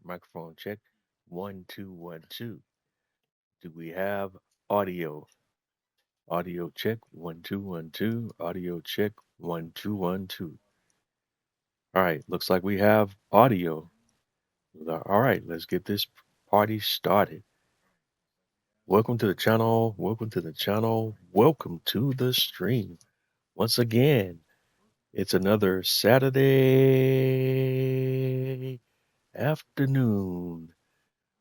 Microphone check. 1 2 1 2. Do we have audio? Audio check. 1 2 1 2. Audio check. 1 2 1 2. All right. Looks like we have audio. All right. Let's get this party started. Welcome to the channel. Welcome to the channel. Welcome to the stream. Once again, it's another Saturday afternoon.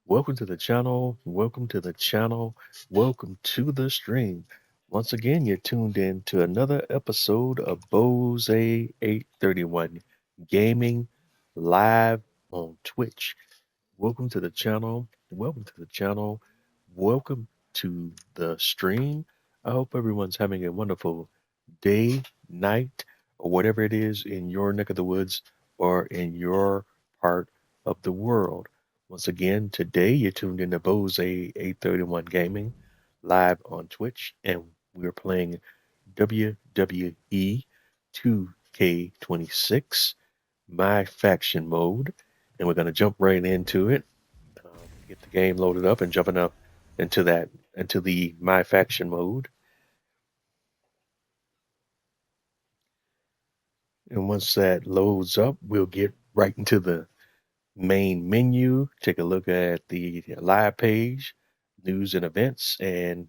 Welcome to the channel. Welcome to the channel. Welcome to the stream. Once again, you're tuned in to another episode of Bose 831 Gaming live on Twitch. Welcome to the channel. Welcome to the channel. Welcome to the stream. I hope everyone's having a wonderful day, night, or whatever it is in your neck of the woods or in your part of the world. Once again, today you're tuned in to Bose 831 Gaming live on Twitch, and we're playing WWE2K26 My Faction Mode, and we're going to jump right into it. Get the game loaded up and jumping up into the My Faction mode. And once that loads up, we'll get right into the main menu, take a look at the live page, news and events, and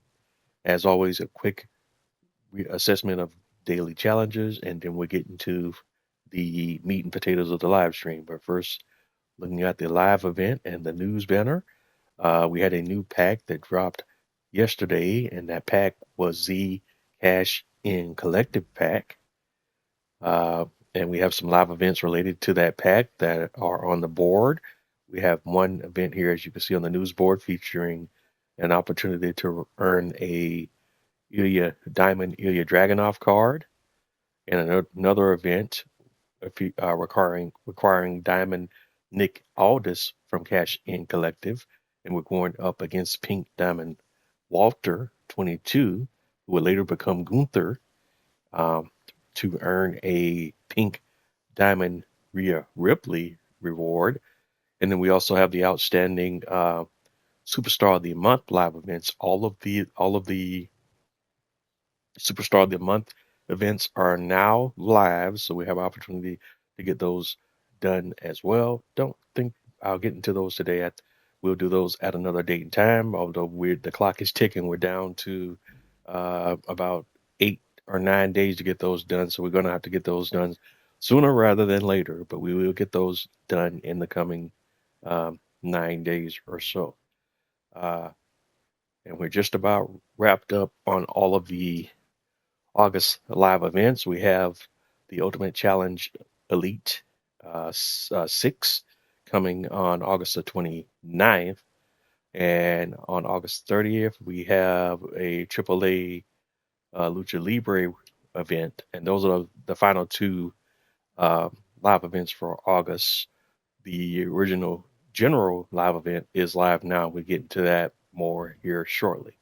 as always, a quick assessment of daily challenges, and then we'll get into the meat and potatoes of the live stream. But first, looking at the live event and the news banner, we had a new pack that dropped yesterday, and that pack was the Cash In Collective pack. And we have some live events related to that pack that are on the board. We have one event here, as you can see on the news board, featuring an opportunity to earn a Diamond Ilya Dragunov card, and another event requiring Diamond Nick Aldis from Cash In Collective, and we're going up against Pink Diamond Walter 22, who would later become Gunther, to earn a Pink Diamond Rhea Ripley reward. And then we also have the outstanding Superstar of the Month live events. All of the Superstar of the Month events are now live, so we have opportunity to get those done as well. Don't think I'll get into those today. We'll do those at another date and time. Although the clock is ticking, we're down to about 8 or 9 days to get those done. So we're going to have to get those done sooner rather than later. But we will get those done in the coming 9 days or so. And we're just about wrapped up on all of the August live events. We have the Ultimate Challenge Elite 6 coming on August the 29th. And on August 30th, we have a AAA Lucha Libre event. And those are the final two live events for August. The original general live event is live now. We'll get into that more here shortly.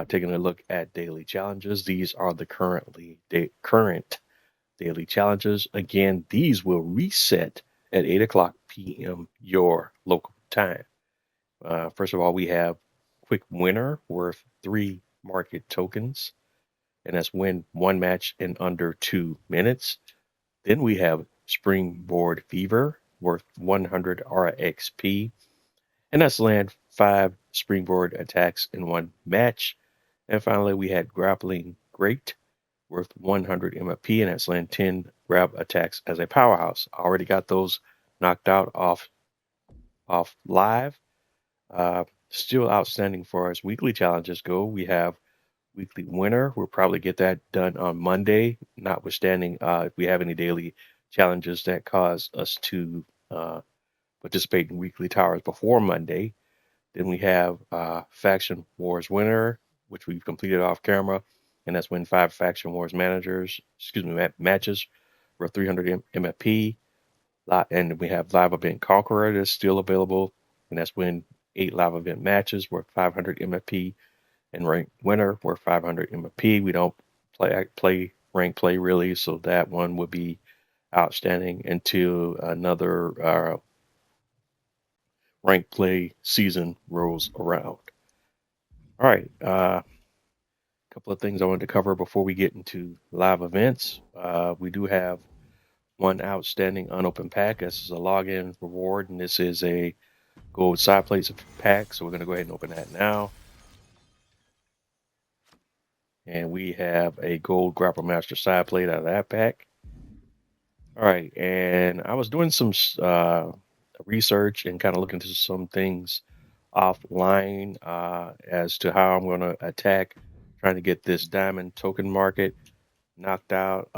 Taking a look at daily challenges. These are the current daily challenges. Again, these will reset at 8 o'clock p.m. your local time. First of all, we have Quick Winner worth 3 market tokens, and that's win one match in under 2 minutes. Then we have Springboard Fever worth 100 RXP, and that's land 5 springboard attacks in one match. And finally, we had Grappling Great worth 100 MFP, and that's land 10 grab attacks as a powerhouse. I already got those knocked out off live. Still outstanding for us weekly challenges go. We have Weekly Winner. We'll probably get that done on Monday, notwithstanding if we have any daily challenges that cause us to participate in weekly towers before Monday. Then we have Faction Wars Winner, which we've completed off camera, and that's win 5 Faction Wars matches for 300 MFP. And we have Live Event Conqueror that's still available, and that's win 8 live event matches worth 500 MFP, and Rank Winner worth 500 MFP. We don't play rank play really, so that one would be outstanding until another ranked play season rolls around. All right, a couple of things I wanted to cover before we get into live events. We do have one outstanding unopened pack. This is a login reward, and this is a gold side plates pack. So we're going to go ahead and open that now. And we have a gold Grapple Master side plate out of that pack. All right, and I was doing some research and kind of looking into some things offline as to how I'm going to attack trying to get this diamond token market knocked out.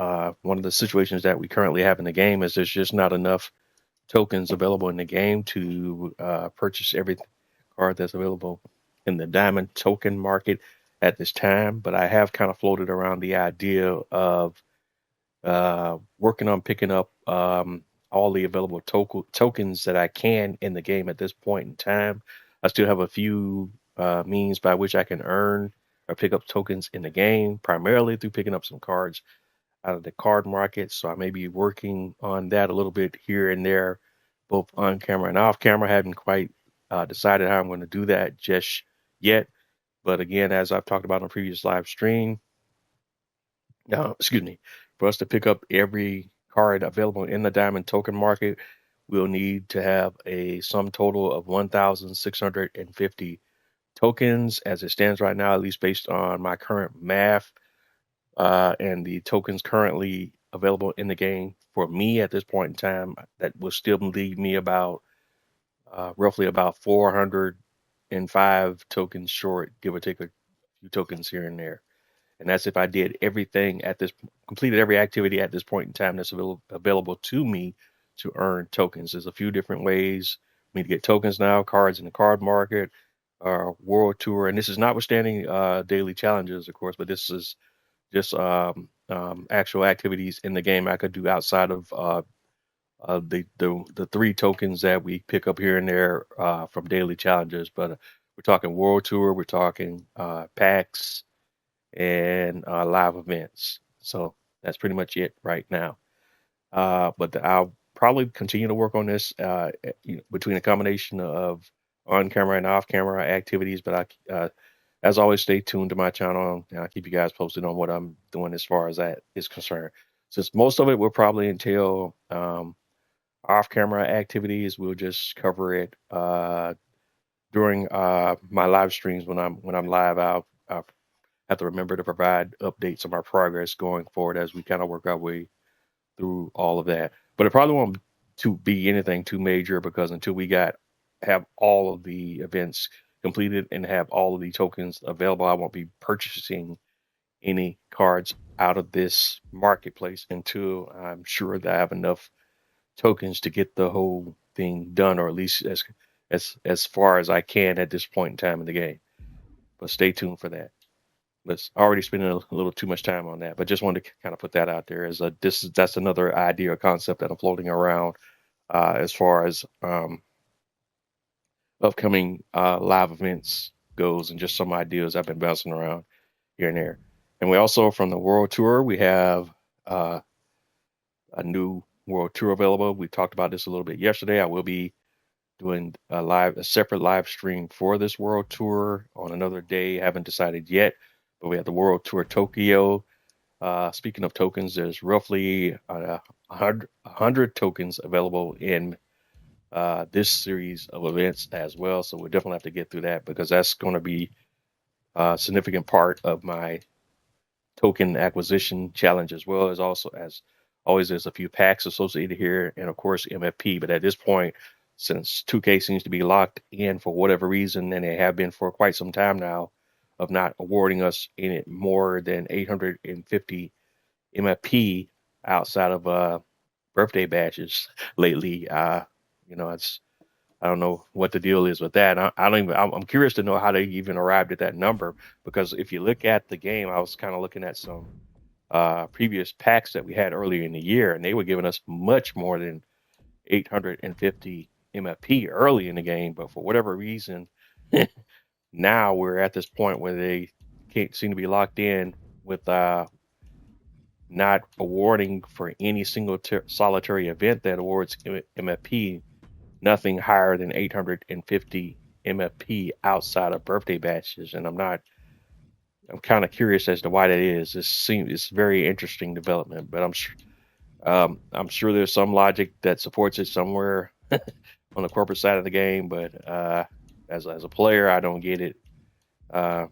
One of the situations that we currently have in the game is there's just not enough tokens available in the game to purchase every card that's available in the diamond token market at this time. But I have kind of floated around the idea of working on picking up all the available tokens that I can in the game at this point in time. I still have a few means by which I can earn or pick up tokens in the game, primarily through picking up some cards out of the card market. So I may be working on that a little bit here and there, both on camera and off camera. I haven't quite decided how I'm going to do that just yet. But again, as I've talked about on a previous live stream, excuse me, for us to pick up every card available in the diamond token market, we'll need to have a sum total of 1,650 tokens as it stands right now, at least based on my current math and the tokens currently available in the game for me at this point in time. That will still leave me about roughly about 405 tokens short, give or take a few tokens here and there. And that's if I did everything at this, completed every activity at this point in time that's available to me to earn tokens. There's a few different ways for me to get tokens now, cards in the card market, world tour. And this is notwithstanding daily challenges, of course, but this is just actual activities in the game I could do outside of the three tokens that we pick up here and there from daily challenges. But we're talking world tour, we're talking packs, and live events. So that's pretty much it right now. But I'll probably continue to work on this between a combination of on-camera and off-camera activities. But as always, stay tuned to my channel, and I'll keep you guys posted on what I'm doing as far as that is concerned. Since most of it will probably entail off-camera activities, we'll just cover it during my live streams when I'm live. I'll have to remember to provide updates on our progress going forward as we kind of work our way through all of that. But it probably won't to be anything too major because until we have all of the events completed and have all of the tokens available, I won't be purchasing any cards out of this marketplace until I'm sure that I have enough tokens to get the whole thing done, or at least as far as I can at this point in time in the game. But stay tuned for that. Let's already spending a little too much time on that, but just wanted to kind of put that out there as that's another idea or concept that I'm floating around as far as upcoming live events goes, and just some ideas I've been bouncing around here and there. And we also, from the world tour, we have a new world tour available. We talked about this a little bit yesterday. I will be doing a separate live stream for this world tour on another day. Haven't decided yet, but we have the world tour Tokyo. Speaking of tokens, there's roughly 100 tokens available in this series of events as well. So we'll definitely have to get through that because that's going to be a significant part of my token acquisition challenge, as well as also as always there's a few packs associated here, and of course MFP. But at this point, since 2K seems to be locked in for whatever reason, and they have been for quite some time now, of not awarding us any more than 850 MFP outside of birthday bashes lately. It's I don't know what the deal is with that. I don't even. I'm curious to know how they even arrived at that number, because if you look at the game, I was kind of looking at some previous packs that we had earlier in the year, and they were giving us much more than 850 MFP early in the game. But for whatever reason, now we're at this point where they can't seem to be locked in with not awarding for any single solitary event that awards MFP nothing higher than 850 MFP outside of birthday bashes, and I'm kind of curious as to why that is. It's very interesting development, but I'm sure there's some logic that supports it somewhere on the corporate side of the game, but as a player, I don't get it. Uh,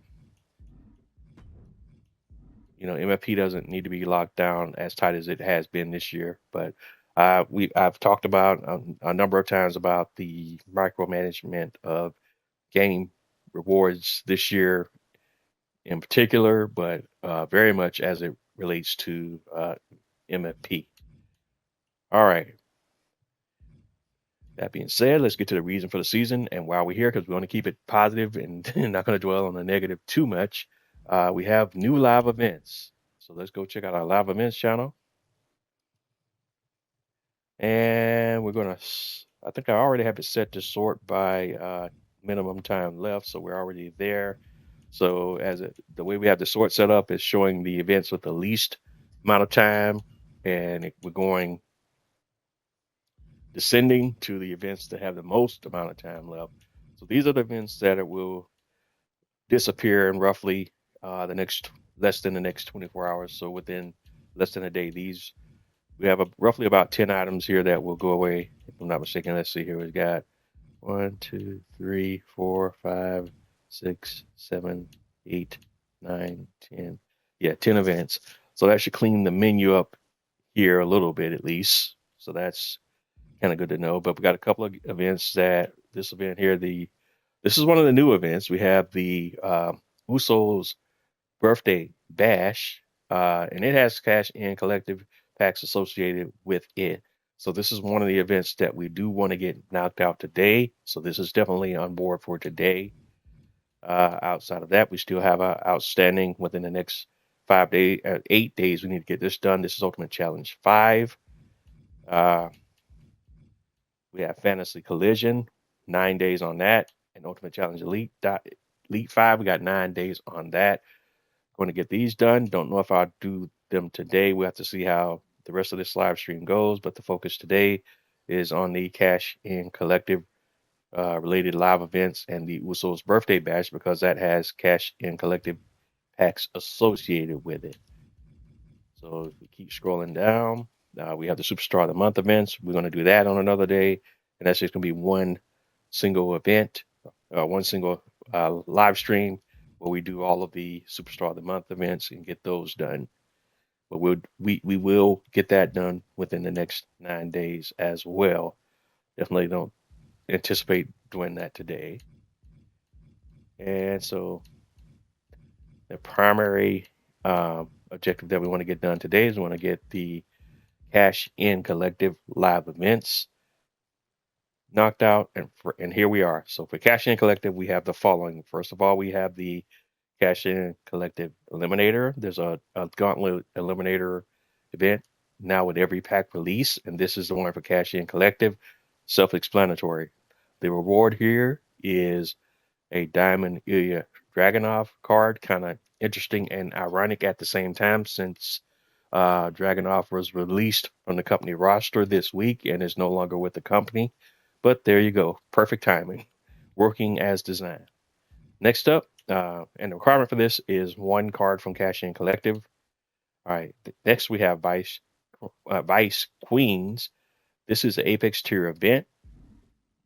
MFP doesn't need to be locked down as tight as it has been this year. But I've talked about a number of times about the micromanagement of game rewards this year in particular, but very much as it relates to MFP. All right. That being said, let's get to the reason for the season and why we're here, because we want to keep it positive and not going to dwell on the negative too much. We have new live events. So let's go check out our live events channel. And we're going to, I think I already have it set to sort by minimum time left. So we're already there. So the way we have the sort set up is showing the events with the least amount of time. And we're going descending to the events that have the most amount of time left. So these are the events that will disappear in roughly less than the next 24 hours. So within less than a day, we have roughly about 10 items here that will go away. If I'm not mistaken, let's see here. We've got 1, 2, 3, 4, 5, 6, 7, 8, 9, 10. Yeah, 10 events. So that should clean the menu up here a little bit at least. So that's kind of good to know. But we got a couple of events that this event here, this is one of the new events. We have the USOS birthday bash, and it has cash in collective packs associated with it. So this is one of the events that we do want to get knocked out today. So this is definitely on board for today. Outside of that, we still have outstanding within the next 8 days. We need to get this done. This is Ultimate Challenge 5. We have Fantasy Collision, 9 days on that, and Ultimate Challenge Elite 5. We got 9 days on that. Going to get these done. Don't know if I'll do them today. We have to see how the rest of this live stream goes, but the focus today is on the Cash In Collective related live events and the Usos birthday bash, because that has Cash In Collective packs associated with it. So if we keep scrolling down, we have the Superstar of the Month events. We're going to do that on another day, and that's just going to be one single event, one single live stream where we do all of the Superstar of the Month events and get those done. But we will get that done within the next 9 days as well. Definitely don't anticipate doing that today. And so the primary objective that we want to get done today is we want to get the Cash In Collective live events knocked out, and here we are. So for Cash In Collective, we have the following. First of all, we have the Cash In Collective Eliminator. There's a Gauntlet Eliminator event now with every pack release, and this is the one for Cash In Collective. Self-explanatory. The reward here is a Diamond Ilya Dragunov card. Kind of interesting and ironic at the same time, since Dragunov was released from the company roster this week and is no longer with the company. But there you go. Perfect timing. Working as designed. Next up, and the requirement for this is 1 card from Cash In Collective. All right. Next, we have Vice Queens. This is an Apex tier event.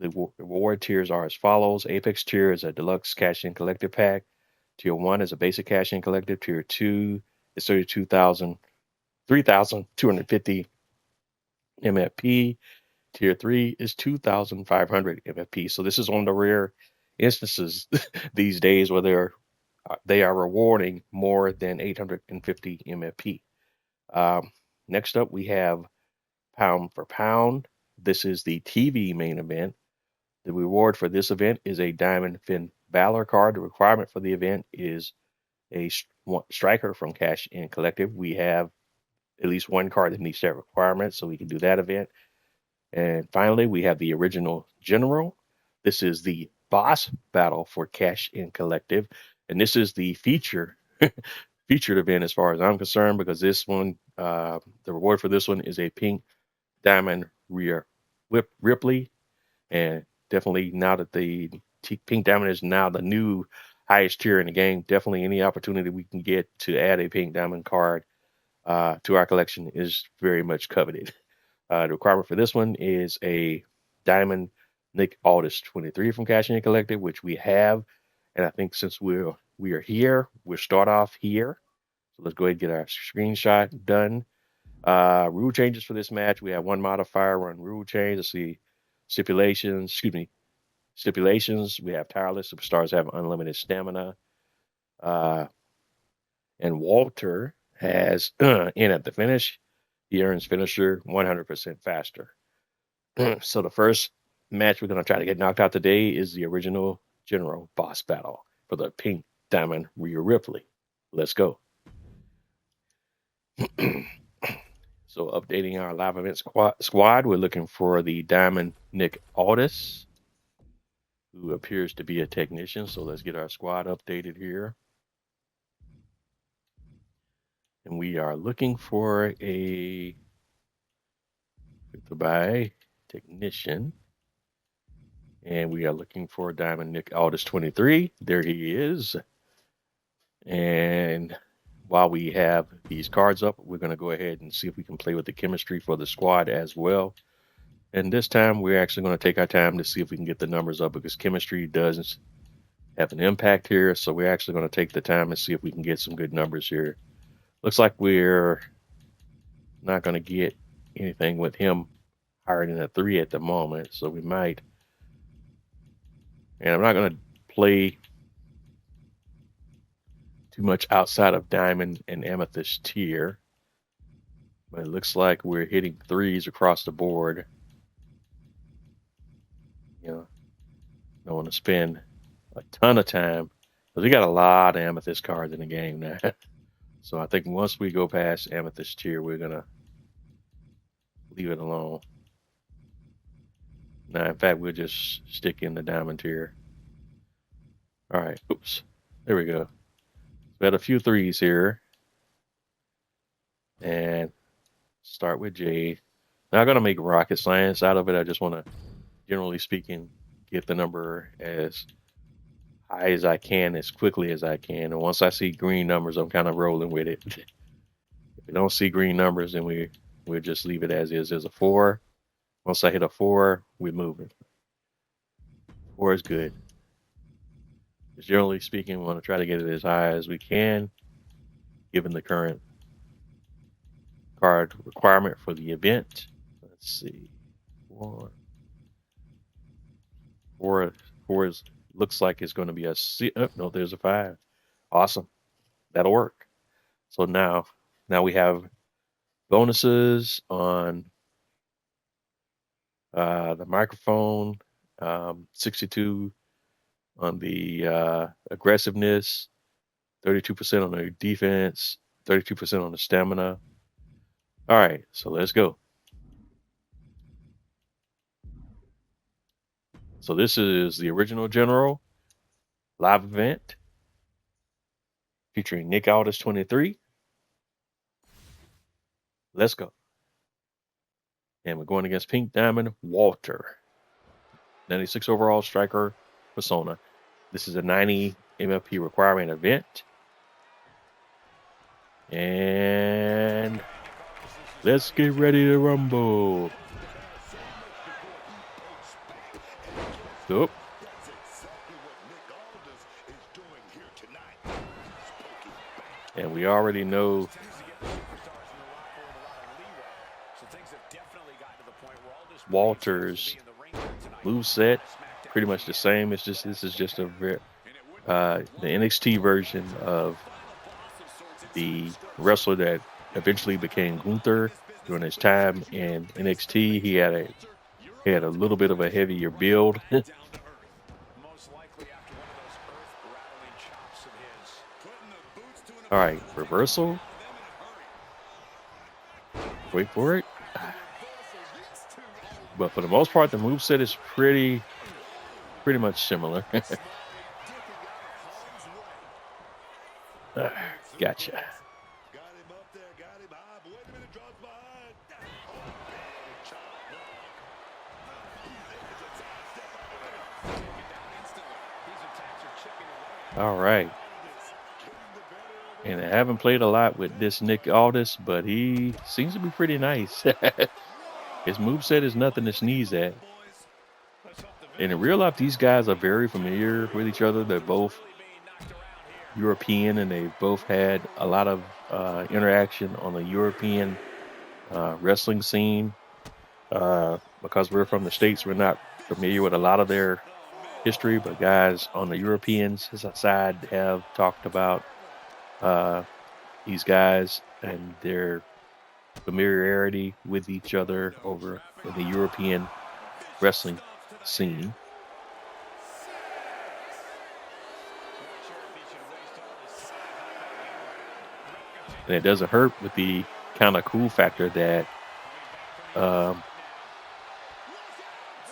The reward tiers are as follows. Apex tier is a deluxe Cash In Collective pack. Tier 1 is a basic Cash In Collective. Tier 2 is 3,250 MFP. Tier 3 is 2,500 MFP. So this is one of the rare instances these days where they are rewarding more than 850 MFP. Next up, we have Pound for Pound. This is the TV main event. The reward for this event is a Diamond Finn Balor card. The requirement for the event is a striker from Cash In Collective. We have at least 1 card that meets that requirement, so we can do that event. And finally, we have the Original General. This is the boss battle for Cash In Collective, and this is the featured event as far as I'm concerned, because this one, the reward for this one is a pink Diamond Rhea Ripley, And definitely now that the Pink Diamond is now the new highest tier in the game, definitely any opportunity we can get to add a Pink Diamond card to our collection is very much coveted. The requirement for this one is a Diamond Nick Aldis 23 from Cash and Collected, which we have. And I think since we are here, we'll start off here. So let's go ahead and get our screenshot done. Rule changes for this match. We have one modifier on rule change. Let's see. Stipulations. We have tireless. Superstars have unlimited stamina. And Walter has in at the finish. He earns finisher 100% faster. So the first match we're going to try to get knocked out today is the original General boss battle for the Pink Diamond Rhea Ripley. Let's go. So updating our live event squad, we're looking for the Diamond Nick Aldis, who appears to be a technician. So let's get our squad updated here. And we are looking for a goodbye technician. And we are looking for Diamond Nick Aldis 23. There he is. And while we have these cards up, we're going to go ahead and see if we can play with the chemistry for the squad as well. And this time we're actually going to take our time to see if we can get the numbers up, because chemistry does have an impact here. So we're actually going to take the time and see if we can get some good numbers here. Looks like we're not going to get anything with him higher than a 3 at the moment. So we might. And I'm not going to play too much outside of Diamond and Amethyst tier. But it looks like we're hitting 3s across the board. You know, don't want to spend a ton of time, because we got a lot of Amethyst cards in the game now. So I think once we go past Amethyst tier, we're going to leave it alone. Now, in fact, we'll just stick in the Diamond tier. All right. Oops. There we go. We had a few 3s here. And start with Jade. Not going to make rocket science out of it. I just want to, generally speaking, get the number as high as I can, as quickly as I can. And once I see green numbers, I'm kind of rolling with it. If we don't see green numbers, then we'll just leave it as is. There's a 4. Once I hit a 4, we're moving. 4 is good. Generally speaking, we want to try to get it as high as we can, given the current card requirement for the event. Let's see. 4 is, looks like it's going to be a C. Oh, no, there's a 5. Awesome. That'll work. So now we have bonuses on the microphone, 62 on the aggressiveness, 32% on the defense, 32% on the stamina. All right, so let's go. So this is the original General live event featuring Nick Aldis 23. Let's go. And we're going against Pink Diamond Walter, 96 overall striker persona. This is a 90 MFP requirement event. And let's get ready to rumble. Oop. And we already know Walter's moveset, pretty much the same. It's just, this is just a the NXT version of the wrestler that eventually became Gunther during his time in NXT. He had a little bit of a heavier build. All right, reversal. Wait for it. But for the most part, the moveset is pretty much similar. Gotcha. All right. And I haven't played a lot with this Nick Aldis, but he seems to be pretty nice. His moveset is nothing to sneeze at. And in real life, these guys are very familiar with each other. They're both European, and they've both had a lot of interaction on the European wrestling scene. Because we're from the States, we're not familiar with a lot of their history, but guys on the Europeans side have talked about these guys and their familiarity with each other over in the European wrestling scene. And it doesn't hurt with the kind of cool factor that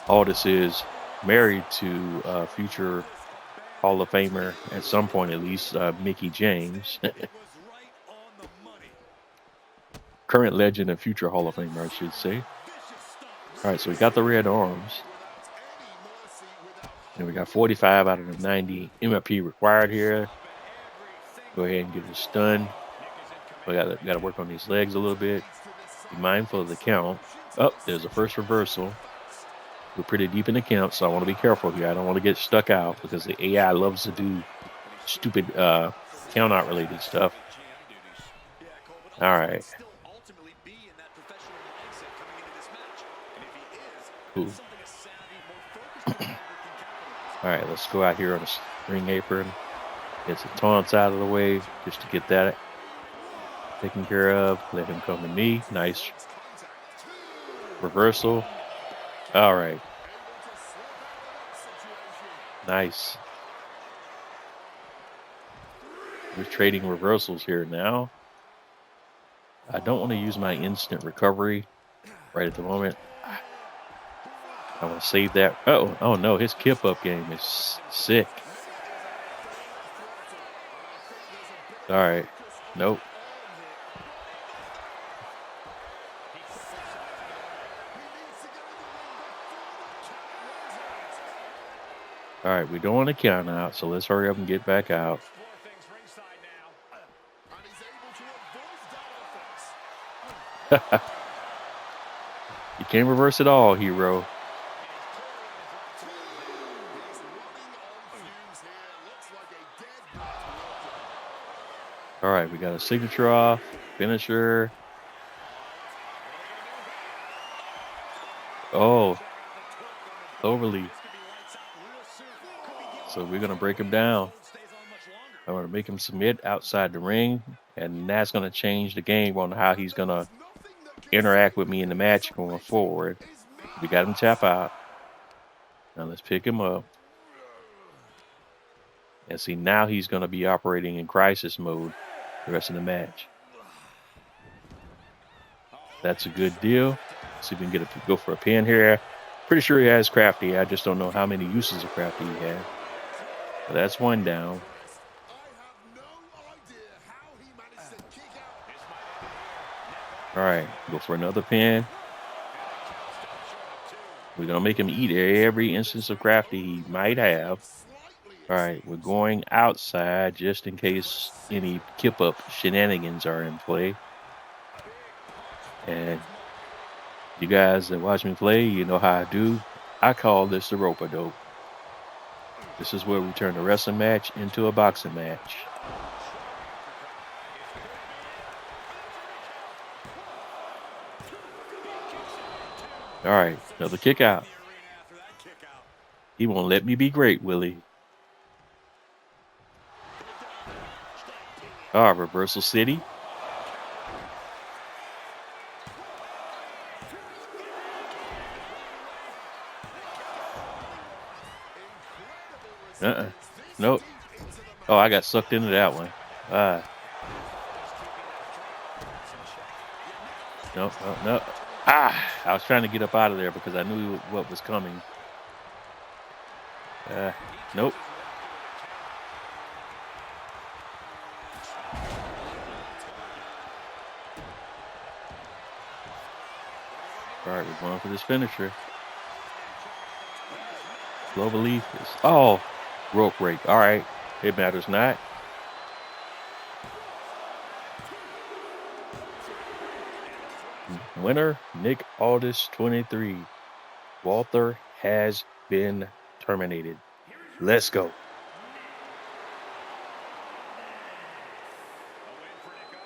Aldis is married to future Hall of Famer at some point, at least, Mickey James. Current legend and future Hall of Famer, I should say. All right, so we got the red arms. And we got 45 out of the 90 MFP required here. Go ahead and get the stun. We got to work on these legs a little bit. Be mindful of the count. Oh, there's a first reversal. We're pretty deep in the count, so I want to be careful here. I don't want to get stuck out because the AI loves to do stupid count-out related stuff. All right. Cool. All right, let's go out here on the ring apron. Get some taunts out of the way just to get that taken care of. Let him come to me. Nice reversal. All right. Nice. We're trading reversals here now. I don't want to use my instant recovery right at the moment. I want to save that. Oh no, his kip up game is sick. All right. Nope. All right, we don't want to count out, so let's hurry up and get back out. You can't reverse it all, hero. All right, we got a signature off, finisher. Oh, overleaf. So we're going to break him down. I'm going to make him submit outside the ring, and that's going to change the game on how he's going to interact with me in the match going forward. We got him tap out. Now let's pick him up. And see, now he's going to be operating in crisis mode the rest of the match. That's a good deal. See if we can go for a pin here. Pretty sure he has Crafty. I just don't know how many uses of Crafty he has. But that's one down. All right, go for another pin. We're going to make him eat every instance of Crafty he might have. All right, we're going outside just in case any kip-up shenanigans are in play. And you guys that watch me play, you know how I do. I call this the rope-a-dope. This is where we turn a wrestling match into a boxing match. All right, another kick out. He won't let me be great, will he? Ah, Reversal City. Nope. Oh, I got sucked into that one. No. I was trying to get up out of there because I knew what was coming. Nope. All right, we're going for this finisher. Slow belief is rope break. All right, It matters not. Winner, Nick Aldis, 23. Walter has been terminated. Let's go.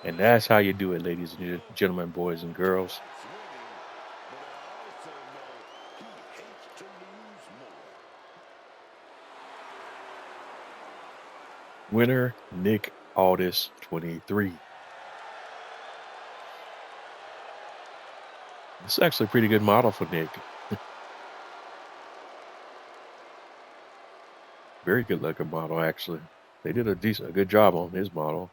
And that's how you do it, ladies and gentlemen, boys and girls. Winner, Nick Aldis, 23. It's actually a pretty good model for Nick. Very good looking model, actually. They did a good job on his model.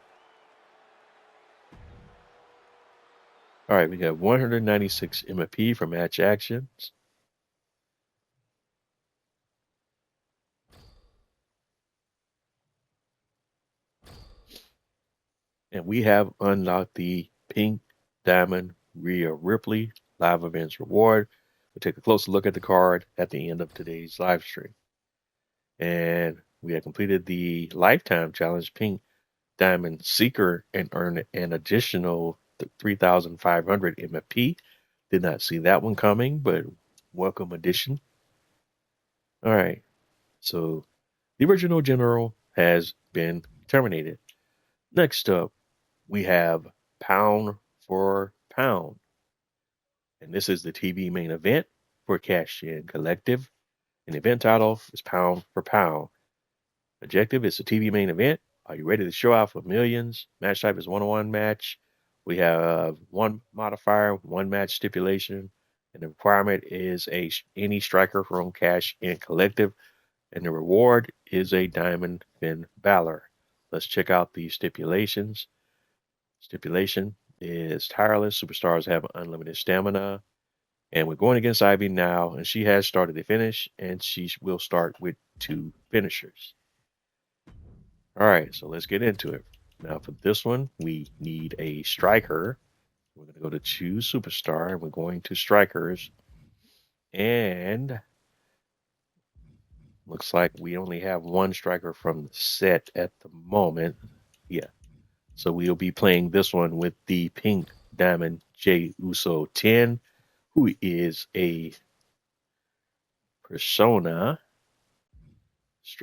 All right, we have 196 MFP for match actions. And we have unlocked the Pink Diamond Rhea Ripley live events reward. We'll take a closer look at the card at the end of today's live stream. And we have completed the Lifetime Challenge Pink Diamond Seeker and earned an additional 3,500 MFP. Did not see that one coming, but welcome addition. All right. So the original general has been terminated. Next up, we have Pound for Pound. And this is the TV main event for Cash In Collective. And the event title is Pound for Pound. Objective is the TV main event. Are you ready to show out for millions? Match type is 1-on-1 match. We have one modifier, one match stipulation. And the requirement is any striker from Cash In Collective. And the reward is a Diamond Finn Balor. Let's check out the stipulations. Stipulation is tireless. Superstars have unlimited stamina. And we're going against Ivy now. And she has started the finish. And she will start with 2 finishers. All right, so let's get into it. Now for this one, we need a striker. We're going to go to choose superstar. And we're going to strikers. And looks like we only have one striker from the set at the moment. Yeah. So we'll be playing this one with the Pink Diamond Jey Uso 10, who is a persona.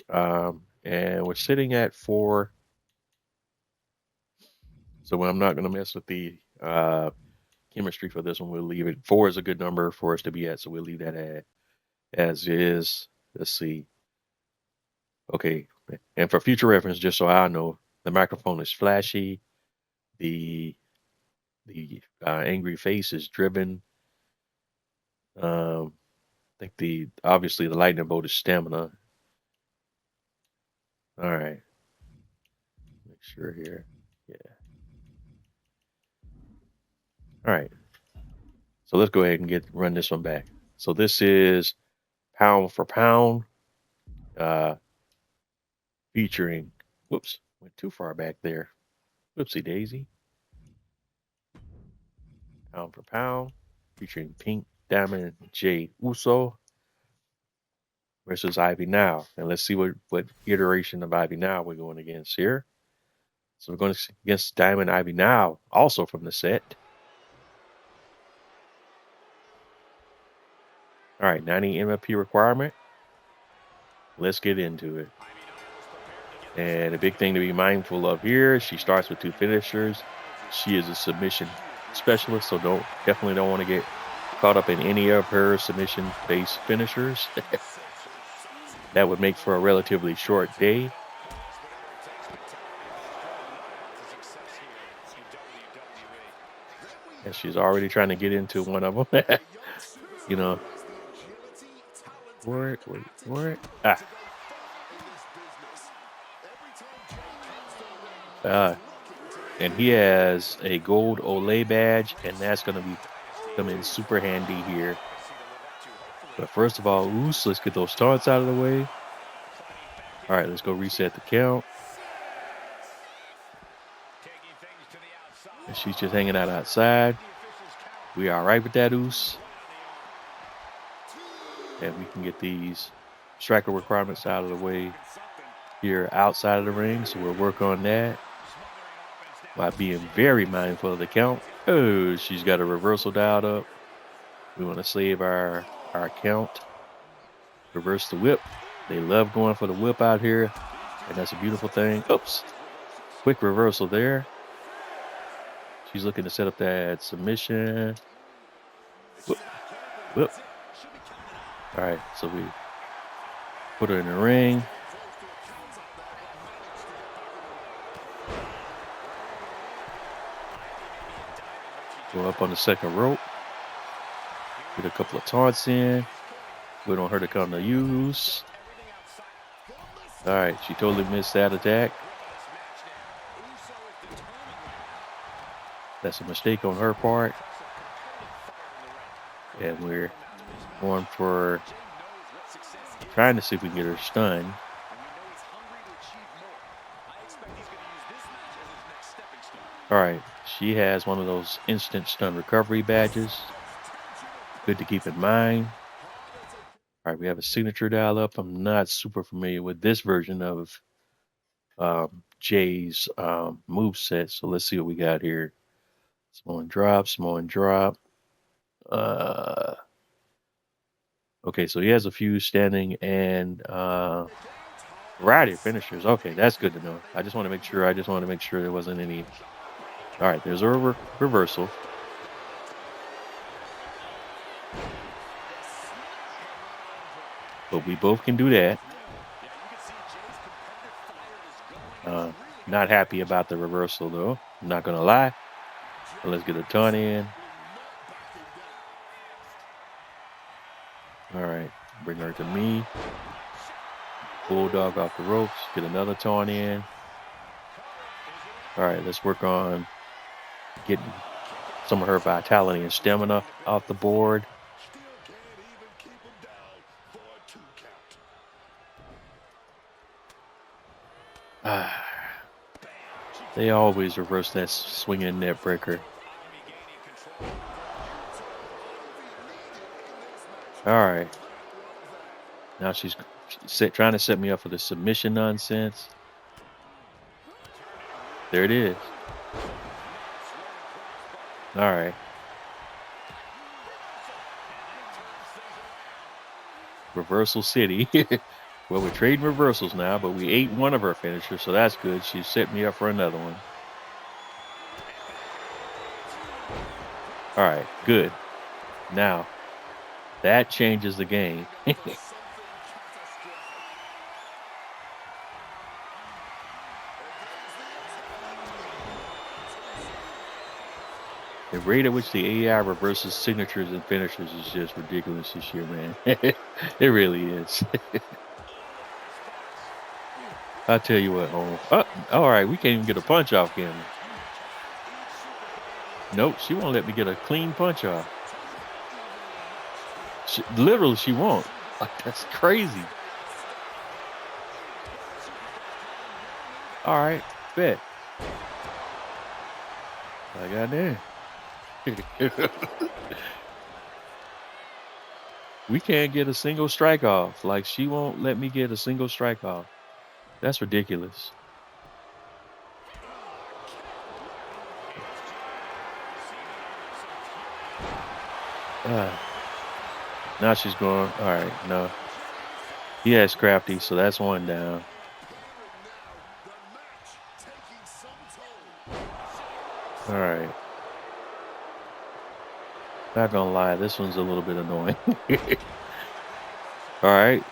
And we're sitting at 4. So I'm not going to mess with the chemistry for this one. We'll leave it. 4 is a good number for us to be at, so we'll leave that at as is. Let's see. Okay. And for future reference, just so I know, the microphone is flashy. The angry face is driven. I think obviously the lightning bolt is stamina. All right. Make sure here. Yeah. All right. So let's go ahead and run this one back. So this is Pound for Pound, featuring. Whoops, went too far back there. Whoopsie daisy. Pound for Pound, featuring Pink Diamond Jey Uso versus Ivy Now. And let's see what iteration of Ivy Now we're going against here. So we're going against Diamond Ivy Now, also from the set. All right, 90 MFP requirement. Let's get into it. And a big thing to be mindful of here, she starts with 2 finishers. She is a submission specialist, so definitely don't want to get caught up in any of her submission-based finishers. That would make for a relatively short day. And she's already trying to get into one of them. You know. Wait. And he has a gold Olay badge, and that's going to be coming super handy here. But first of all, let's get those taunts out of the way. All right, let's go reset the count. And she's just hanging out outside. We are all right with that, Oos. And we can get these striker requirements out of the way. here outside of the ring, so we'll work on that by being very mindful of the count. Oh, she's got a reversal dialed up. We want to save our count. Reverse the whip. They love going for the whip out here, and that's a beautiful thing. Oops. Quick reversal there. She's looking to set up that submission. Whip. Whip. All right, so we put her in the ring. Go up on the second rope. Get a couple of taunts in. We don't hurt her to come to use. All right, she totally missed that attack. That's a mistake on her part. And we're going for trying to see if we can get her stunned. All right, she has one of those instant stun recovery badges. Good to keep in mind. All right, we have a signature dial up. I'm not super familiar with this version of Jay's move set, so let's see what we got here. Small and drop, small and drop. Okay, so he has a few standing and variety of finishers. Okay, that's good to know. I just want to make sure. There wasn't any. All right, there's a reversal. But we both can do that. Not happy about the reversal though. I'm not gonna lie. But let's get a taunt in. All right, bring her to me. Bulldog off the ropes. Get another taunt in. All right, let's work on getting some of her vitality and stamina off the board. They always reverse that swinging net breaker. All right. Now she's trying to set me up for the submission nonsense. There it is. All right. Reversal City. Well, we're trading reversals now, but we ate one of her finishers, so that's good. She set me up for another one. All right, good. Now, that changes the game. The rate at which the AI reverses signatures and finishers is just ridiculous this year, man. It really is. I'll tell you what, Holmes. Oh, all right, we can't even get a punch off, can we? Nope, she won't let me get a clean punch off. Literally, she won't. That's crazy. All right, bet. I got there. We can't get a single strike off. Like, she won't let me get a single strike off. That's ridiculous. Now she's going. All right, no. He has Crafty, so that's one down. All right. Not gonna lie, this one's a little bit annoying. All right.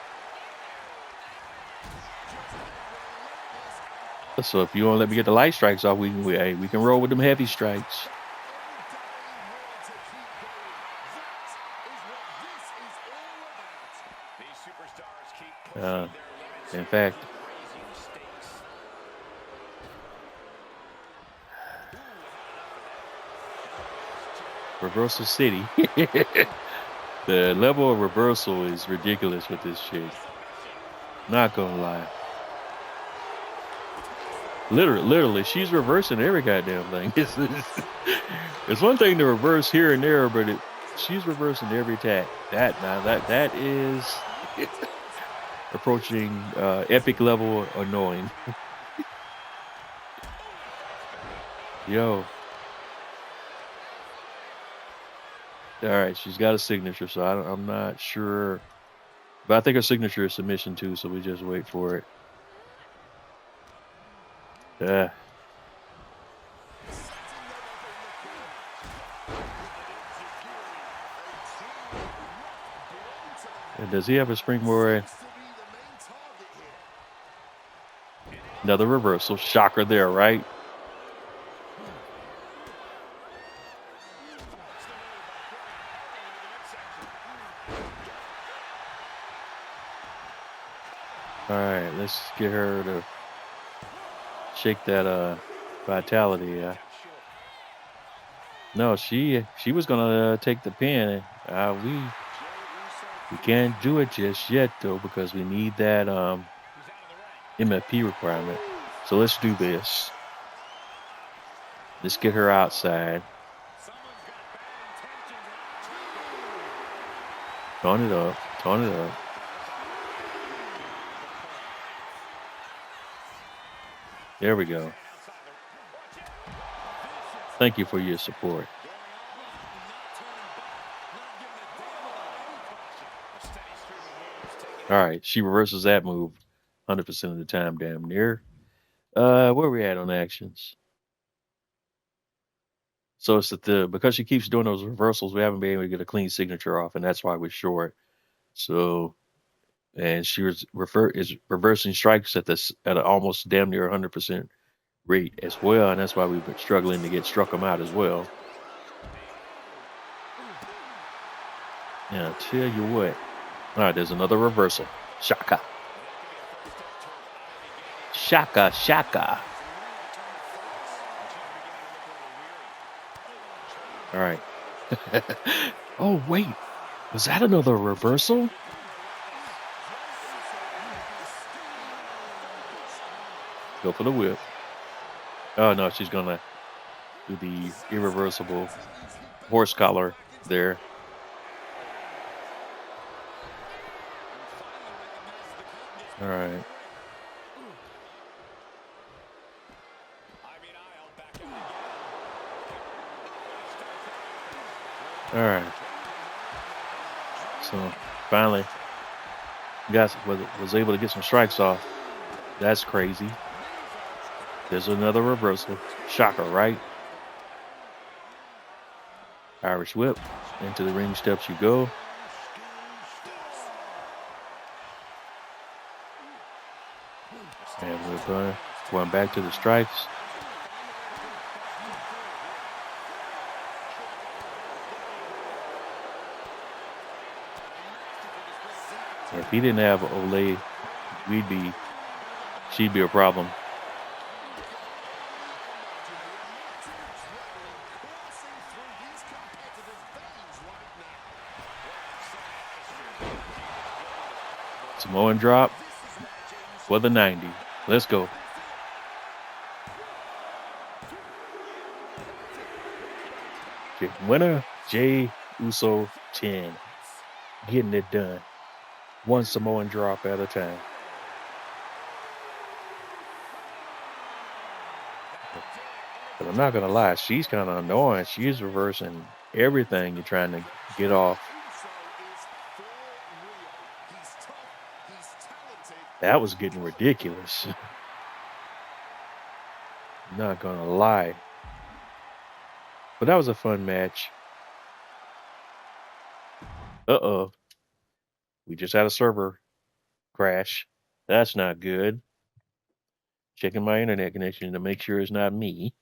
So if you won't let me get the light strikes off, we can roll with them heavy strikes. In fact, Reversal City. The level of reversal is ridiculous with this chick. Not gonna lie. Literally, she's reversing every goddamn thing. It's one thing to reverse here and there, but she's reversing every attack. That is approaching epic level annoying. Yo. All right, she's got a signature, so I'm not sure. But I think her signature is submission too, so we just wait for it. Yeah. And does he have a springboard? Another reversal. Shocker there, right? All right, let's get her to shake that vitality. No, she was gonna take the pin. We can't do it just yet though because we need that MFP requirement. So let's do this. Let's get her outside. Tone it up. Tone it up. There we go. Thank you for your support. All right, she reverses that move 100% of the time, damn near. Where we at on actions? So it's that because she keeps doing those reversals, we haven't been able to get a clean signature off, and that's why we're short. So, and she is reversing strikes at an almost damn near 100% rate as well, and that's why we've been struggling to get struck them out as well. And I'll tell you what. All right, there's another reversal. Shaka. Shaka, shaka. All right. Oh, wait. Was that another reversal? Go for the whip. Oh, no, she's going to do the irreversible horse collar there. All right. All right. So finally, guys was able to get some strikes off. That's crazy. There's another reversal. Shocker, right? Irish whip. Into the ring steps you go. And we're going back to the strikes. If he didn't have Olay, she'd be a problem. Samoan drop for the 90. Let's go. Winner, Jey Uso 10. Getting it done. One Samoan drop at a time. But I'm not going to lie, she's kind of annoying. She's reversing everything you're trying to get off. That was getting ridiculous. Not going to lie. But that was a fun match. Uh-oh. We just had a server crash. That's not good. Checking my internet connection to make sure it's not me.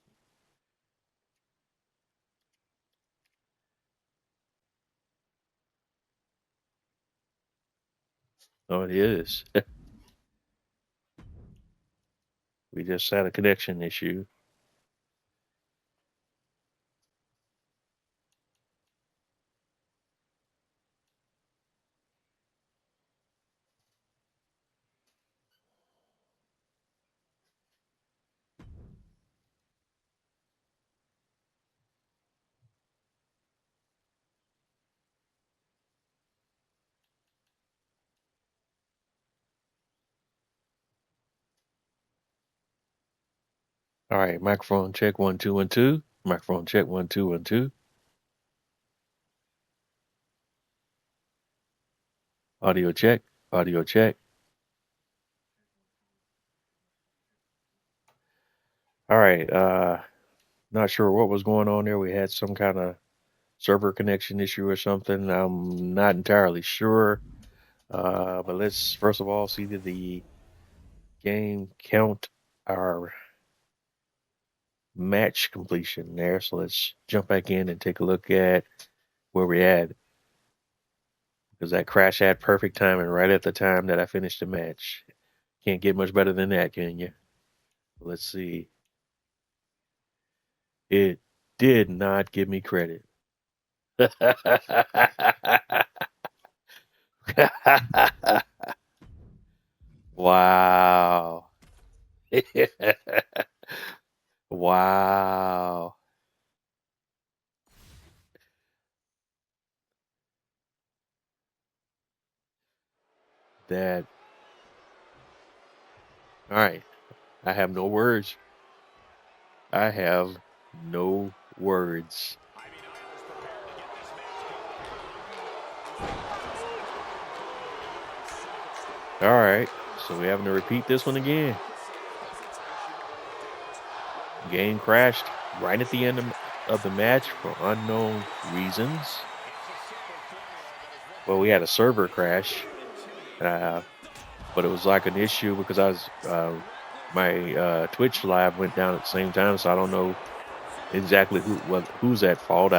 Oh, it is. We just had a connection issue. All right, microphone check 1 2 1 2. Microphone check 1 2 1 2. Audio check. Audio check. All right. Not sure what was going on there. We had some kind of server connection issue or something. I'm not entirely sure. But let's first of all see the game count our match completion there. So let's jump back in and take a look at where we're at. Because that crash had perfect timing right at the time that I finished the match. Can't get much better than that, can you? Let's see. It did not give me credit. Wow. Wow. That. All right. I have no words. I have no words. All right. So we're having to repeat this one again. Game crashed right at the end of the match for unknown reasons. Well, we had a server crash, but it was like an issue because I was my Twitch live went down at the same time, so I don't know exactly who's at fault.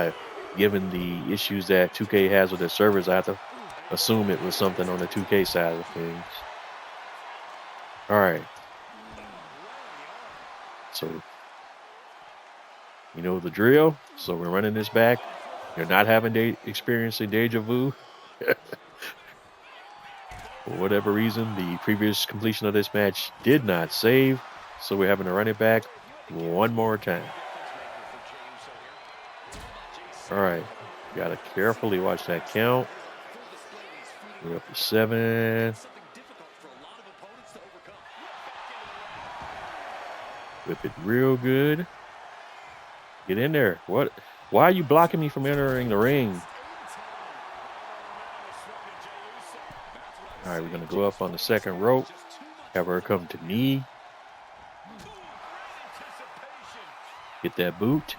Given the issues that 2K has with their servers, I have to assume it was something on the 2K side of things. All right. So, you know the drill. So we're running this back. You're not experiencing deja vu. For whatever reason, the previous completion of this match did not save. So we're having to run it back one more time. All right. Got to carefully watch that count. We're up to 7. Whip it real good. Get in there. What? Why are you blocking me from entering the ring? All right, we're going to go up on the second rope. Have her come to knee. Get that boot.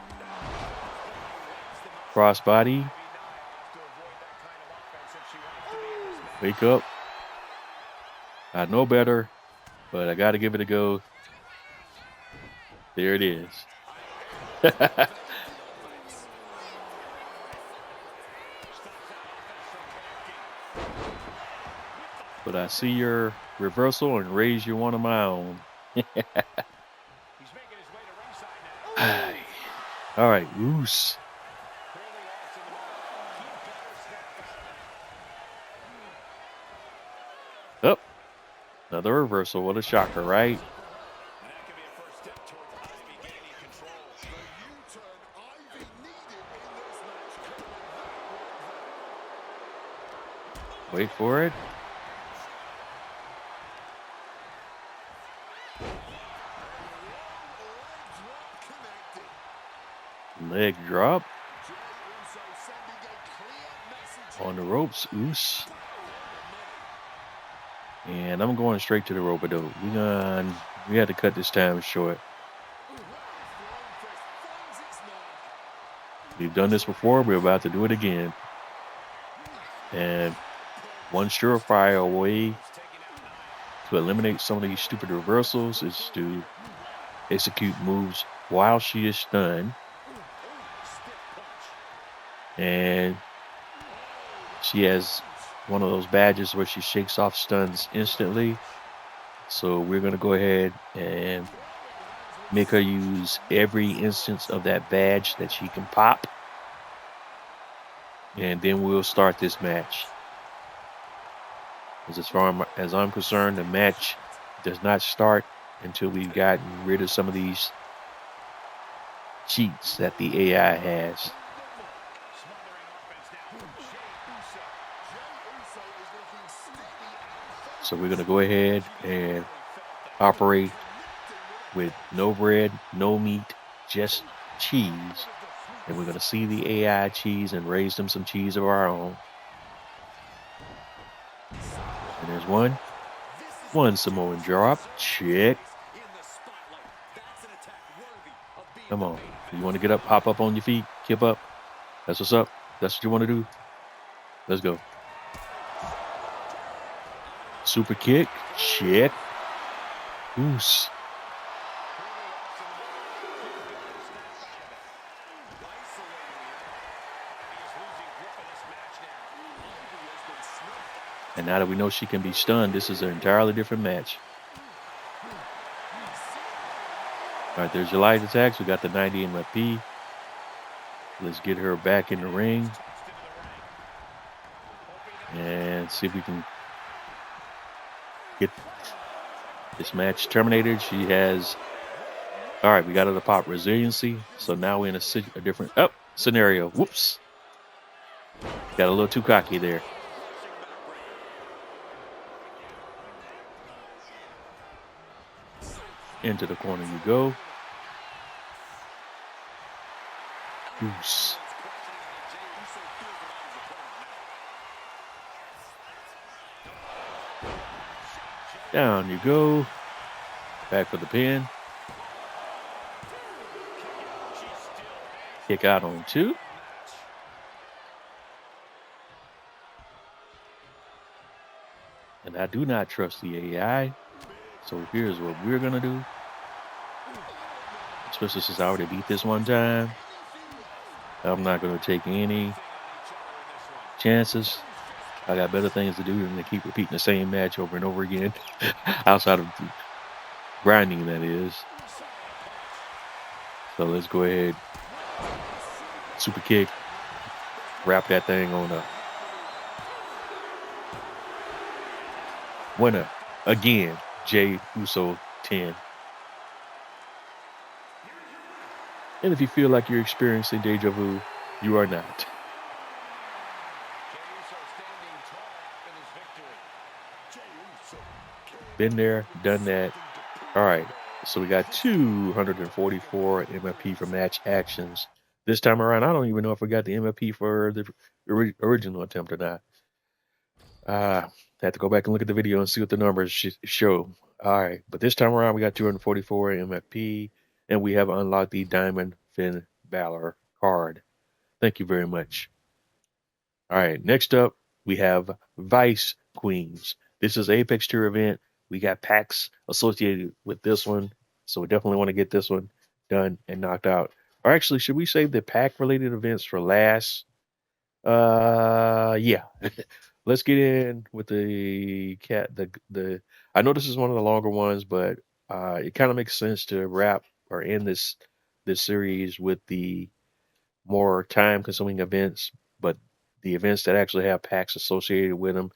Crossbody. Wake up. I know better, but I got to give it a go. There it is. But I see your reversal and raise you one of my own. All right, Roos. Oh, another reversal. What a shocker, right? Wait for it. Leg drop. On the ropes, Oos. And I'm going straight to the rope-a-dope. We had to cut this time short. We've done this before. We're about to do it again. And one surefire way to eliminate some of these stupid reversals is to execute moves while she is stunned. And she has one of those badges where she shakes off stuns instantly. So we're going to go ahead and make her use every instance of that badge that she can pop. And then we'll start this match. As far as I'm concerned, the match does not start until we've gotten rid of some of these cheats that the AI has. So we're going to go ahead and operate with no bread, no meat, just cheese. And we're going to see the AI cheese and raise them some cheese of our own. And there's one Samoan drop. Check. Come on. You want to get up, hop up on your feet, kip up. That's what's up. That's what you want to do. Let's go. Super kick. Check. Goose. And now that we know she can be stunned, this is an entirely different match. All right, there's your light attacks. We got the 90 MFP. Let's get her back in the ring. And see if we can get this match terminated. She has... All right, we got her to pop resiliency. So now we're in a different scenario. Whoops. Got a little too cocky there. Into the corner you go. Goose. Down you go. Back for the pin. Kick out on 2. And I do not trust the AI. So here's what we're going to do. Especially since I already beat this one time. I'm not going to take any chances. I got better things to do than to keep repeating the same match over and over again. Outside of grinding, that is. So let's go ahead. Super kick. Wrap that thing on up. Winner again. Jey Uso 10. And if you feel like you're experiencing deja vu, you are not. Been there, done that. All right, so we got 244 MFP for match actions. This time around, I don't even know if we got the MFP for the original attempt or not. Have to go back and look at the video and see what the numbers show. All right, but this time around, we got 244 MFP, and we have unlocked the Diamond Finn Balor card. Thank you very much. All right, next up, we have Vice Queens. This is Apex Tier event. We got packs associated with this one, so we definitely want to get this one done and knocked out. Or actually, should we save the pack-related events for last? Yeah. Let's get in with the I know this is one of the longer ones, but it kind of makes sense to wrap or end this series with the more time-consuming events, but the events that actually have packs associated with them.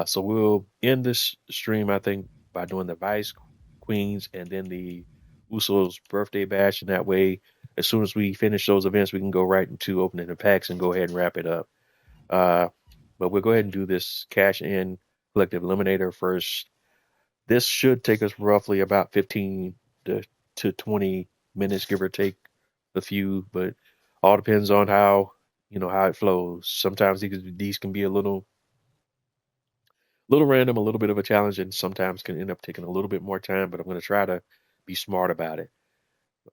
So we'll end this stream, I think, by doing the Vice Queens and then the Usos birthday bash, and that way, as soon as we finish those events, we can go right into opening the packs and go ahead and wrap it up. But we'll go ahead and do this cash in collective eliminator first. This should take us roughly about 15 to 20 minutes, give or take a few, but all depends on how it flows. Sometimes these can be a little random, a little bit of a challenge, and sometimes can end up taking a little bit more time, but I'm going to try to be smart about it.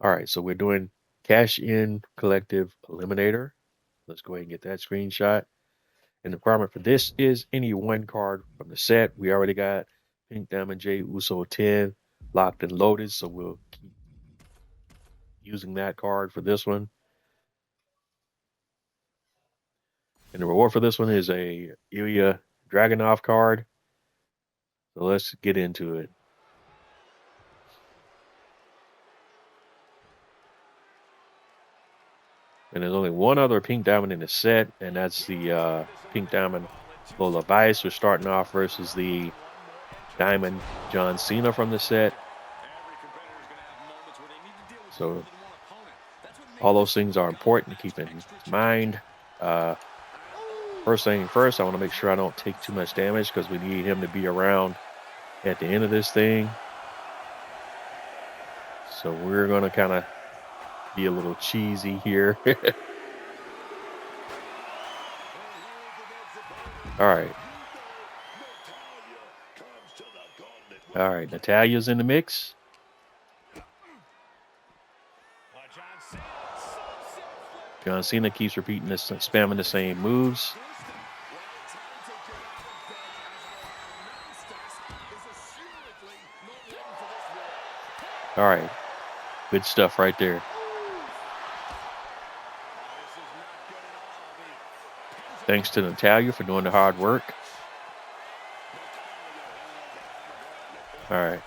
All right, so we're doing cash in collective eliminator. Let's go ahead and get that screenshot. And the requirement for this is any one card from the set. We already got Pink Diamond Jey Uso 10 locked and loaded, so we'll keep using that card for this one. And the reward for this one is a Ilya Dragunov card. So let's get into it. And there's only one other Pink Diamond in the set, and that's the Pink Diamond Lola Vice. We're starting off versus the Diamond John Cena from the set. So all those things are important to keep in mind. First thing first, I want to make sure I don't take too much damage because we need him to be around at the end of this thing. So we're going to kind of be a little cheesy here. All right. All right, Natalia's in the mix. John Cena keeps repeating this, spamming the same moves. All right, good stuff right there. Thanks to Natalya for doing the hard work. All right.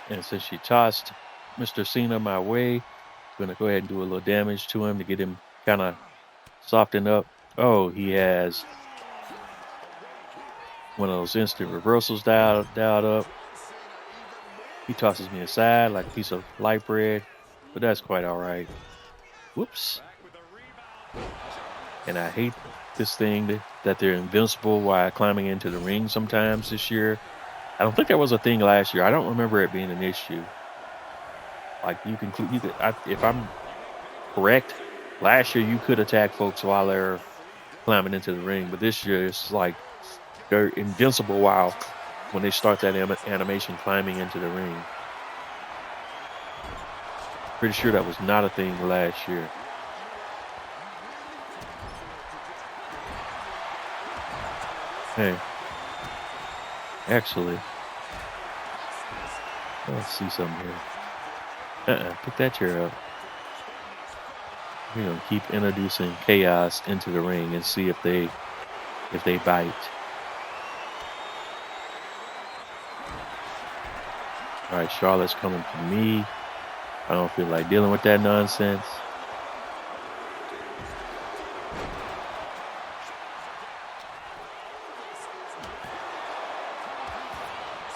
And since she tossed Mr. Cena my way, I'm going to go ahead and do a little damage to him to get him kind of softened up. Oh, he has one of those instant reversals dialed up. He tosses me aside like a piece of light bread, but that's quite all right. Whoops. And I hate this thing that they're invincible while climbing into the ring sometimes this year. I don't think that was a thing last year. I don't remember it being an issue. Like if I'm correct, last year you could attack folks while they're climbing into the ring, but this year it's like they're invincible when they start that animation climbing into the ring. Pretty sure that was not a thing last year. Hey, actually, let's see something here. Pick that chair up. We're gonna keep introducing chaos into the ring and see if they bite. All right, Charlotte's coming to me. I don't feel like dealing with that nonsense.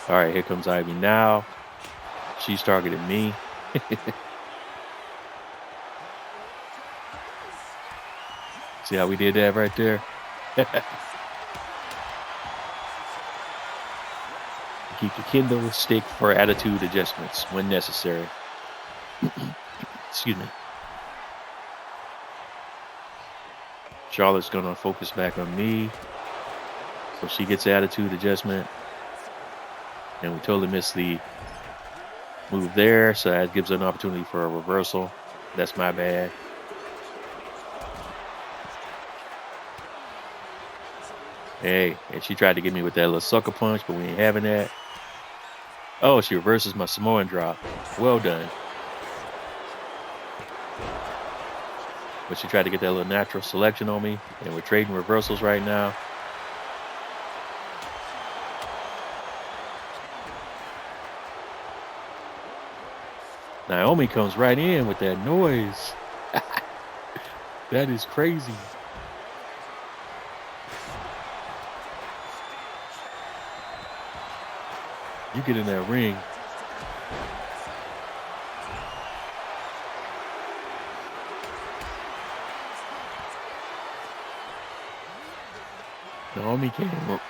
All right, here comes Ivy now. She's targeting me. See how we did that right there? Keep the kendo stick for attitude adjustments when necessary. Excuse me. Charlotte's going to focus back on me. So she gets the attitude adjustment. And we totally missed the move there. So that gives her an opportunity for a reversal. That's my bad. Hey, and she tried to get me with that little sucker punch, but we ain't having that. Oh, she reverses my Samoan drop. Well done. But she tried to get that little natural selection on me, and we're trading reversals right now. Naomi comes right in with that noise. That is crazy. You get in that ring. Naomi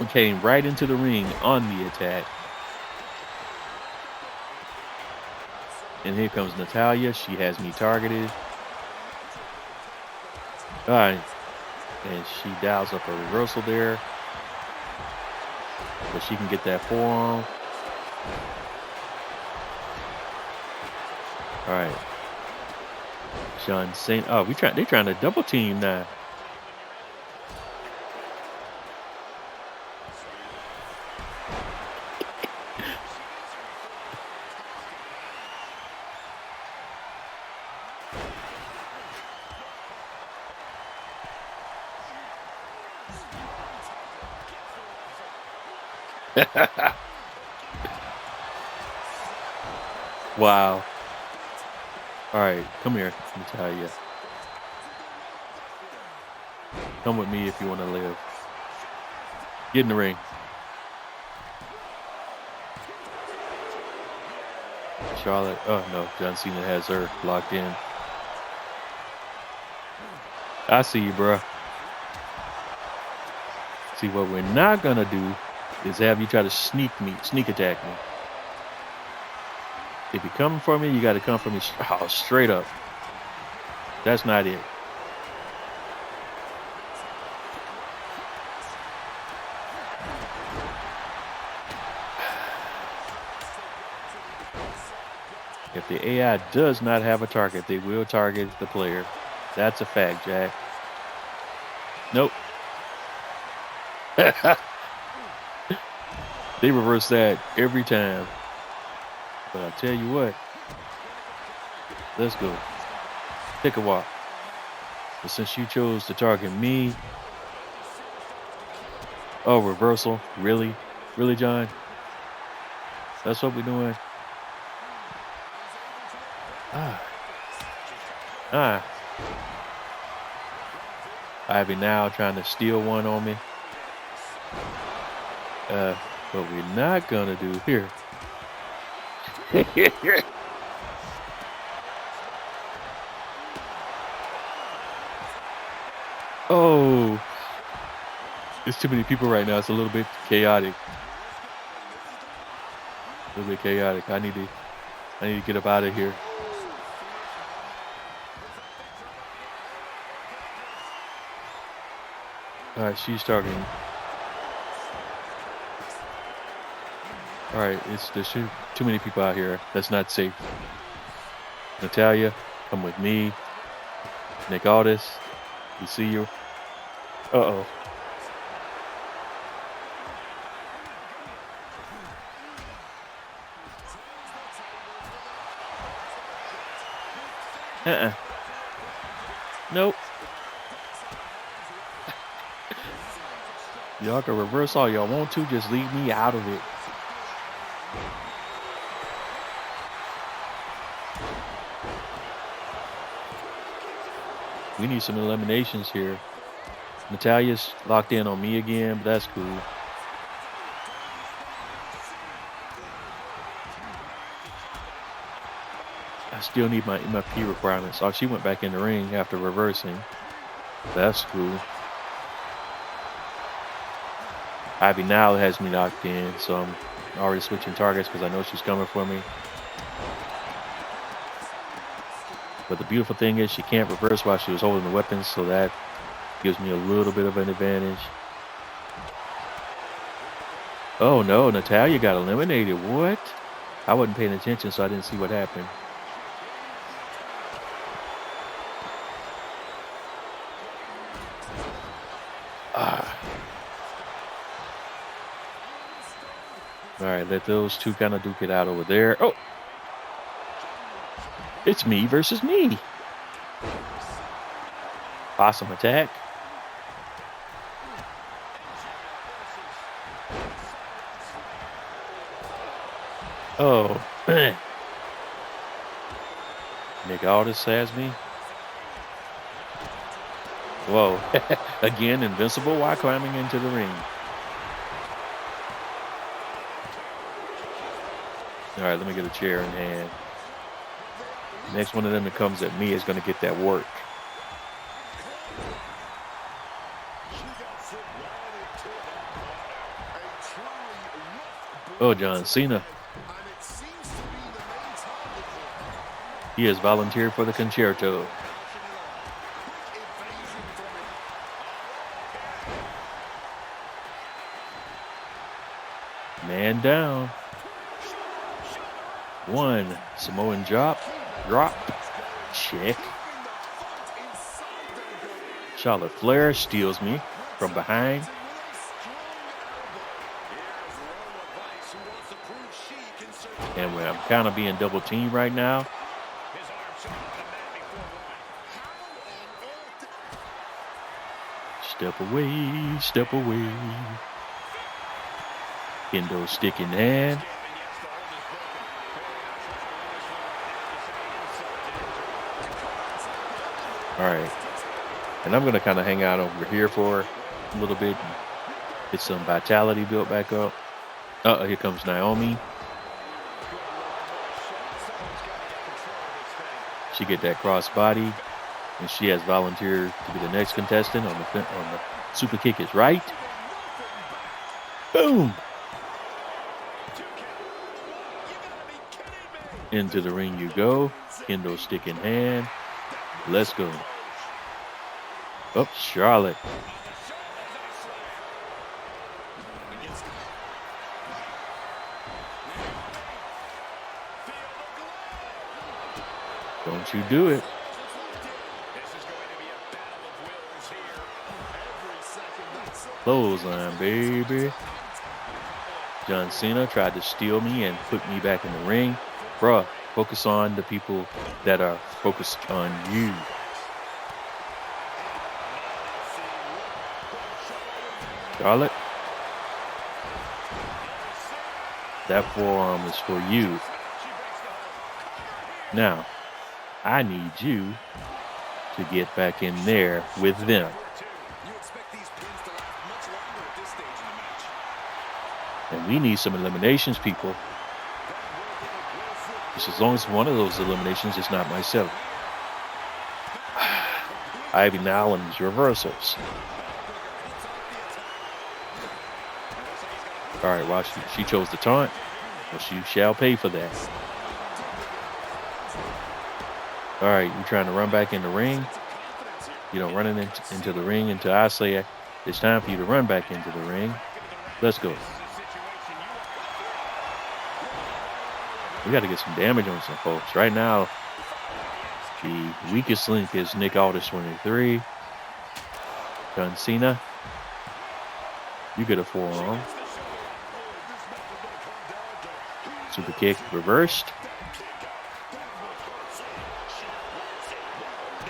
came right into the ring on the attack. And here comes Natalya. She has me targeted. All right. And she dials up a reversal there. So she can get that forearm. All right. John Cena. Oh, they're trying to double team now. Wow. All right, come here, Natalya. Come with me if you want to live. Get in the ring. Charlotte. Oh no, John Cena has her locked in. I see you, bro. See, what we're not gonna do is have you try to sneak attack me. If you're coming for me, you got to come for me straight up. That's not it. If the AI does not have a target, they will target the player. That's a fact, Jack. Nope. They reverse that every time. But I'll tell you what. Let's go. Take a walk. But since you chose to target me. Oh, reversal. Really? Really, John? That's what we're doing? Ivy now trying to steal one on me. What we're not gonna do here. Oh, there's too many people right now. It's a little bit chaotic. A little bit chaotic. I need to get up out of here. All right, she's targeting. All right, there's too many people out here. That's not safe. Natalia, come with me. Nick Aldis, we see you. Uh-oh. Nope. Y'all can reverse all y'all want to. Just leave me out of it. We need some eliminations here. Natalia's locked in on me again, but that's cool. I still need my MFP requirements. Oh, she went back in the ring after reversing. That's cool. Ivy now has me locked in, so I'm already switching targets because I know she's coming for me. But the beautiful thing is she can't reverse while she was holding the weapons, so that gives me a little bit of an advantage. Oh no, Natalia got eliminated. What? I wasn't paying attention, so I didn't see what happened. All right, let those two kind of duke it out over there. Oh, it's me versus me. Awesome attack. Oh, Nick Aldis has me. Whoa, again, invincible while climbing into the ring. All right, let me get a chair in hand. Next one of them that comes at me is going to get that work. Oh, John Cena. He has volunteered for the concerto. Man down. One Samoan drop, check. Charlotte Flair steals me from behind. And I'm kind of being double teamed right now. Step away, step away. Kendo stick in hand. All right, and I'm going to kind of hang out over here for a little bit, get some vitality built back up. Here comes Naomi. She get that cross body, and she has volunteered to be the next contestant on the super kick is right. Boom! Into the ring you go. Kendo stick in hand. Let's go. Oh, Charlotte. Don't you do it. Clothesline, baby. John Cena tried to steal me and put me back in the ring. Bruh, focus on the people that are focused on you. Charlotte. That forearm is for you. Now, I need you to get back in there with them. And we need some eliminations, people. Just as long as one of those eliminations is not myself. Ivy Allen's reversals. All right, well, she chose the taunt. Well, she shall pay for that. All right, you trying to run back in the ring? You know, running into the ring until I say it's time for you to run back into the ring. Let's go. We got to get some damage on some folks. Right now, the weakest link is Nick Aldis 23. John Cena. You get a forearm. Super kick reversed.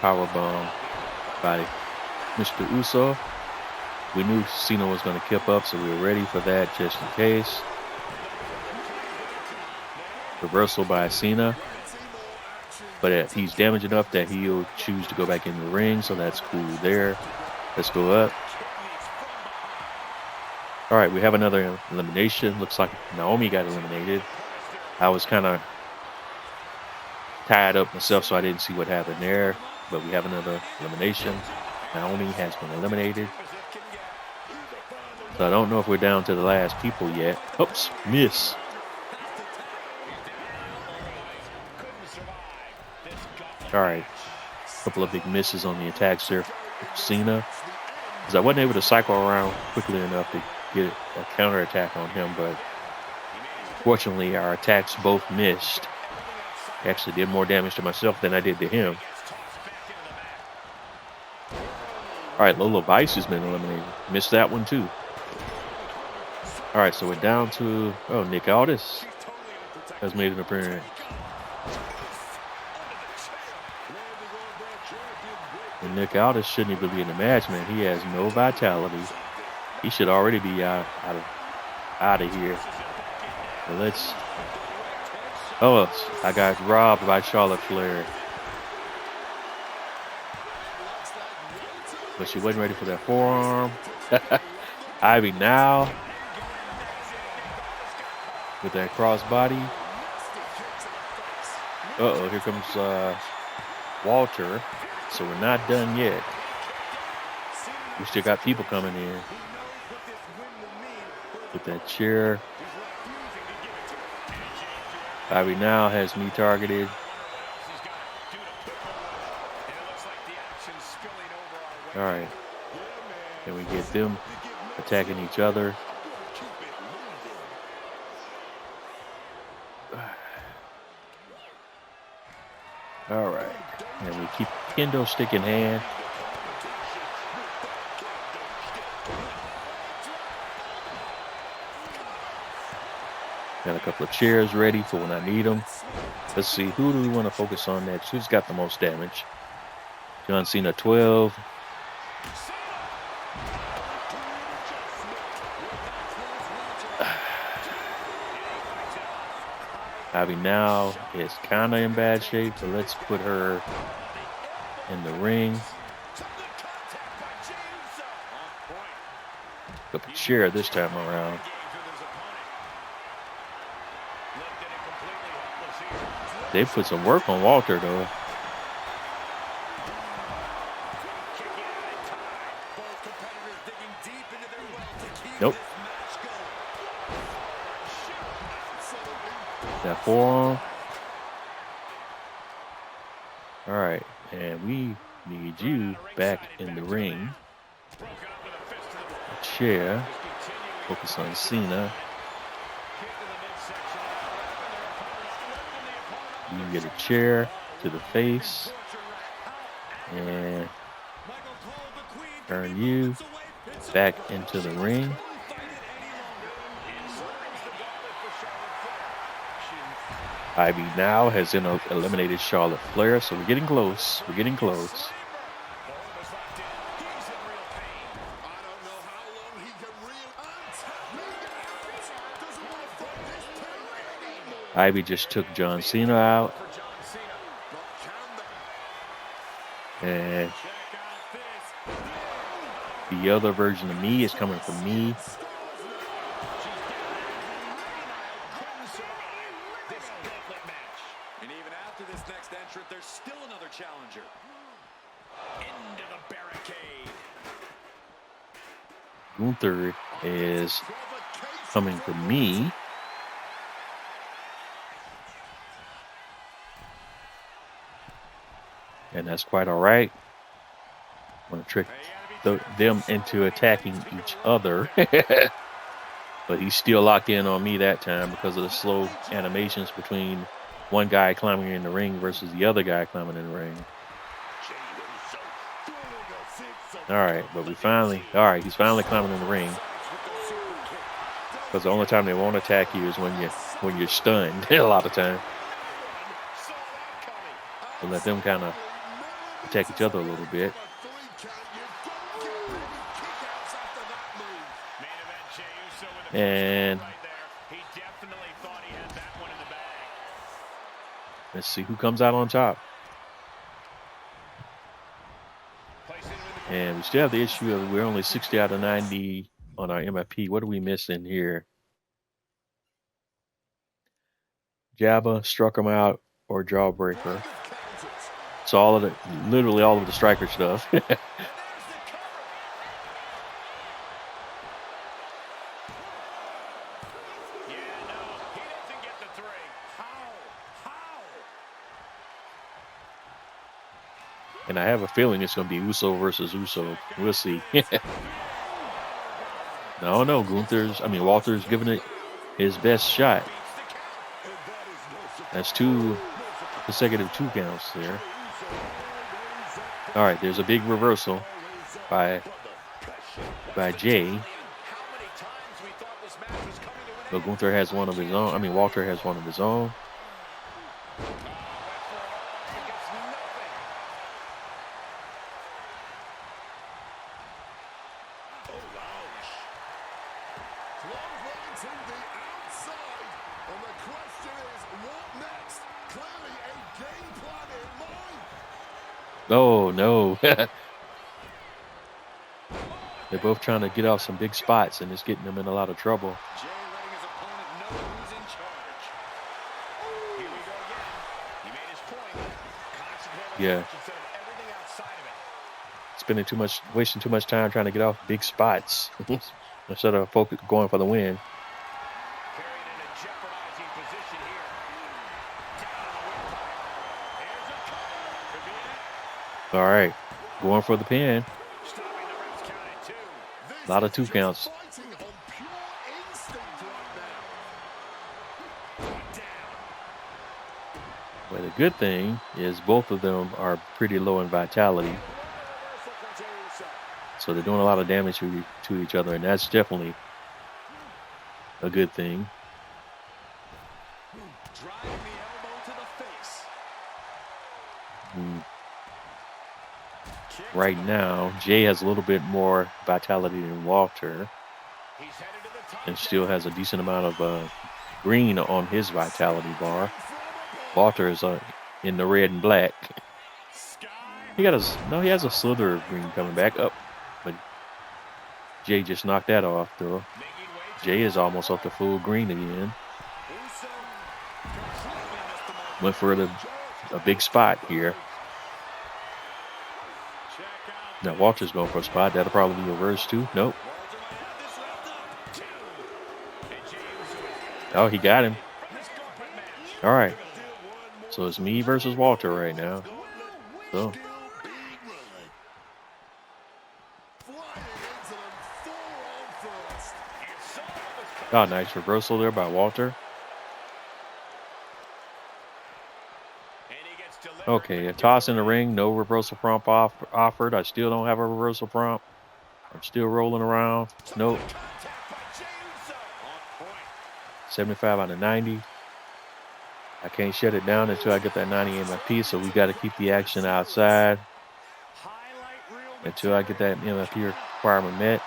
Powerbomb by Mr. Uso. We knew Cena was going to kip up, so we were ready for that just in case. Reversal by Cena. But he's damaged enough that he'll choose to go back in the ring, so that's cool there. Let's go up. All right, we have another elimination. Looks like Naomi got eliminated. I was kind of tied up myself, so I didn't see what happened there. But we have another elimination. Naomi has been eliminated. So I don't know if we're down to the last people yet. Oops, miss. All right, a couple of big misses on the attacks there for Cena. Because I wasn't able to cycle around quickly enough to get a counterattack on him, but fortunately our attacks both missed. Actually did more damage to myself than I did to him. All right, Lola Vice has been eliminated. Missed that one too. All right, so we're down to, Nick Aldis has made an appearance. And Nick Aldis shouldn't even be in the match, man. He has no vitality. He should already be out of here. So let's. Oh, I got robbed by Charlotte Flair. But she wasn't ready for that forearm. Ivy now with that crossbody. Here comes Walter. So we're not done yet. We still got people coming in. With that chair. Ivy now has me targeted. All right. Then we get them attacking each other. All right. And we keep Kendo stick in hand. Got a couple of chairs ready for when I need them. Let's see, who do we want to focus on next? Who's got the most damage? John Cena 12. Ivy now is kind of in bad shape, but let's put her in the ring. Got the chair this time around. They put some work on Walter, though. Nope. That forearm. All right, and we need you back in the ring. A chair. Focus on Cena. You get a chair to the face. And turn you back into the ring. Ivy now has eliminated Charlotte Flair, so we're getting close. We're getting close. Ivy just took John Cena out. And the other version of me is coming from me. And even after this next entrant, there's still another challenger. Into the barricade. Gunther is coming from me. And that's quite all right. I'm going to trick them into attacking each other. But he's still locked in on me that time because of the slow animations between one guy climbing in the ring versus the other guy climbing in the ring. All right, but he's finally climbing in the ring. Because the only time they won't attack you is when you're stunned a lot of time. So let them kind of attack each other a little bit. And let's see who comes out on top. And we still have the issue of we're only 60 out of 90 on our MFP. What are we missing here? Jabba, struck him out, or Jawbreaker. So literally all of the striker stuff. And I have a feeling it's going to be Uso versus Uso. We'll see. No, Walter's giving it his best shot. That's 2 consecutive 2 counts there. All right, there's a big reversal by Jay. But Gunther has one of his own. Walter has one of his own. Oh, no. They're both trying to get off some big spots, and it's getting them in a lot of trouble. Yeah. Wasting too much time trying to get off big spots instead of going for the win. All right, going for the pin. A lot of 2 counts. But the good thing is both of them are pretty low in vitality. So they're doing a lot of damage to each other, and that's definitely a good thing. Right now, Jay has a little bit more vitality than Walter, and still has a decent amount of green on his vitality bar. Walter is in the red and black. He has a slither of green coming back up, but Jay just knocked that off though. Jay is almost up to full green again. Went for a big spot here. Now Walter's going for a spot. That'll probably be reversed too. Nope. Oh, he got him. All right. So it's me versus Walter right now. So. Oh, nice reversal there by Walter. Okay, a toss in the ring, no reversal prompt offered. I still don't have a reversal prompt. I'm still rolling around. Nope. 75 out of 90. I can't shut it down until I get that 90 MFP, so we got to keep the action outside until I get that MFP requirement met.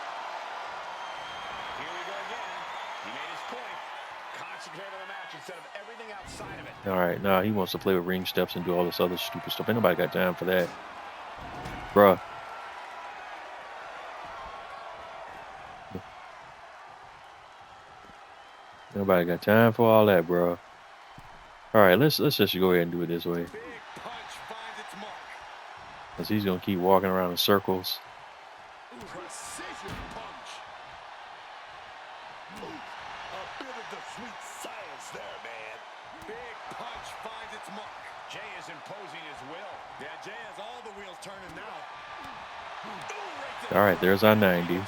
All right, now he wants to play with ring steps and do all this other stupid stuff. Ain't nobody got time for that, bruh. Nobody got time for all that, bro. All right, let's just go ahead and do it this way, cause he's gonna keep walking around in circles. All right, there's our 90.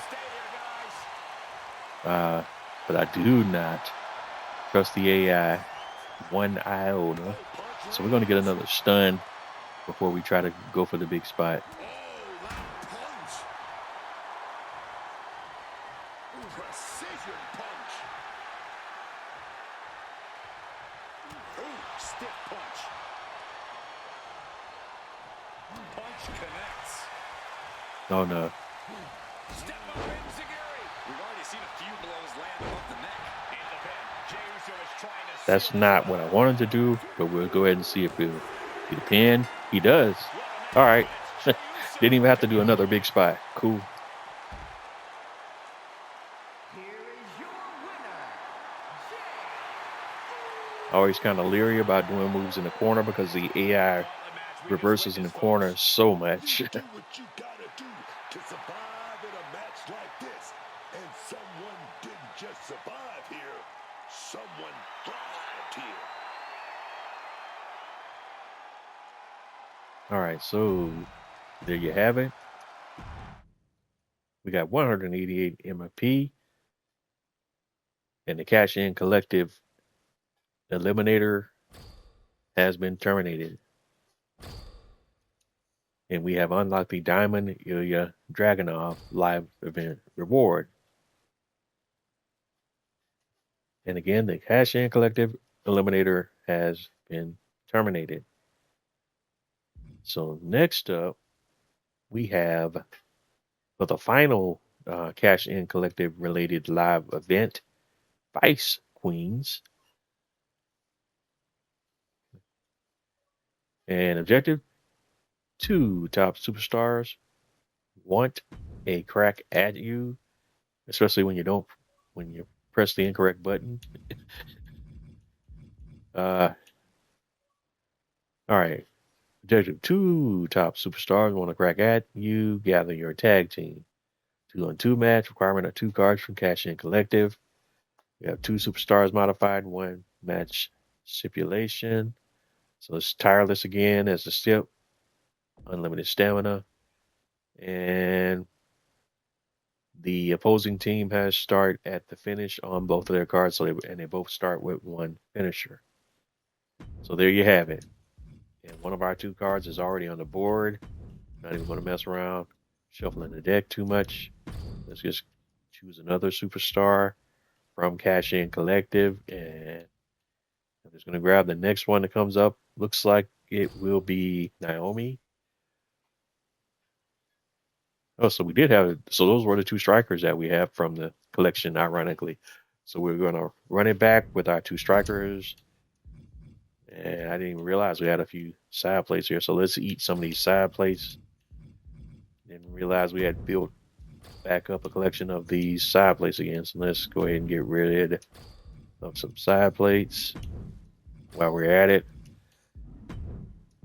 But I do not trust the AI one iota. So we're going to get another stun before we try to go for the big spot. Oh no. That's not what I wanted to do, but we'll go ahead and see if he'll get a pin. He does. All right. Didn't even have to do another big spot. Cool. Always kind of leery about doing moves in the corner because the AI reverses in the corner so much. All right, so there you have it. We got 188 MFP, and the Cash In Collective Eliminator has been terminated. And we have unlocked the Diamond Ilya Dragunov live event reward. And again, the Cash In Collective Eliminator has been terminated. So next up, we have for the final Cash In Collective related live event, Vice Queens. And objective, 2 top superstars want a crack at you, especially when you press the incorrect button. All right. Objective, 2 top superstars want to crack at you. Gather your tag team. 2-on-2 match. Requirement of 2 cards from Cash In Collective. We have 2 superstars modified, 1 match stipulation. So it's tireless again as the stip. Unlimited stamina. And the opposing team has start at the finish on both of their cards, so they both start with 1 finisher. So there you have it. And one of our 2 cards is already on the board. Not even going to mess around shuffling the deck too much. Let's just choose another superstar from Cash In Collective, and I'm just going to grab the next one that comes up. Looks like it will be Naomi. Oh, so we did have, so those were the 2 strikers that we have from the collection, ironically. So we're going to run it back with our 2 strikers. And I didn't even realize we had a few side plates here. So let's eat some of these side plates. Didn't realize we had built back up a collection of these side plates again. So let's go ahead and get rid of some side plates while we're at it.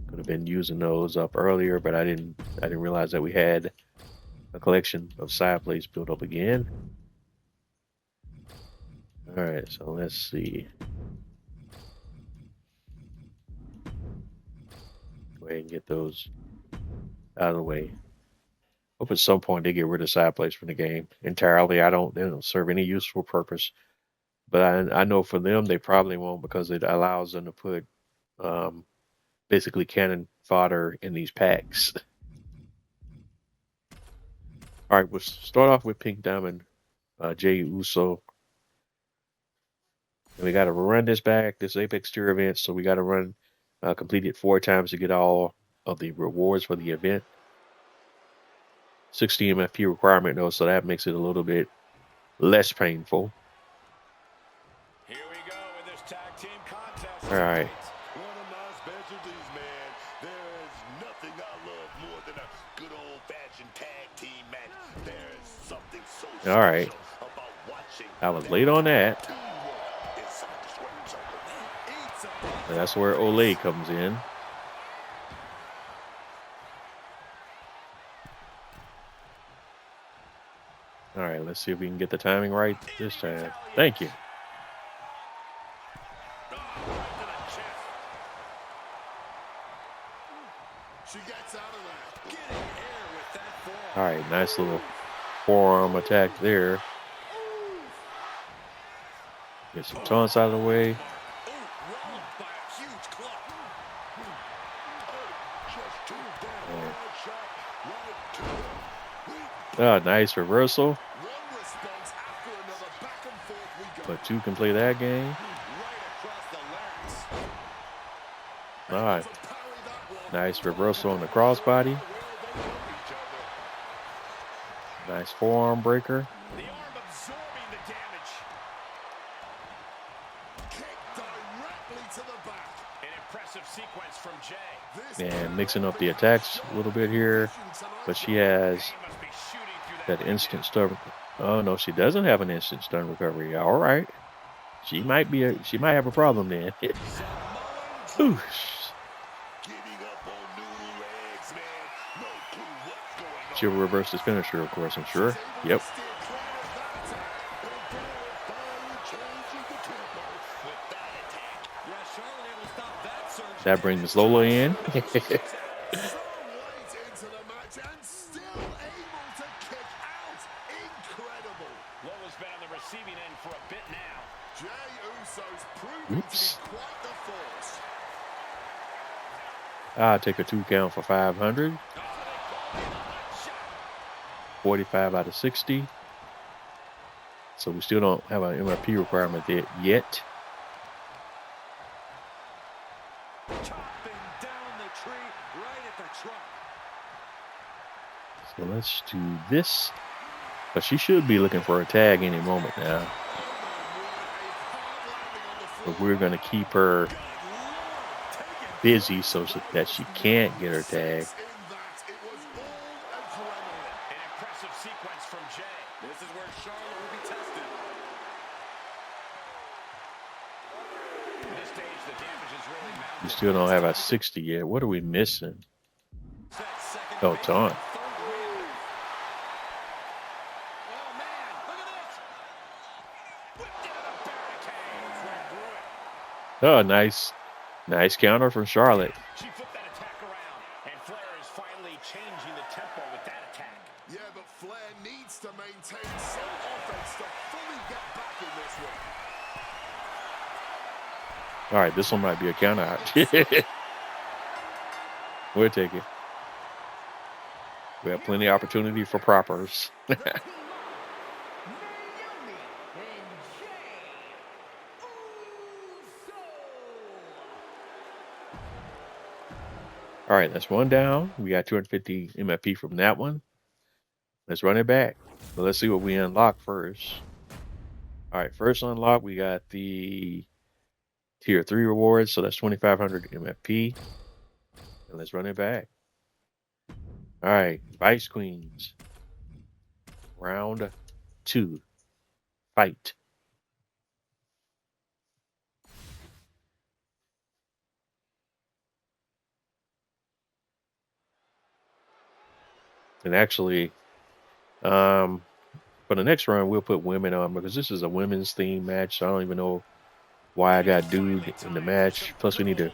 Could have been using those up earlier, but I didn't realize that we had a collection of side plates built up again. All right, so let's see. Go ahead and get those out of the way. Hope at some point they get rid of side plays from the game entirely. They don't serve any useful purpose. But I know for them they probably won't, because it allows them to put um, basically cannon fodder in these packs. All right, we'll start off with Pink Diamond, Jey Uso. And we got to run this back, this Apex Tier event. So we got to run, complete it 4 times to get all of the rewards for the event. 60 MFP requirement though, so that makes it a little bit less painful. Here we go in this tag team contest. All right. One of my specialties, man. There is nothing I love more than a good old-fashioned tag team match. There is something so All right. special about watching. I was late on that. And that's where Olay comes in. All right, let's see if we can get the timing right this time. Thank you. She gets out of that. All right, nice little forearm attack there. Get some taunts out of the way. Oh, nice reversal. But 2 can play that game. All right. Nice reversal on the crossbody. Nice forearm breaker. The arm absorbing the damage. Kick directly to the back. An impressive sequence from Jey. And mixing up the attacks a little bit here. But she has that instant stun. Oh no, she doesn't have an instant stun recovery. All right. She might have a problem then. Ooh. She'll reverse this finisher, of course, I'm sure. Yep. That brings Lola in. Oops. I'll take a 2 count for 500. 45 out of 60. So we still don't have an MRP requirement there yet. So let's do this. But she should be looking for a tag any moment now. But we're going to keep her busy so that she can't get her tag. We still don't have our 60 yet. What are we missing? Oh, taunt. Oh, nice. Nice counter from Charlotte. She flipped that attack around, and Flair is finally changing the tempo with that attack. Yeah, but Flair needs to maintain some offense to fully get back in this one. All right, this one might be a counter out. We'll take it. We have plenty of opportunity for propers. All right, that's one down. We got 250 MFP from that one. Let's run it back. But let's see what we unlock first. All right, first unlock, we got the Tier 3 rewards. So that's 2,500 MFP. And let's run it back. All right, Vice Queens. Round 2. Fight. And actually, for the next run, we'll put women on because this is a women's theme match. So I don't even know why I got dude in the match. Plus, we need to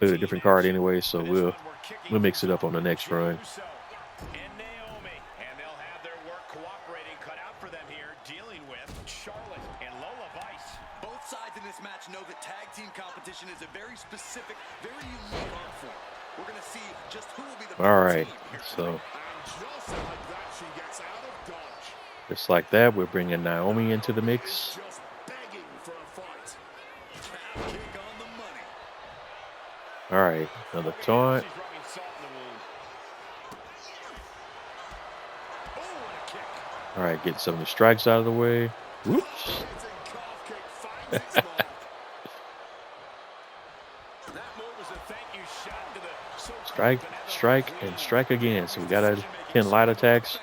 play a different card anyway, so we'll mix it up on the next run. And they'll have their work cooperating cut out for them here, dealing with Charlotte and Lola Vice. Both sides in this match know that tag team competition is a very specific, very unique art form. We're going to see just who will be the All right, team. so Just like that, she gets out of dodge. just like that, we're bringing Naomi into the mix. Just begging for a fight. Kick on the money. All right, another taunt. She's rubbing salt in the wound. Oh, what a kick. All right, get some of the strikes out of the way. Whoops. Hitting calf kick finds its mark. That move was a thank you shot to the so-called Strike, benevolent strike, queen. and strike again. So we got our 10 light attacks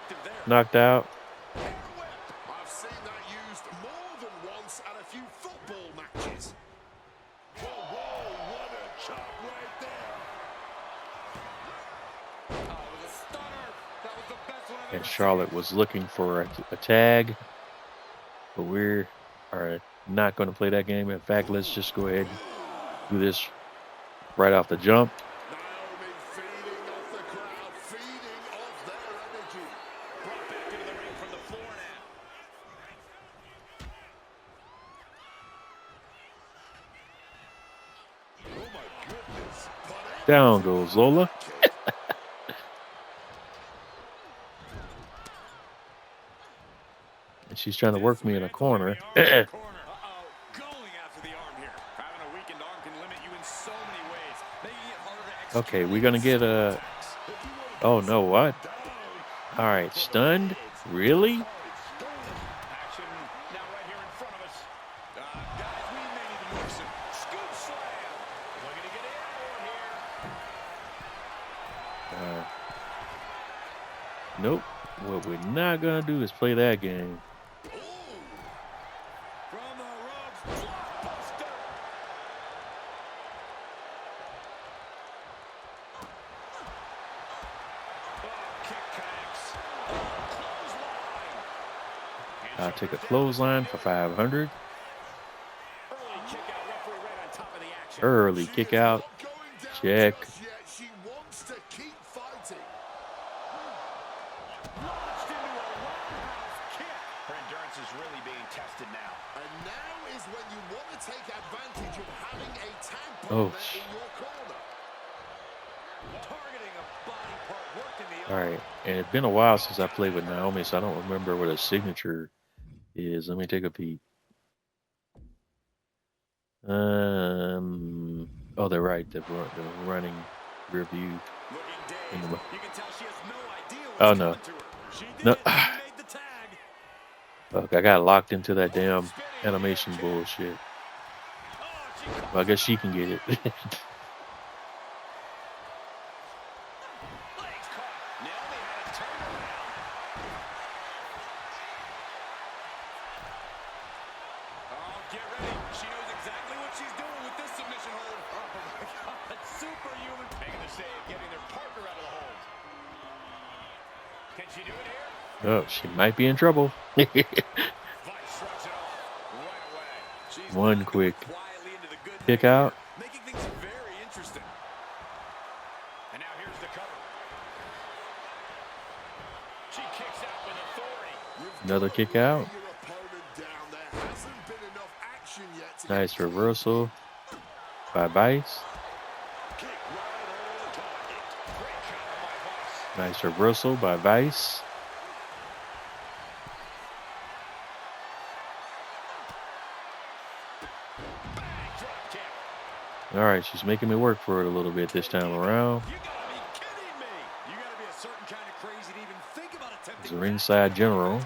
knocked out. I've seen that used more than once at a few football matches. Whoa, whoa, what a chop right there. Oh, it was a stunner. That was the best one I've And ever Charlotte was looking for a tag, but we are not going to play that game. In fact, let's just go ahead and do this right off the jump. Naomi feeding off the crowd, feeding off their energy. Brought back into the ring from the floor now. Oh my goodness. But Down goes Lola. And she's trying to work me in a corner. Going after the arm here. Having a weakened arm can limit you in so many ways, making it harder to execute. Okay, we're going to get a... Oh, no, what? All right, stunned? Really? Action now right here in front of us. Guys, we may need to move some. Scoop slam. Looking to get airborne here. Nope. What we're not going to do is play that game. From the ropes. Blockbuster. Oh, kick connects. Clothesline. I'll take a clothesline for 500. Early kick out. Referee right on top of the action. Early kick out. not going down Check. just yet. She wants to keep fighting. Launched into a roundhouse kick. Her endurance is really being tested now. And now is when you want to take advantage of having a tag Oh, partner in your corner. Targeting a body part, working the All right. And it's been a while since I played with Naomi, so I don't remember what a signature is. Let me take a peek. Oh, they're right. They're running rear view. Looking dazed. In the- You can tell she has no idea what's Oh, no. coming to her. She did. No. She made the tag. Look, I got locked into that damn animation bullshit. Oh, she caught Well, I guess she can get it. legs caught. Naomi had a turnaround. Oh, get ready. She knows exactly what she's doing with this submission hold. Oh, my God. Superhuman. Making the save, getting their partner out of the hold. Can she do it here? Oh, she might be in trouble. Vice shrugs it off right away. She's One knocking quick quietly into the good kick news here, out. making things very interesting. And now here's the cover. She kicks out with authority. Another kick out. Your opponent down. There hasn't been enough action yet to Nice reversal by Vice. kick right on target. Great counter by Vice. Nice reversal by Vice. Bang, drop kick. All right, she's making me work for it a little bit this time around. You gotta be kidding me. You gotta be a certain kind of crazy to even think about attempting It's a ringside general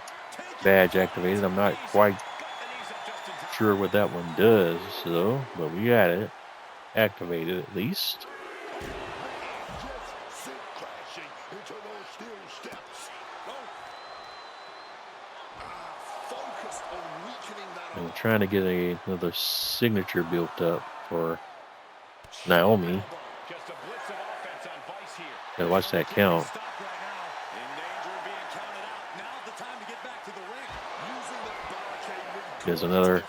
badge activated. I'm not quite sure what that one does, though, but we got it activated at least. Just sit crashing into those steel steps. Focused on weakening that And we're trying to get another signature built up for Naomi. Just a blitz of offense on Vice here. Gotta watch that count. Stop right now. In danger of being counted out. Now's the time to get back to the ring. There's another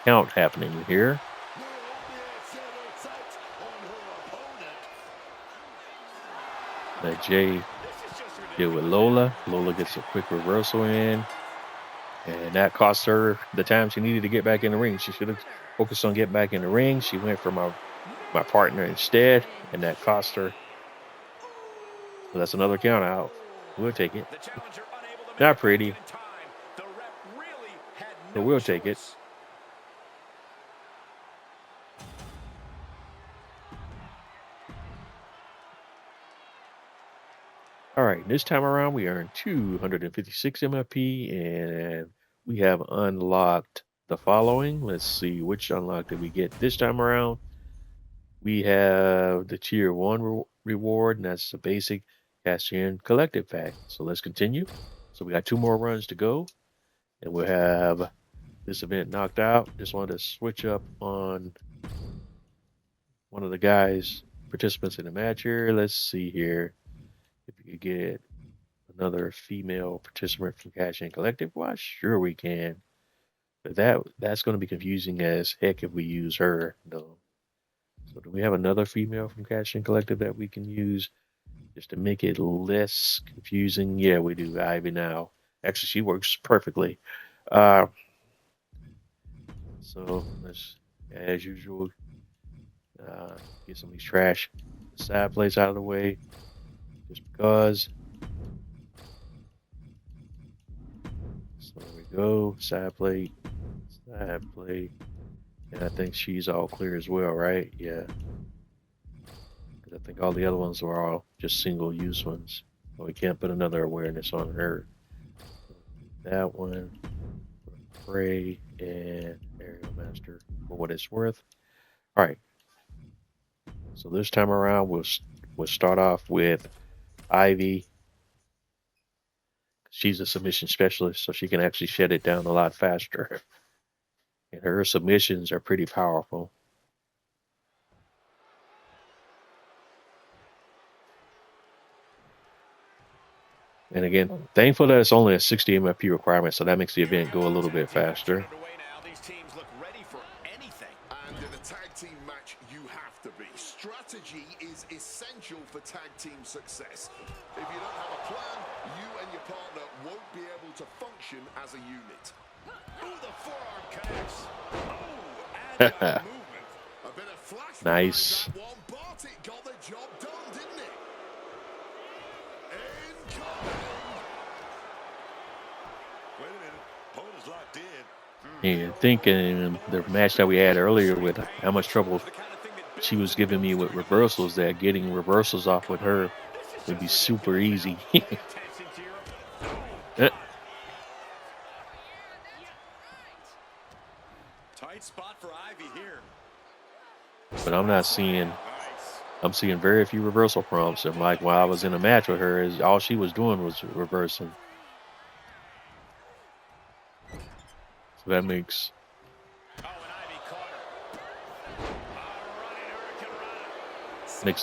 count happening here. Let Jay deal with Lola. Lola gets a quick reversal in. And that cost her the time she needed to get back in the ring. She should have focused on getting back in the ring. She went for my partner instead, and that cost her. So that's another count out. We'll take it. Not pretty, but we'll take it. All right, this time around we earned 256 MFP, and we have unlocked the following. Let's see, which unlock did we get this time around? We have the tier 1 reward, and that's the basic cash-in collective pack. So let's continue. So we got 2 more runs to go, and we'll have this event knocked out. Just wanted to switch up on one of the guys, participants in the match here. Let's see here. If we could get another female participant from Cash-In Collective, why sure we can. But that's going to be confusing as heck if we use her, though. So do we have another female from Cash-In Collective that we can use just to make it less confusing? Yeah, we do. Ivy now. Actually, she works perfectly. So let's, as usual, get some of these trash side plates out of the way. Just because. So there we go. Side plate. And I think she's all clear as well, right? Yeah. Because I think all the other ones were all just single use ones. So we can't put another awareness on her. That one. Prey and Aerial Master for what it's worth. All right. So this time around, we'll start off with Ivy. She's a submission specialist, so she can actually shed it down a lot faster. And her submissions are pretty powerful. And again, thankful that it's only a 60 MFP requirement, so that makes the event go a little bit faster. And in a tag team match, you have to be. Strategy is essential for tag team success. If you don't have a plan, you and your partner won't be able to function as a unit. Ooh, the forearm connects. Oh, and movement. A bit of flash. Nice. That one, but it got the job done, didn't it? Incoming. Wait a minute. Opponent's locked in. And thinking the match that we had earlier with how much trouble she was giving me with reversals, that getting reversals off with her would be super easy. Tight spot for Ivy here. But I'm seeing very few reversal prompts. And like while I was in a match with her, all she was doing was reversing. So that makes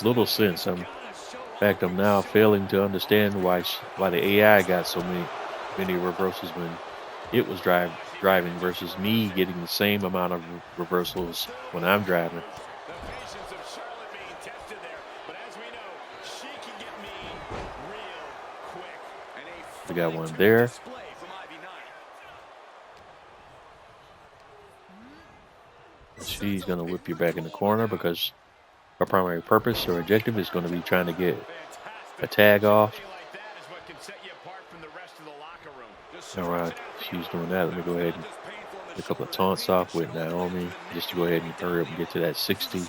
little sense. In fact, I'm now failing to understand why the AI got so many reversals when it was driving versus me getting the same amount of reversals when I'm driving. We got one there. She's going to whip you back in the corner because her primary purpose or objective is going to be trying to get a tag off. All right, she's doing that. Let me go ahead and get a couple of taunts off with Naomi just to go ahead and hurry up and get to that 60.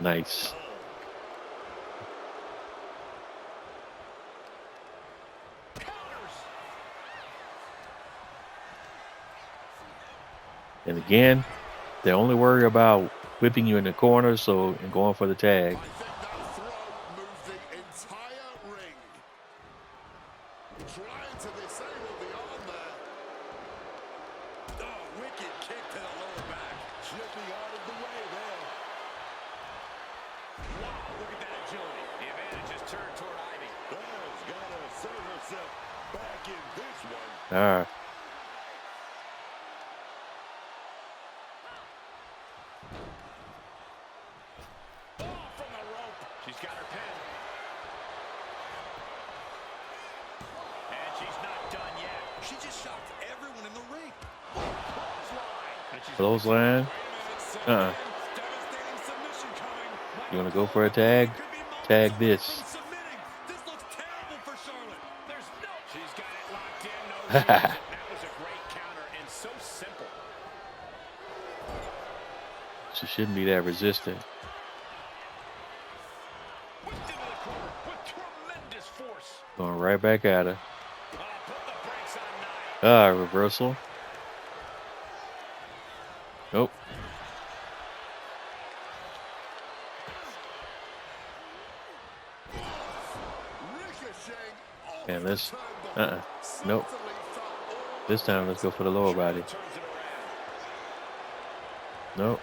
Nice. And again, they only worry about whipping you in the corner and going for the tag. I think that throw moved the entire ring. Trying to disable the arm there. Oh, wicked kick to the lower back. Slipping out of the way there. Wow, look at that agility. The advantage is turned toward Ivy. There's got to serve aggressive. Back in this one. All right. From the rope. She's got her pin. And she's not done yet. She just shocked everyone in the ring. Clothesline. Devastating submission coming. You want to go for a tag? Tag this. Submitting. This looks terrible for Charlotte. There's no. She's got it locked in. No. Ha That was a great counter and so simple. She shouldn't be that resistant. Whipped into the corner with tremendous force. Going right back at her. Put the brakes on Nia. Reversal. Nope. And this, nope. This time, let's go for the lower body. Nope.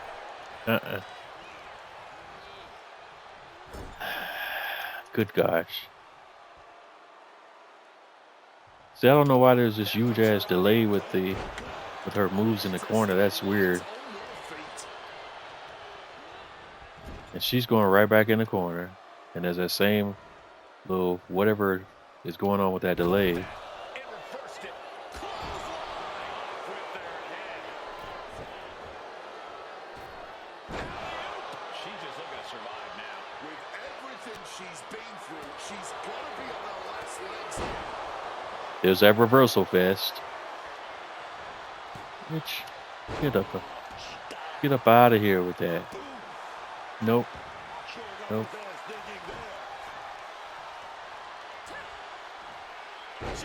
Good gosh. See, I don't know why there's this huge ass delay with her moves in the corner. That's weird. And she's going right back in the corner. And there's that same little whatever is going on with that delay. There's that reversal fest. Which, get up out of here with that. Nope. Nope. She's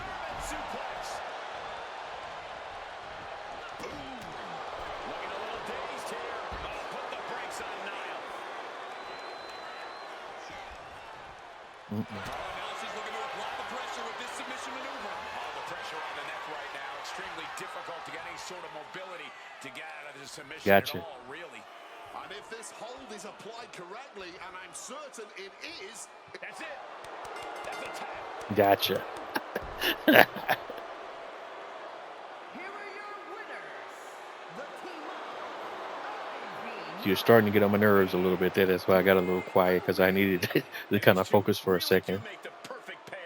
looking to apply the pressure with this submission maneuver. All the pressure on the neck right now. Extremely difficult to get any sort of mobility to get out of this submission Gotcha. at all, really. And if this hold is applied correctly, and I'm certain it is... That's it. That's a tap. Gotcha. Here are your winners. The team of You're starting to get on my nerves a little bit there. That's why I got a little quiet, because I needed to kind of focus for a second. Make the perfect pair.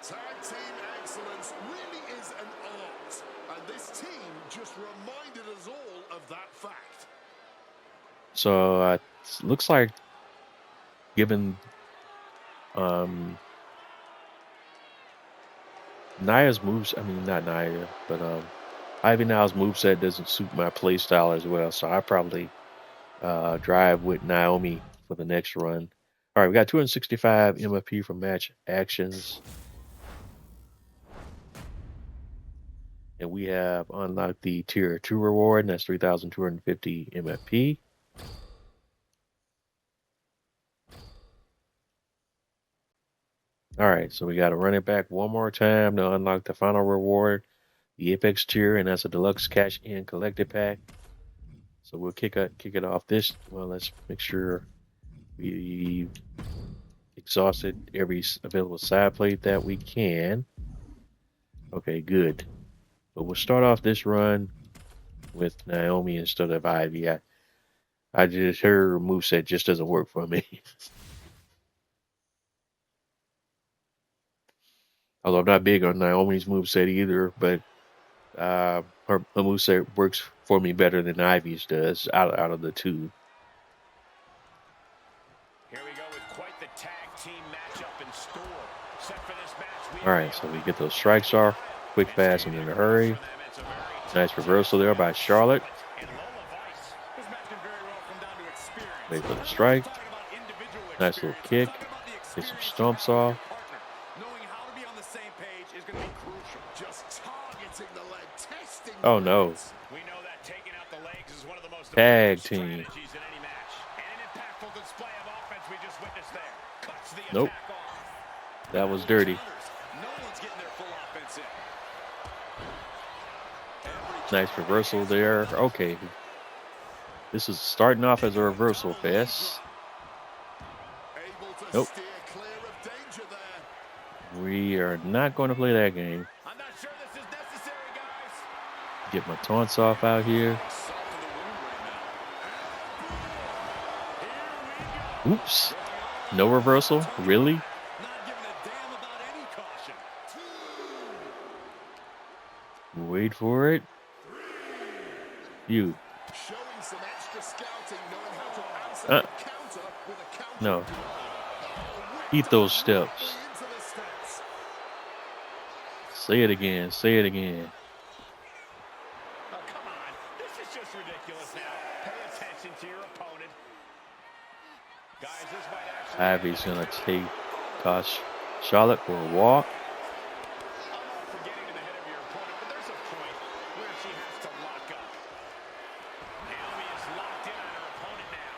Tag team excellence really is an art, and this team just reminded us all of that fact. So it looks like, given Nia's moves, I mean not Nia, but Ivy Nile's moveset doesn't suit my play style as well. So I probably drive with Naomi for the next run. All right, we got 265 MFP from match actions. And we have unlocked the tier 2 reward, and that's 3,250 MFP. All right, so we got to run it back one more time to unlock the final reward, the Apex tier, and that's a deluxe cash in collected pack. So we'll kick it off this. Well, let's make sure we exhausted every available side plate that we can. Okay, good. But we'll start off this run with Naomi instead of Ivy. I just, her moveset just doesn't work for me. Although I'm not big on Naomi's moveset either, but her moveset works for me better than Ivy's does out of the two. Here we go with quite the tag team matchup in store. Set for this match. All right, so we get those strikes off quick, fast, and in a hurry. Nice reversal there by Charlotte. Wait for the strike. Nice little kick. Get some stomps off. Oh no. Tag team. Nope. That was dirty. Nice reversal there. Okay. This is starting off as a reversal fest. Nope. We are not going to play that game. I'm not sure this is necessary, guys. Get my taunts off out here. Salt to the wound right now. Oops. No reversal? Really? Not giving a damn about any caution. Wait for it. You. Showing some extra scouting, knowing how to answer Uh. the counter with a counter. No. Eat those steps. Into the steps. Say it again. Say it again. Oh, come on. This is just ridiculous now. Pay attention to your opponent. Guys, this might actually... Ivy's gonna take Charlotte for a walk. I'm all for getting to the head of your opponent, but there's a point where she has to lock up. Naomi is locked in on her opponent now.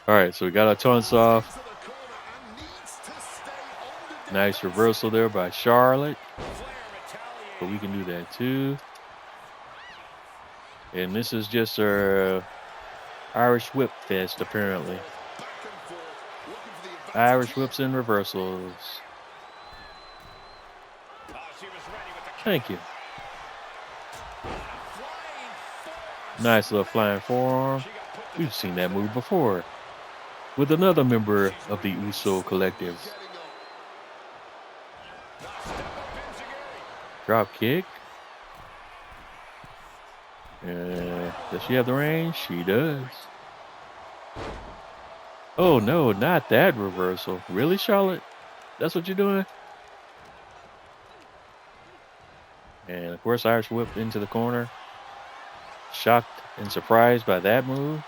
All right, so we got our taunts off. To the corner and needs to stay on the Nice reversal there by Charlotte. Flair retaliating. But we can do that too. And this is just our Irish whip fest, apparently. back and forth, looking for the advantage. Irish whips and reversals. Oh, she was ready with the Thank you. flying force. Nice little flying forearm. She got put to We've seen that move before with another member of the USO collective. Getting up. step up Enziguri. Drop kick. Does she have the range? She does. Oh no, not that reversal. Really, Charlotte? That's what you're doing? And of course, Irish whip into the corner. Shocked and surprised by that move.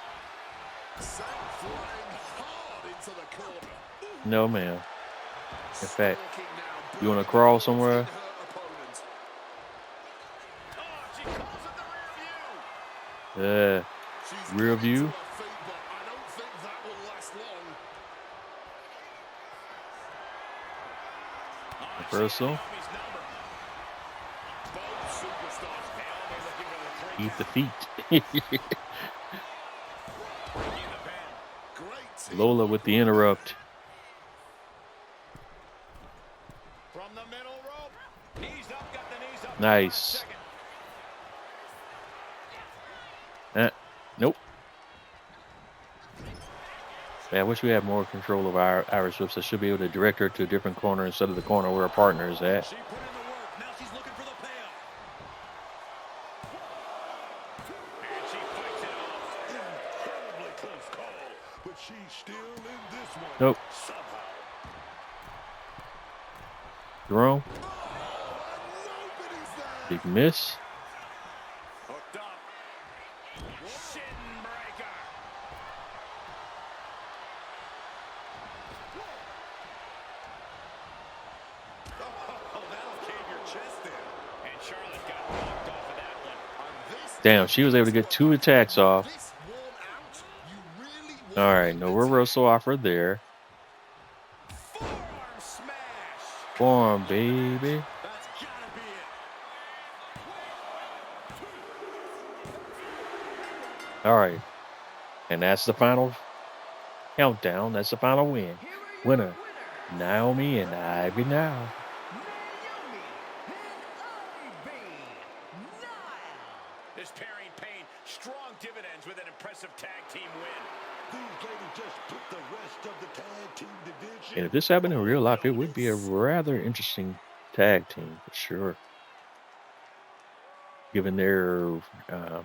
Sent flying hard into the corner. No, ma'am. In fact, Stalking now, you want to crawl somewhere? her opponent. Oh, she calls it the rear view. She's Rear getting view. to her feet, but I don't think that will last long. Reversal. Naomi's number. Both superstars Naomi looking for the three. Eat the feet. Breaking the pen. great team. Lola with the interrupt. From the middle rope. Knees up, got the knees up. Nice. Second. Nope. Yeah, I wish we had more control of our Irish whips. I should be able to direct her to a different corner instead of the corner where our partner is at. She put in the work. Now she's looking for the payoff. And she fights it off. Incredibly close call, but she's still in this one. Nope. Somehow. Jerome, Nobody's there. big miss. Hooked up. Shin breaker. Oh, that'll cave your chest in. And Charlotte got knocked off of that one. On this Damn, she was able to get 2 attacks off. this worn out, you really want All right, no reversal offer there. Forearm smash. Form, baby. That's gotta be it. All right. And that's the final countdown. That's the final win. Here are your Winner, winners, Naomi and Ivy now. Naomi and Ivy Nile. This pairing paid strong dividends with an impressive tag team win. These ladies just put the rest of the tag team division. And if this happened in real life, it would be a rather interesting tag team for sure. Given their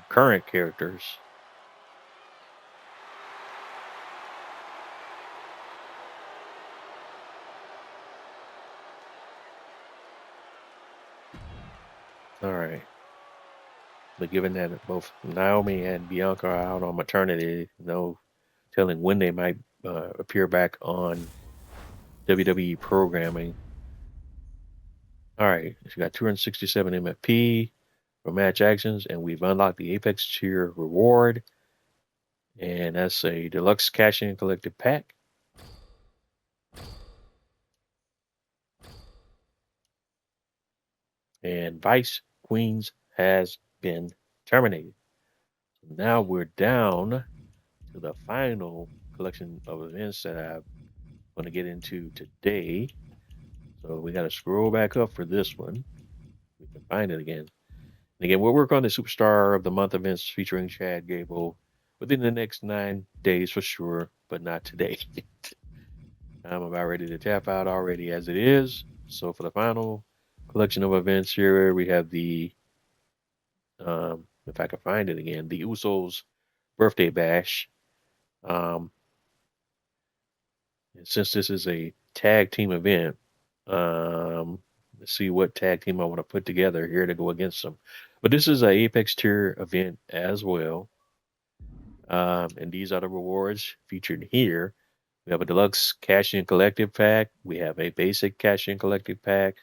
current characters. All right. But given that both Naomi and Bianca are out on maternity, no telling when they might appear back on WWE programming. All right, so we got 267 MFP for match actions, and we've unlocked the Apex Tier reward. And that's a deluxe cash-in collective pack. And Vice Queens has been terminated. Now we're down to the final collection of events that I've going to get into today. So we got to scroll back up for this one. We can find it again. And again, we'll work on the Superstar of the Month events featuring Chad Gable within the next 9 days for sure, but not today. I'm about ready to tap out already as it is. So for the final collection of events here, we have the, if I can find it again, the USOS birthday bash. And since this is a tag team event, let's see what tag team I want to put together here to go against them. But this is a Apex tier event as well. And these are the rewards featured here. We have a deluxe cash in collective pack. We have a basic cash in collective pack.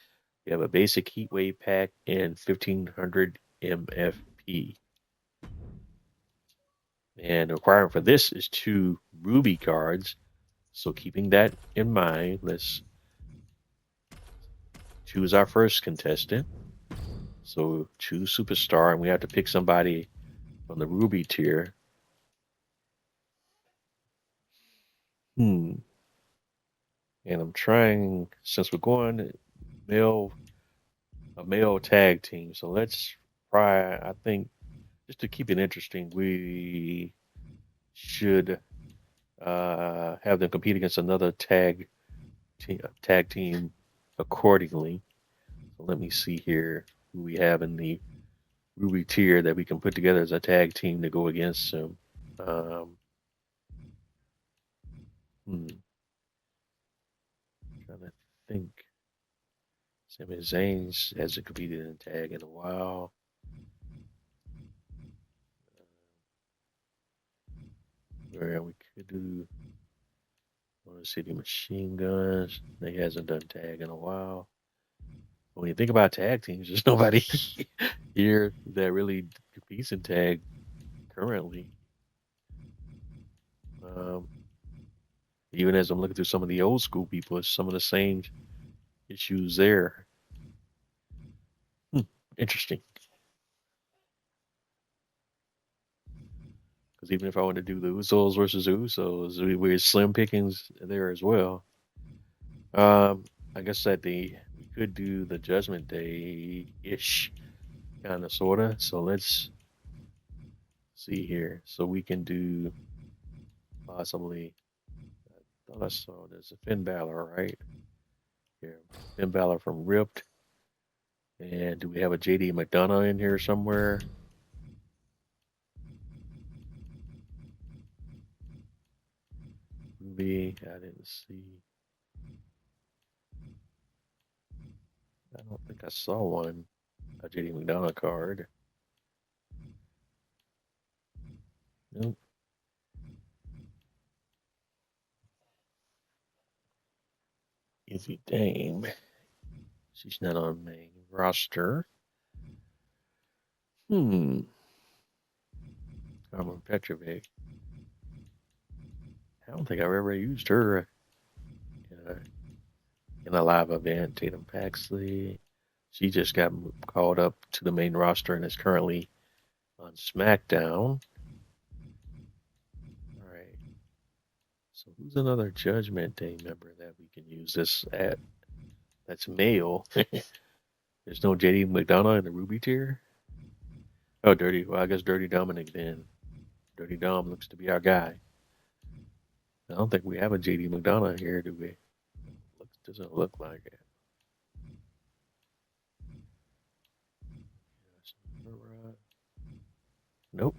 We have a basic heat wave pack and 1500 MFP. And the requirement for this is 2 Ruby cards. So keeping that in mind, let's choose our first contestant. So choose Superstar, and we have to pick somebody from the Ruby tier. And I'm trying, since we're going a male tag team, so let's try, I think, just to keep it interesting, we should have them compete against another tag team accordingly. So let me see here who we have in the Ruby tier that we can put together as a tag team to go against them. Trying to think. Sami Zayn hasn't competed in tag in a while. Where we could do Motor City Machine Guns. He hasn't done tag in a while. When you think about tag teams, there's nobody here that really competes in tag currently. Even as I'm looking through some of the old school people, it's some of the same issues there. Interesting. Because even if I want to do the Usos versus the Usos, we're slim pickings there as well. I guess that we could do the Judgment Day-ish, kind of, sort of. So let's see here. So we can do possibly, I thought I saw there's a Finn Balor, right? Here, Finn Balor from Ripped. And do we have a JD McDonough in here somewhere? Ruby, I didn't see. I don't think I saw one. A JD McDonough card. Nope. Izzy Dame. She's not on main roster. Carmen Petrovic. I don't think I've ever used her in a live event. Tatum Paxley. She just got called up to the main roster and is currently on SmackDown. All right. So who's another Judgment Day member that we can use this at? That's male. There's no JD McDonough in the Ruby tier. Oh, Dirty. Well, I guess Dirty Dominic then. Dirty Dom looks to be our guy. I don't think we have a JD McDonough here, do we? Doesn't look like it. Nope.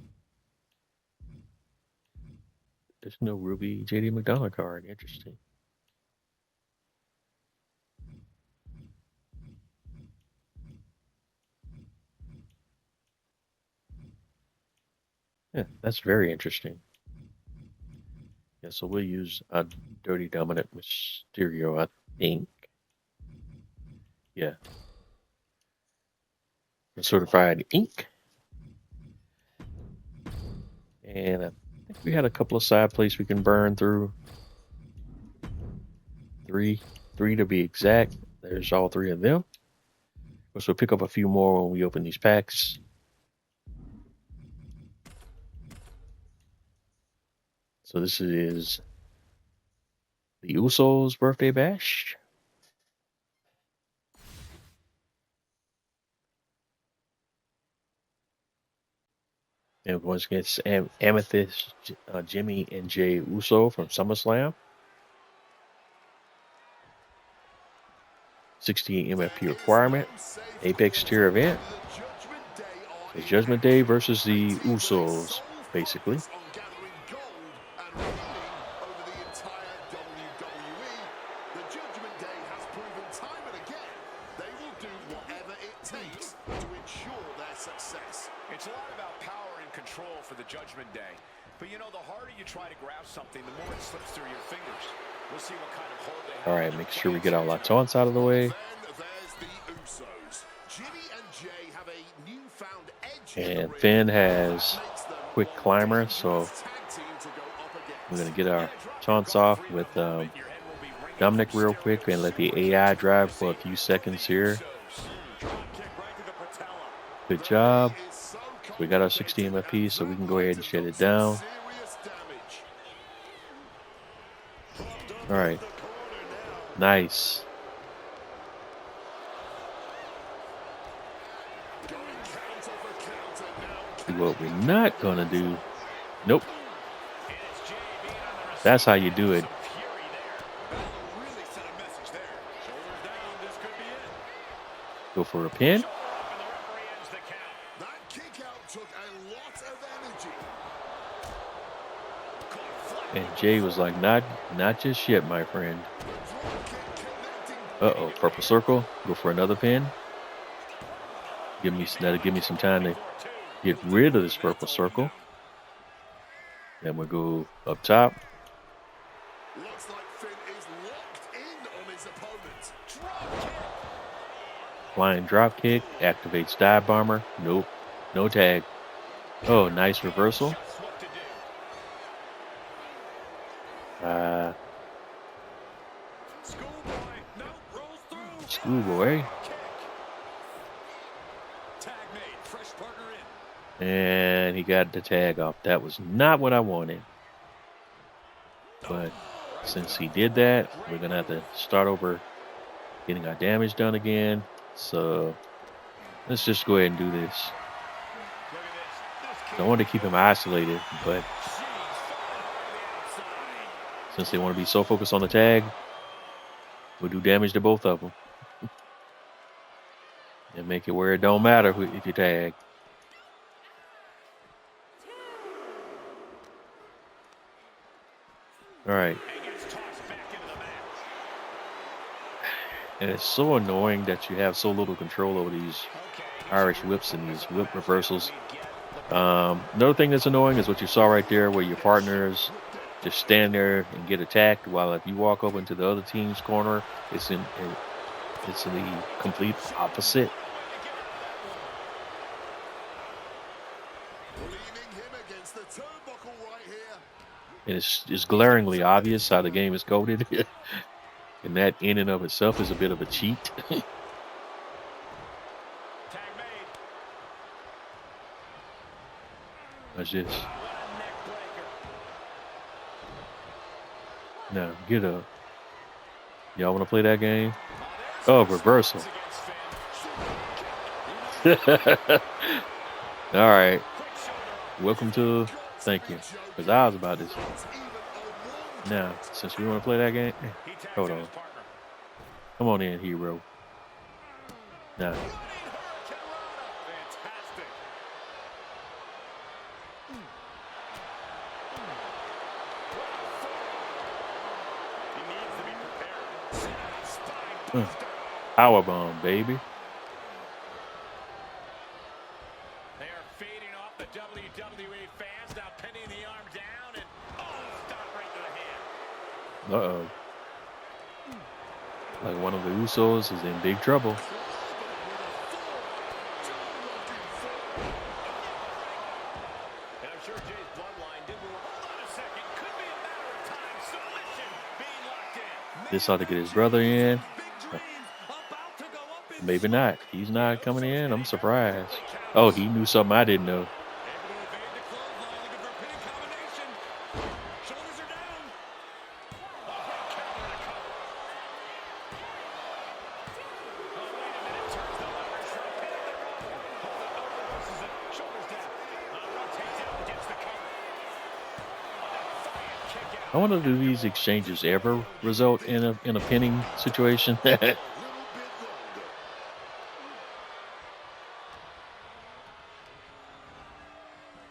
There's no Ruby JD McDonough card. Interesting. Yeah, that's very interesting. Yeah, so we'll use a Dirty Dominant Mysterio, I think. Yeah. Certified ink. And I think we had a couple of side plates we can burn through. Three to be exact. There's all 3 of them. So we'll pick up a few more when we open these packs. So this is the the Usos birthday bash. And once again, Amethyst, Jimmy, and Jay Uso from SummerSlam. 16 MFP requirement. Apex tier event. The Judgment Day versus the Usos, basically. It's a lot about power and control for the Judgment Day. But you know, the harder you try to grab something, the more it slips through your fingers. We'll see what kind of hold they have. All right, make sure we get our taunts out of the way. And Finn has quick climber, so we're going to get our taunts off with Dominic real quick and let the AI drive for a few seconds here. Good job. We got our 16 MFP, so we can go ahead and shut it down. All right. Nice. What we're not going to do. Nope. That's how you do it. Go for a pin. And Jay was like, not just yet, my friend. Uh-oh, purple circle. Go for another pin. That'll give me some time to get rid of this purple circle. Then we'll go up top. Looks like Finn is locked in on his opponent. Flying drop kick. Activates dive bomber. Nope. No tag. Oh, nice reversal. Schoolboy. And he got the tag off. That was not what I wanted. But since he did that, we're going to have to start over getting our damage done again. So let's just go ahead and do this. I want to keep him isolated, but since they want to be so focused on the tag, we'll do damage to both of them. And make it where it don't matter if you tag. All right. And it's so annoying that you have so little control over these Irish whips and these whip reversals. Another thing that's annoying is what you saw right there, where your partners just stand there and get attacked, while if you walk over into the other team's corner, it's in the complete opposite. And it's glaringly obvious how the game is coded. And that in and of itself is a bit of a cheat. Watch this. Now, get up. Y'all want to play that game? Oh, reversal. All right. Welcome to... Thank you. Because I was about this. Now, since we want to play that game... Hold on. Come on in, hero. Now. Powerbomb, baby. They are feeding off the WWE fans, now pinning the arm down and stop right to the hand. Uh-oh. Like one of the Usos is in big trouble. And I'm sure Jay's bloodline didn't move. Hold on a second. Could be a matter of time. Submission being locked in. This ought to get his brother in. Maybe not. He's not coming in. I'm surprised. Oh, he knew something I didn't know. I wonder, do these exchanges ever result in a pinning situation? A little bit longer.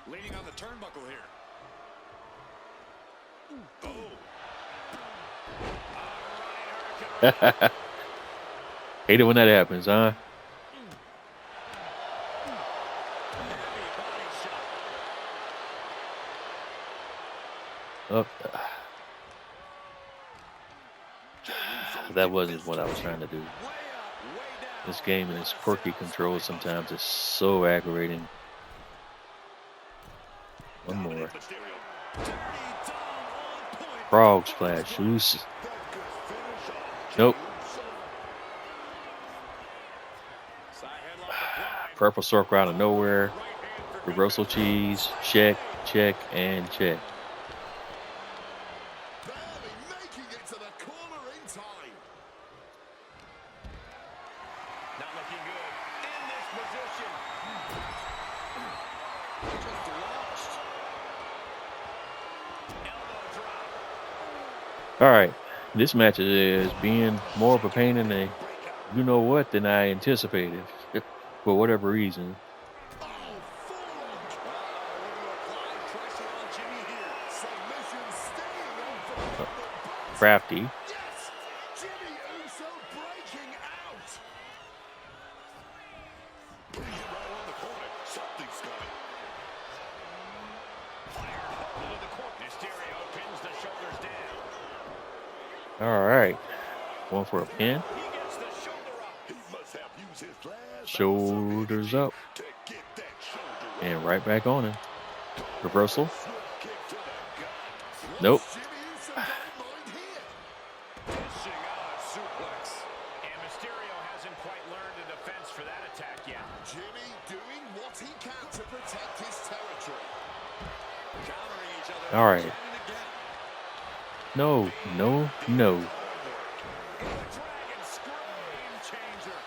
Leaning on the turnbuckle here. Hate it when that happens, huh? Oh, that wasn't what I was trying to do. This game and its quirky controls sometimes is so aggravating. One more. Frog splash. Loose. Nope. Purple circle out of nowhere. Reversal cheese. Check, check, and check. Barely making it to the corner in time. Not looking good in this position. Just lost. Elbow drop. All right. This match is being more of a pain in the you know what than I anticipated for whatever reason. Oh, forearm. Applying pressure on Jimmy here. Submission staying on for the moment. Crafty. Yes! Jimmy Uso breaking out! Putting him right on the corner. Something's coming. Fired home into the corner. Mysterio pins the shoulders down. All right. Going for a pin. He gets the shoulder up. He must have used his last Shoulders up. to get that shoulder up. And right back on him. Reversal. Swift kick to the gut. Nope. What's Jimmy Uso got in mind here? Dishing out a suplex. And Mysterio hasn't quite learned a defense for that attack yet. Jimmy doing what he can to protect his territory. Countering each other. All right. Again and again. No, no, no. The Dragon Scream Changer.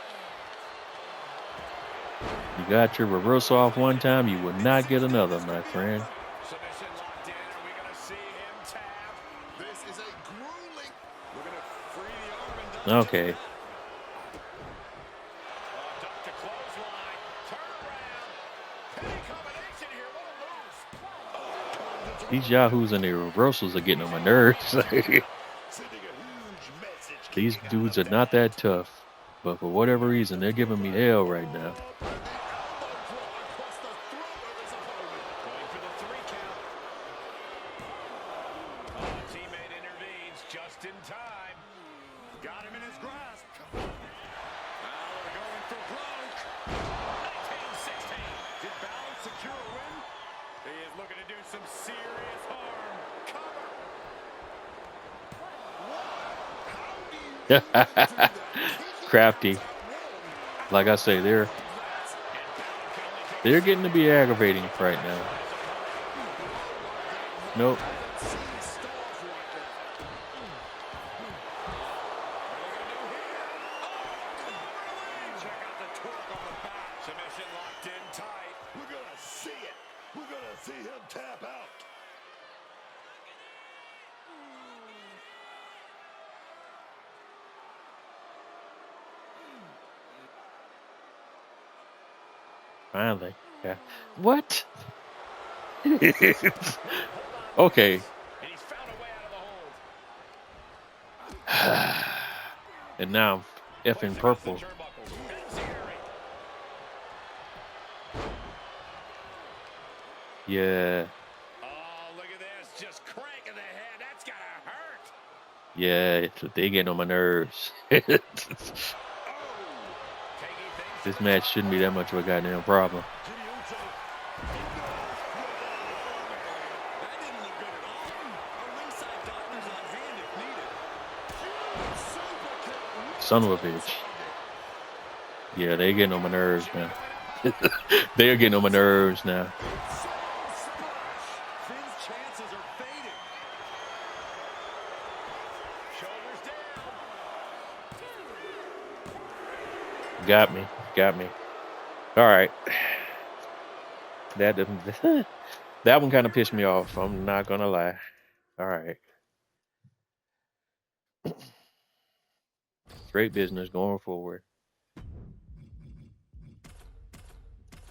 You got your reversal off one time, you will not get another, my friend. Submission locked in. Are we going to see him tap? This is a grueling. We're going to free the arm and done. Okay. Duck to clothesline. Turn around. Penny combination here. What a move. These yahoos and their reversals are getting on my nerves. Sending a huge message. These dudes are not that tough, but for whatever reason, they're giving me hell right now. Across the throat of his opponent. Going for the 3 count. Teammate intervenes just in time. Got him in his grasp. Now we're going for broke. 19-16. Did Balor secure a win? He is looking to do some serious harm. Cover. Crafty. Like I say, they're getting to be aggravating right now. Nope. Check out the torque on the back. Submission locked in tight. We're gonna see it. We're gonna see him tap out. Finally. Yeah. What? Okay. And he's found a way out of the hold. And now I'm effing purple. Yeah. Oh, look at this. Just cranking the head. That's gotta hurt. Yeah. They getting on my nerves. Taking things This match shouldn't be that much of a goddamn problem. That didn't look good at all. Our ringside doctor's on hand if needed. Son of a bitch. Yeah, they getting on my nerves now. They're getting on my nerves now. Finn's chances are fading. shoulders down. Got me. Got me. All right. That one kind of pissed me off. I'm not gonna lie. All right. Great business going forward.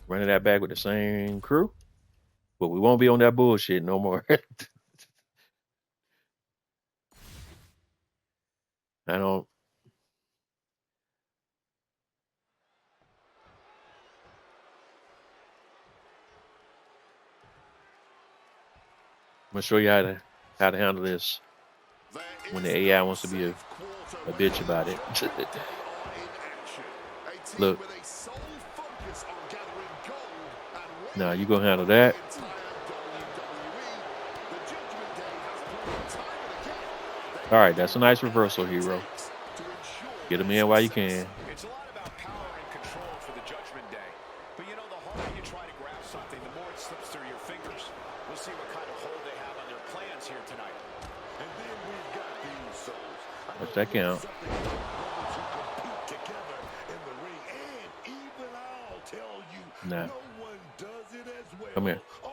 Running that back with the same crew, but we won't be on that bullshit no more. I don't. I'm gonna show you how to handle this when the AI wants to be a bitch about it. Look. Now you gonna handle that. All right, that's a nice reversal, hero. Get him in while you can. It's a lot about power and control for the Judgment Day. But you know, the harder you try to grab something, the more it slips through your fingers. We'll see what kind of hold they have on their plans here tonight. And then we've got the USOS. What's that count? Nah. No one does it as well. Come here. Or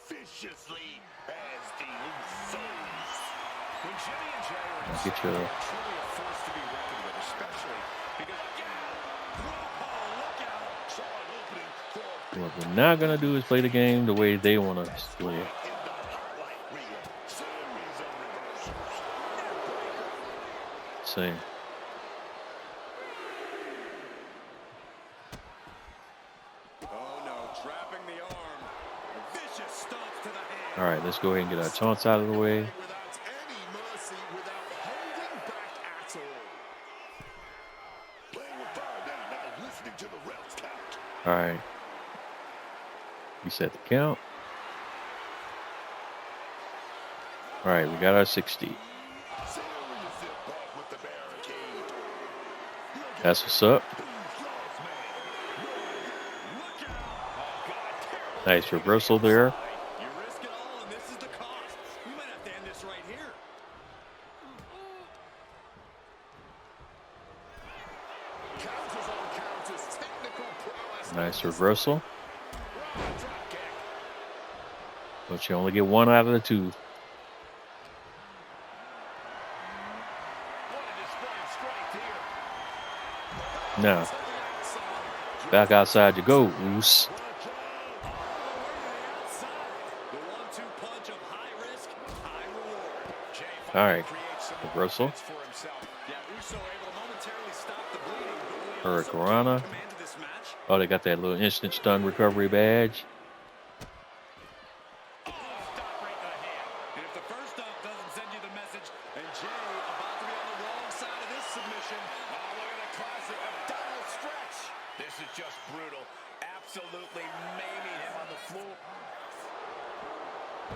viciously as the USOS. When Jimmy and Jay are I'll get you. truly a force to be reckoned with, especially because What we're not gonna do is play the game the way they want us to play it. Same. oh no, trapping the arm. Vicious stomp to the hand. All right, let's go ahead and get our taunts out of the way. Without any mercy, without holding back at all. Playing with fire now, listening to the refs count. All right. Reset the count. All right, we got our 60. That's what's up. Nice reversal there. You risk it all, and this is the cost. We might have to end this right here. Counters on counters, technical prowess. Nice reversal. But you only get one out of the two. What a display of strength here. Now, back outside you go, Oos. The 1-2 punch of high risk, high reward. Jay All right, creates some reversal. offense for himself. Yeah, Uso able to momentarily stop the bleeding, but Hurricanrana. commanded this match. Oh, they got that little instant stun recovery badge. Stop right in the hand. And if the first stop doesn't send you the message, and Jay about to be on the wrong side of this submission. Oh, look at the classic abdominal stretch. This is just brutal. Absolutely maiming him on the floor.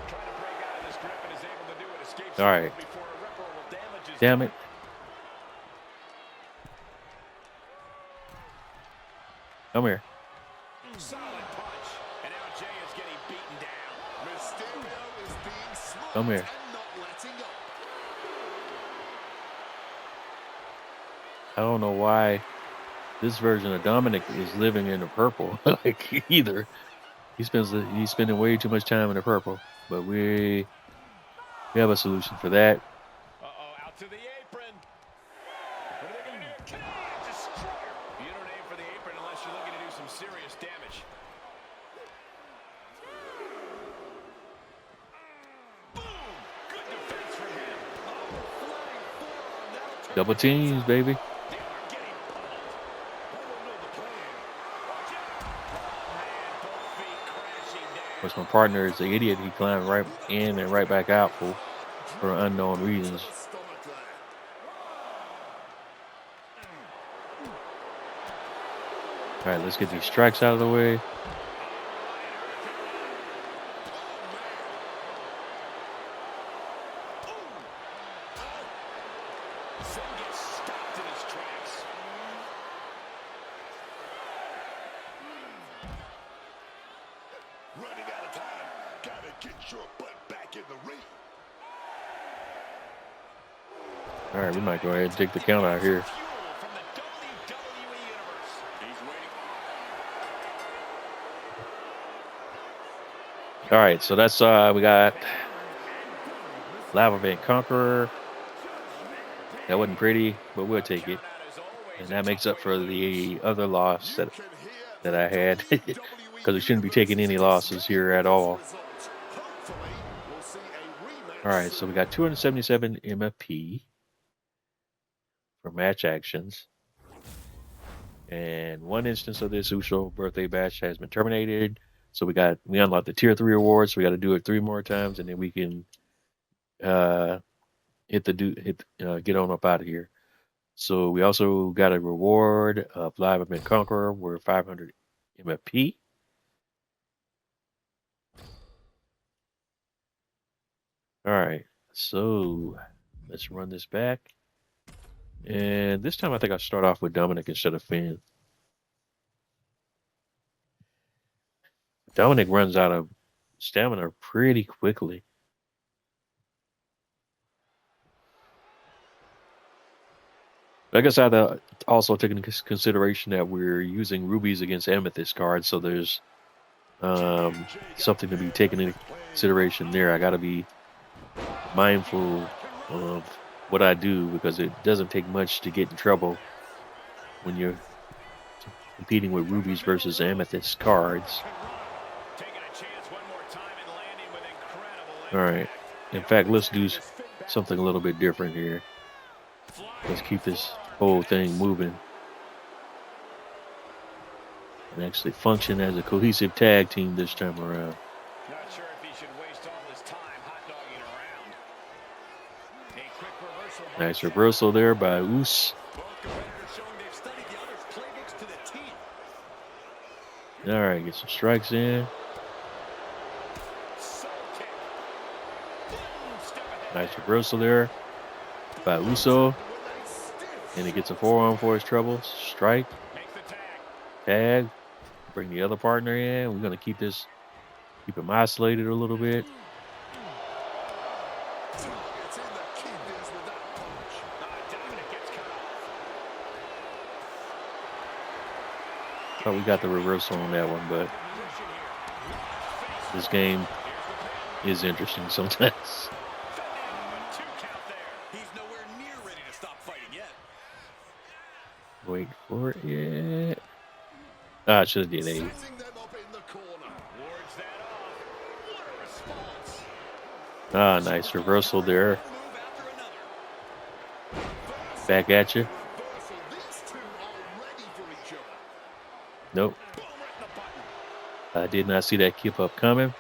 Trying to break out of this grip and is able to do it. Escapes All right. before irreparable damage is Damn done. it. Come here. Solid punch. And now Jay is getting beaten down. Mysterio is being smart Come here. and not letting up. I don't know why this version of Dominic is living in the purple. Like either he's spending way too much time in the purple. But we have a solution for that. Uh-oh, out to the apron. What are they going to do? Canadian Destroyer. You don't aim for the apron unless you're looking to do some serious damage. Boom! Good defense from him. Oh, flying forearm. That'll turn Double teams, baby. the arm getting pummeled. I don't know the plan. Watch out. Oh, man, both feet crashing down. Of course, my partner is the idiot. He climbed right in and right back out for unknown reasons. Stomach there. All right, let's get these strikes out of the way. Sin gets stopped in his tracks. Running out of time. Gotta get your butt back in the ring. All right, we might go ahead and take the count out here. Fuel from the WWE Universe. He's waiting. All right, so that's we got Lava Van Conqueror, That wasn't pretty, but we'll take it. And that makes up for the other loss that I had, because we shouldn't be taking any losses here at all. All right, so we got 277 MFP for match actions. And one instance of this USO birthday bash has been terminated. So we unlocked the tier 3 awards. So we got to do it 3 more times, and then we can get on up out of here. So we also got a reward of Live Event Conqueror worth 500 MFP. All right, so let's run this back. And this time I think I'll start off with Dominic instead of Finn. Dominic runs out of stamina pretty quickly. I guess I have to also take into consideration that we're using rubies against amethyst cards, so there's something to be taken into consideration there. I got to be mindful of what I do, because it doesn't take much to get in trouble when you're competing with rubies versus amethyst cards. All right. In fact, let's do something a little bit different here. Let's keep this whole thing moving and actually function as a cohesive tag team this time around. Not sure if he should waste all his time hot-dogging around. A quick reversal. Nice reversal there by USOS. Both competitors showing they've studied the other's playbooks to the T. All right, get some strikes in. Nice reversal there by USO. And he gets a forearm for his troubles. Strike. Tag. Bring the other partner in. We're going to keep him isolated a little bit. Thought we got the reversal on that one, but this game is interesting sometimes. Wait for it. I should have did 8. Nice reversal there. Back at you. Nope. I did not see that keep up coming.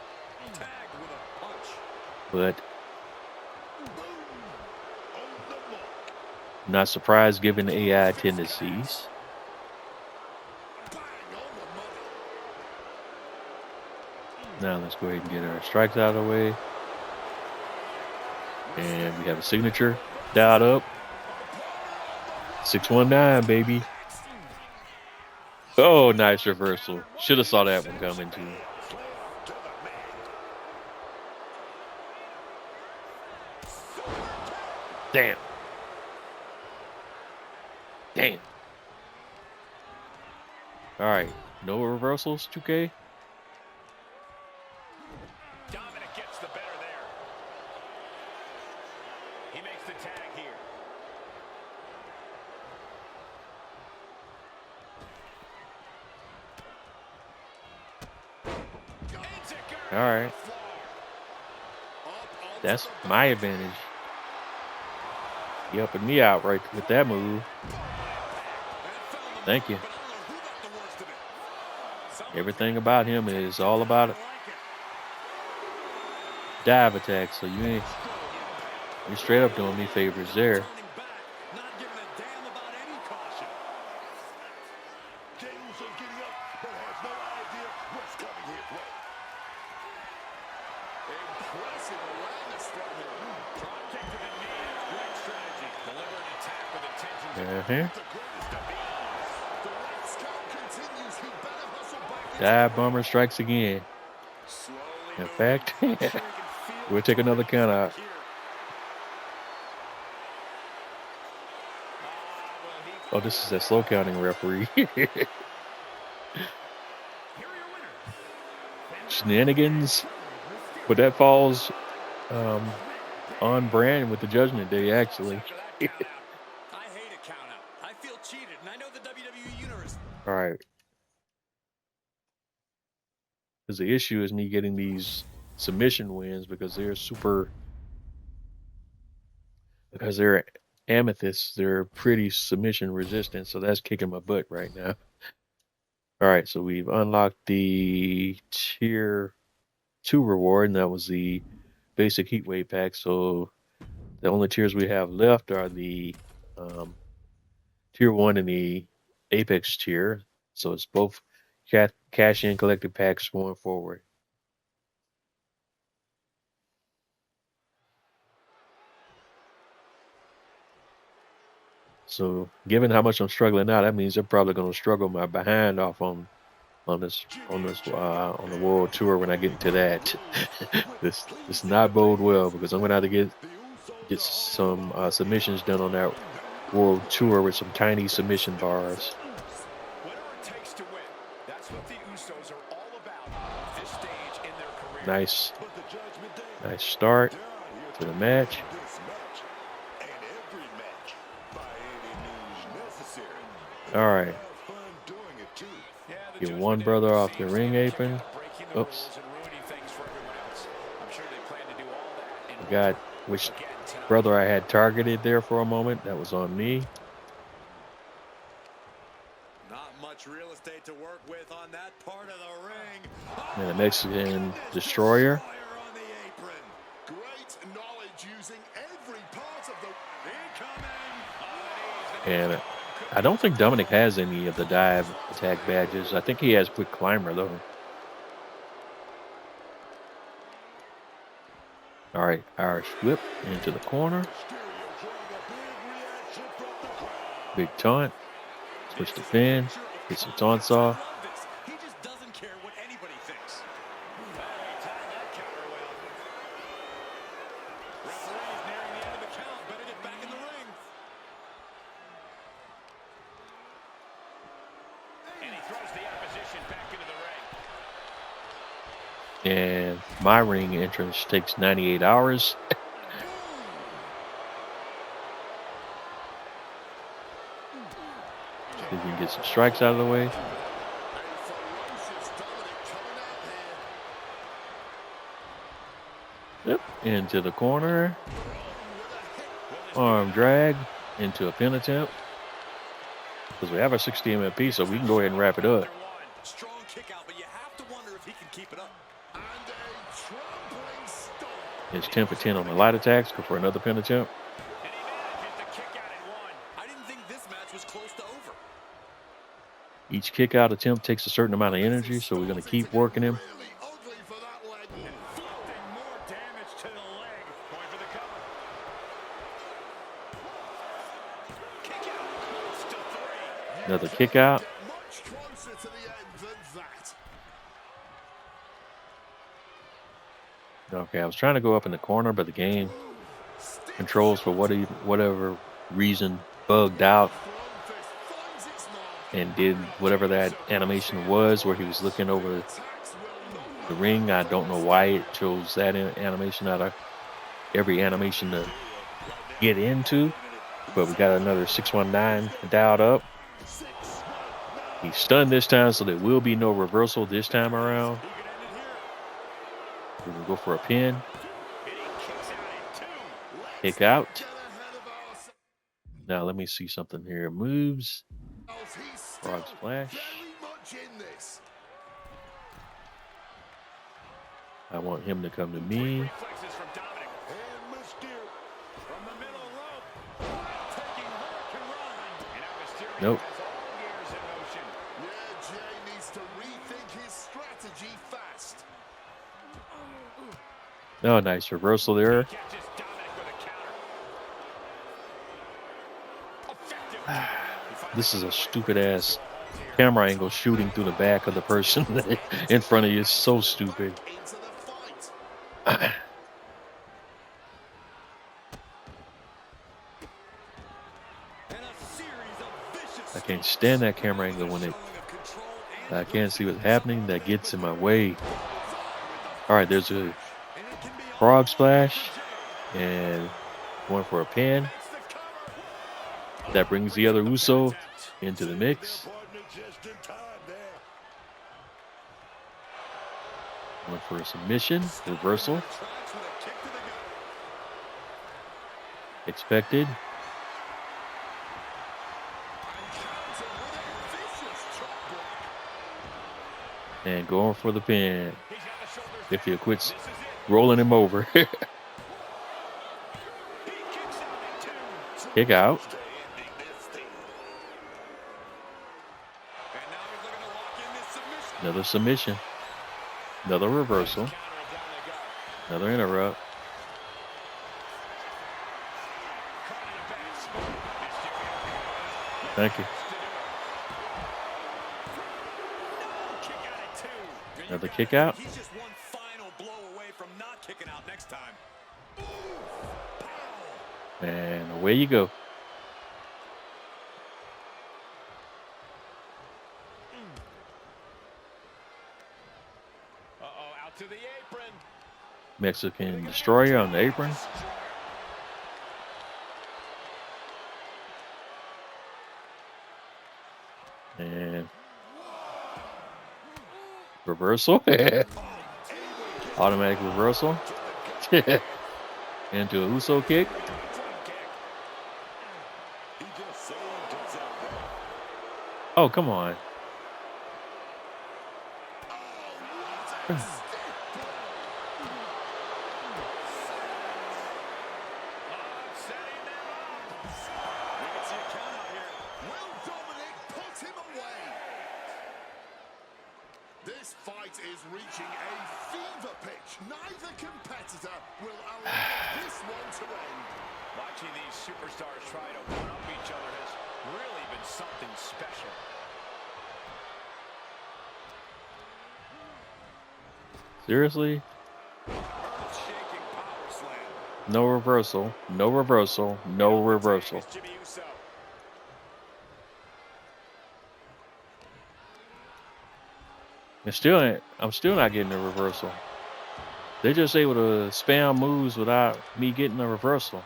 But not surprised given the AI tendencies. Now let's go ahead and get our strikes out of the way. And we have a signature dialed up. 619, baby. Oh, nice reversal. Should have saw that one coming too. Damn. Damn. All right. No reversals, 2K. Dominic gets the better there. He makes the tag here. All right. That's my advantage. You helping me out right with that move. Thank you. Everything about him is all about it. Dive attack, so you're straight up doing me favors there. Dive bomber strikes again. In fact, we'll take another count out. Oh, this is a slow counting referee. Shenanigans. But that falls on brand with the Judgment Day, actually. All right. Because the issue is me getting these submission wins because they're amethysts. They're pretty submission resistant, so that's kicking my butt right now. All right, so we've unlocked the tier 2 reward, and that was the basic heatwave pack. So the only tiers we have left are the tier 1 and the apex tier. So it's both cash in collected packs going forward. So given how much I'm struggling now, that means I'm probably going to struggle my behind off on the world tour when I get into that. this not bode well because I'm going to have to get some submissions done on that world tour with some tiny submission bars. Whatever it takes to win. That's what the USOS are all about at this stage in their career. Nice start to the match. All right. Get one brother off the ring apron. Oops. Forgot which brother I had targeted there for a moment. That was on me. Not much real estate to work with on that part of the ring. And a Mexican destroyer. On the apron. Great knowledge using every part of the Incoming. And I don't think Dominic has any of the dive attack badges. I think he has quick climber though. All right, Irish whip into the corner. Big taunt. Switch to Finn. Get some taunts off. He just doesn't care what anybody thinks. Referee's nearing the end of the count. Better get back in the ring. And he throws the opposition back into the ring. And my ring entrance takes 98 hours. We can get some strikes out of the way. Yep, into the corner. Arm drag into a pin attempt. Because we have a 60 MFP, so we can go ahead and wrap it up. Strong kick out, but you have to wonder if he can keep it up. It's 10 for 10 on the light attacks. Go for another pin attempt. And he manages to kick out in one. I didn't think this match was close to over. Each kick out attempt takes a certain amount of energy, so we're going to keep working him. Inflicting more damage to the leg. Going for the cover. Kick out. Still three. Another kick out. Much closer to the end than that. Okay, I was trying to go up in the corner, but the game controls for whatever reason bugged out and did whatever that animation was where he was looking over the ring. I don't know why it chose that animation out of every animation to get into, but we got another 619 dialed up. He's stunned this time, so there will be no reversal this time around. We're going to go for a pin. Kick out. Now let me see something here. Moves. Frog splash. I want him to come to me. Reflexes from Dominic. And Mysterio from the middle rope. Taking Hurricane Run. And now Mysterio Nope. has all gears in motion. Yeah, Jay needs to rethink his strategy fast. Oh, nice reversal there. Catches Dominic with a counter. Effective. This is a stupid ass camera angle shooting through the back of the person in front of you. It's so stupid. Into the fight. And a series of vicious I can't stand that camera angle when I can't see what's happening. That gets in my way. All right, there's a frog splash and going for a pin. That brings the other Uso into the mix. Going for a submission, reversal. Expected. And going for the pin. If he quits rolling him over. Kick out. Another submission. Another reversal. Another interrupt. Thank you. Another kick out. He's just one final blow away from not kicking out next time. And away you go. Out to the apron. Mexican Destroyer on the apron. And reversal. Automatic reversal. Into a USO kick. Oh, come on. This fight is reaching a fever pitch. Neither competitor will allow this one to end. Watching these superstars try to one-up each other has really been something special. Seriously? Earth-shaking power slam. No reversal. No reversal. No reversal. Jimmy Uso. I'm still not getting a reversal. They're just able to spam moves without me getting a reversal.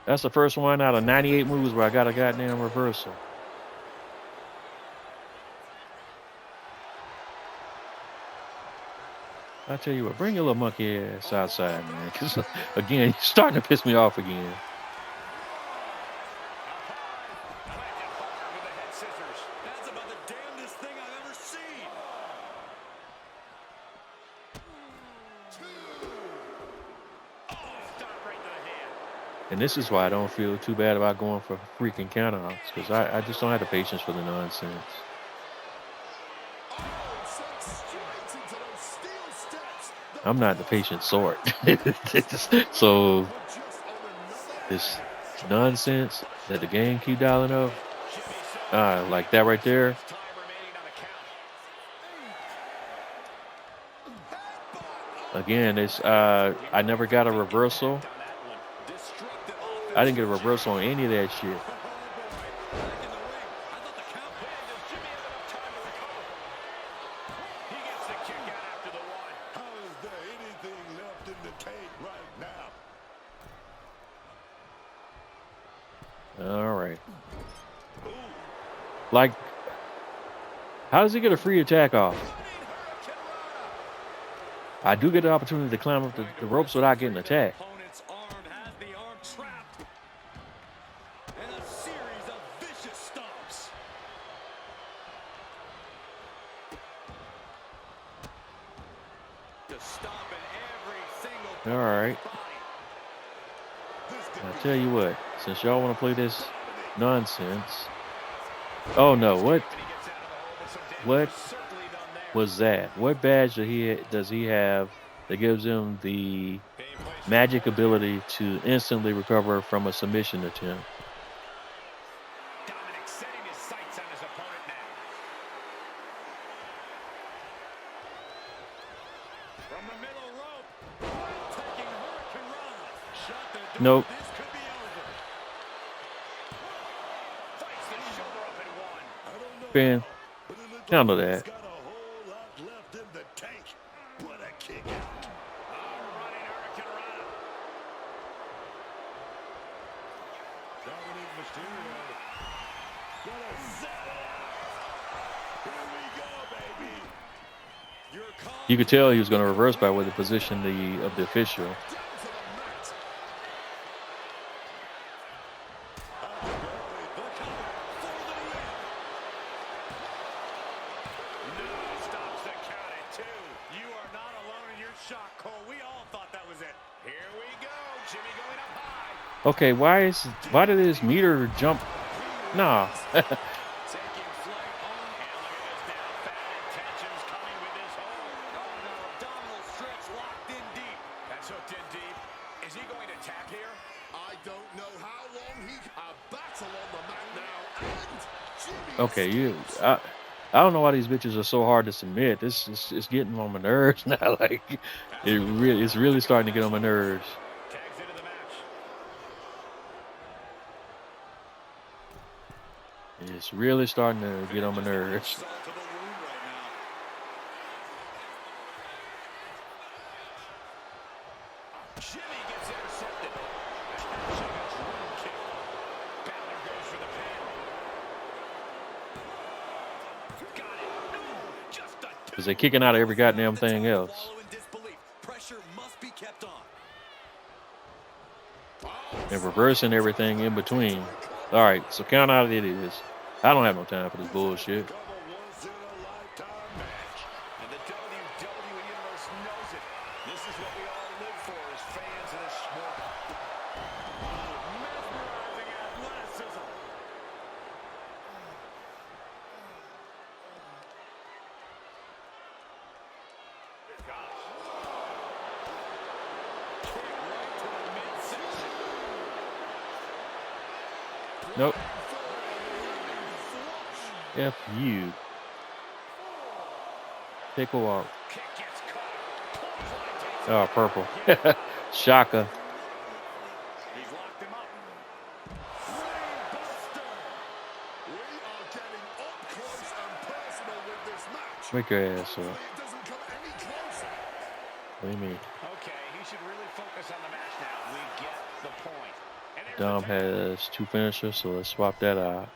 That's the first one out of 98 moves where I got a goddamn reversal. I tell you what, bring your little monkey ass outside, man. Because, again, you're starting to piss me off again. That's about the damnedest thing I've ever seen. And this is why I don't feel too bad about going for freaking counter-outs. Because I just don't have the patience for the nonsense. I'm not the patient sort. So this nonsense that the game keep dialing up, like that right there. Again, it's I never got a reversal. I didn't get a reversal on any of that shit. All right. Like, how does he get a free attack off? I do get the opportunity to climb up the ropes without getting attacked. Opponent's arm has the arm trapped. And a series of vicious stomps. Just stomping every single All right. I'll tell you what, since y'all want to play this nonsense. Oh no, what was that? What badge does he have that gives him the magic ability to instantly recover from a submission attempt? Dominic setting his sights on his opponent now. From the middle rope, taking Hurricane Rana. Shut the door. Nope. This could be over. Fights the shoulder up and one. Ben, handle that. Running Hurricane Rana. Dominic Mysterio. Gonna set it up. Here we go, baby. You could tell he was going to reverse by way the position of the official. Down to the mat. Stops the count at 2. You are not alone in your shock, Cole. We all thought that was it. Here we go. Jimmy going up high. Okay, why did his meter jump? Nah. Taking flight on. And look at this now. Bad intentions coming with this hold. Oh, no. Abdominal stretch locked in deep. That's hooked in deep. Is he going to tap here? I don't know how long a battle on the mat now, and Jimmy. Okay, I don't know why these bitches are so hard to submit. This is getting on my nerves now. Like it's really starting to get on my nerves. Tags into the match. It's really starting to get on my nerves. Salt to the wound right now. Jimmy gets intercepted. Catching a drop kick. Balor goes for the pin. Got it. No, just a Because they're kicking out of every goddamn thing else. Follow in disbelief. Pressure must be kept on. And reversing everything in between. All right, so count out it is. I don't have no time for this bullshit. Couple once-in-a-lifetime match. And the WWE Universe knows it. This is what we all live for as fans of this sport. Mesmerizing athleticism. Gosh. Kick right to the midsection. Nope. F you. Take a walk. Kick gets caught. Clothesline takes Oh, purple. Shaka. He's locked him up. Brainbuster. We are getting up close and personal with this match. Wake your ass up. Hopefully it doesn't come any closer. What do you mean? Okay, he should really focus on the match now. We get the point. And there's Dom the tag. has 2 finishers, so let's swap that out.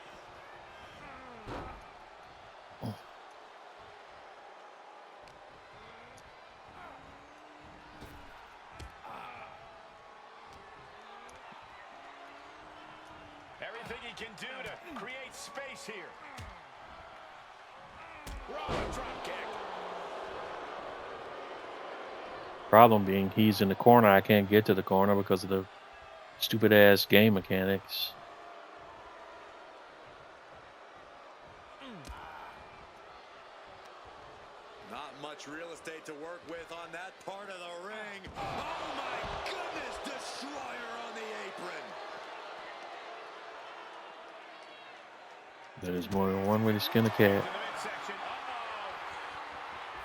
Everything he can do to create space here. Roller drop kick. Problem being, he's in the corner. I can't get to the corner because of the stupid ass game mechanics. Not much real estate to work with on that part of the ring. Oh my goodness, destroyer on the apron. There's more than one way to skin a cat. In the midsection.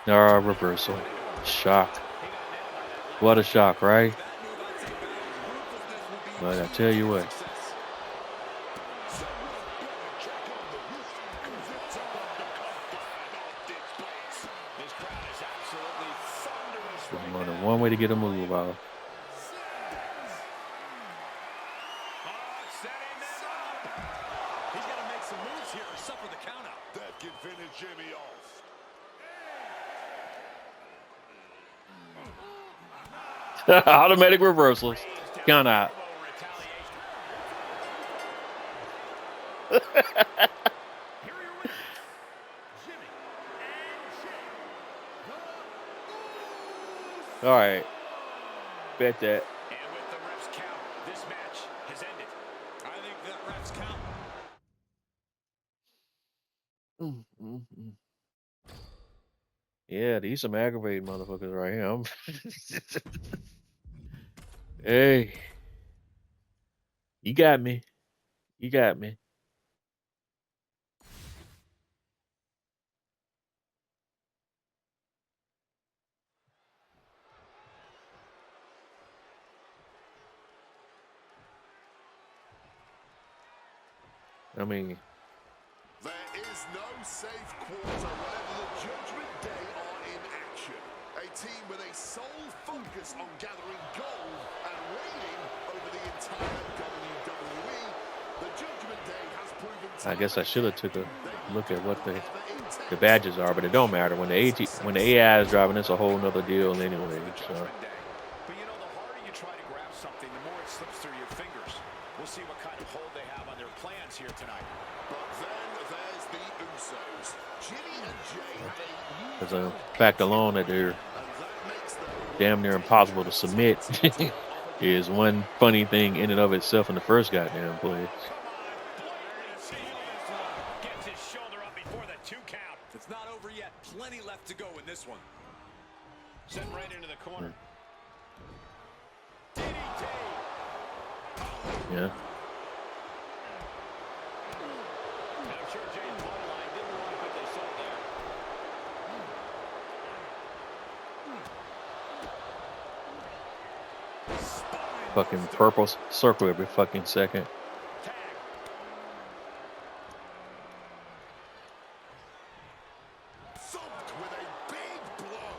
Uh-oh. Reversal. Shock. He got nailed by that. What a shock, right? That move, I'd say, Balor's ruthlessness will be But I essential tell you for what. success. This crowd is absolutely thunderous There's right more than now. one way to get a move out. Oh, setting them up. He's got to make some moves here or suffer the count out. That can finish Jimmy off. Automatic reversals. Count out. Elbow retaliation. Here are your winners, Jimmy and Jay. All right. Bet that. And with the ref's count, this match has ended. I think that ref's count. Yeah, these some aggravated motherfuckers right here. Hey. You got me. You got me. I mean, There is no safe quarter whenever the Judgment Day are in action. A team with a sole focus on gathering gold and reigning over the entire WWE. The Judgment Day has proven I guess I should have took a look at what they the badges are, but it don't matter when when the AI is driving. It's a whole nother deal anyway. So. But you know, the harder you try to grab something, the more it slips through your fingers. We'll see what kind of hold they have on their plans here tonight. But then there's the Usos. Jimmy and Jay have a As a fact alone that they're damn near impossible to submit is one funny thing in and of itself in the first goddamn play. Gets his shoulder up before the 2 count. It's not over yet. Plenty left to go in this one. Sent right into the corner. Yeah. And I'm sure Jay's bloodline didn't like what they saw there. Fucking purple circle every fucking second. Tag. thumped with a big blow.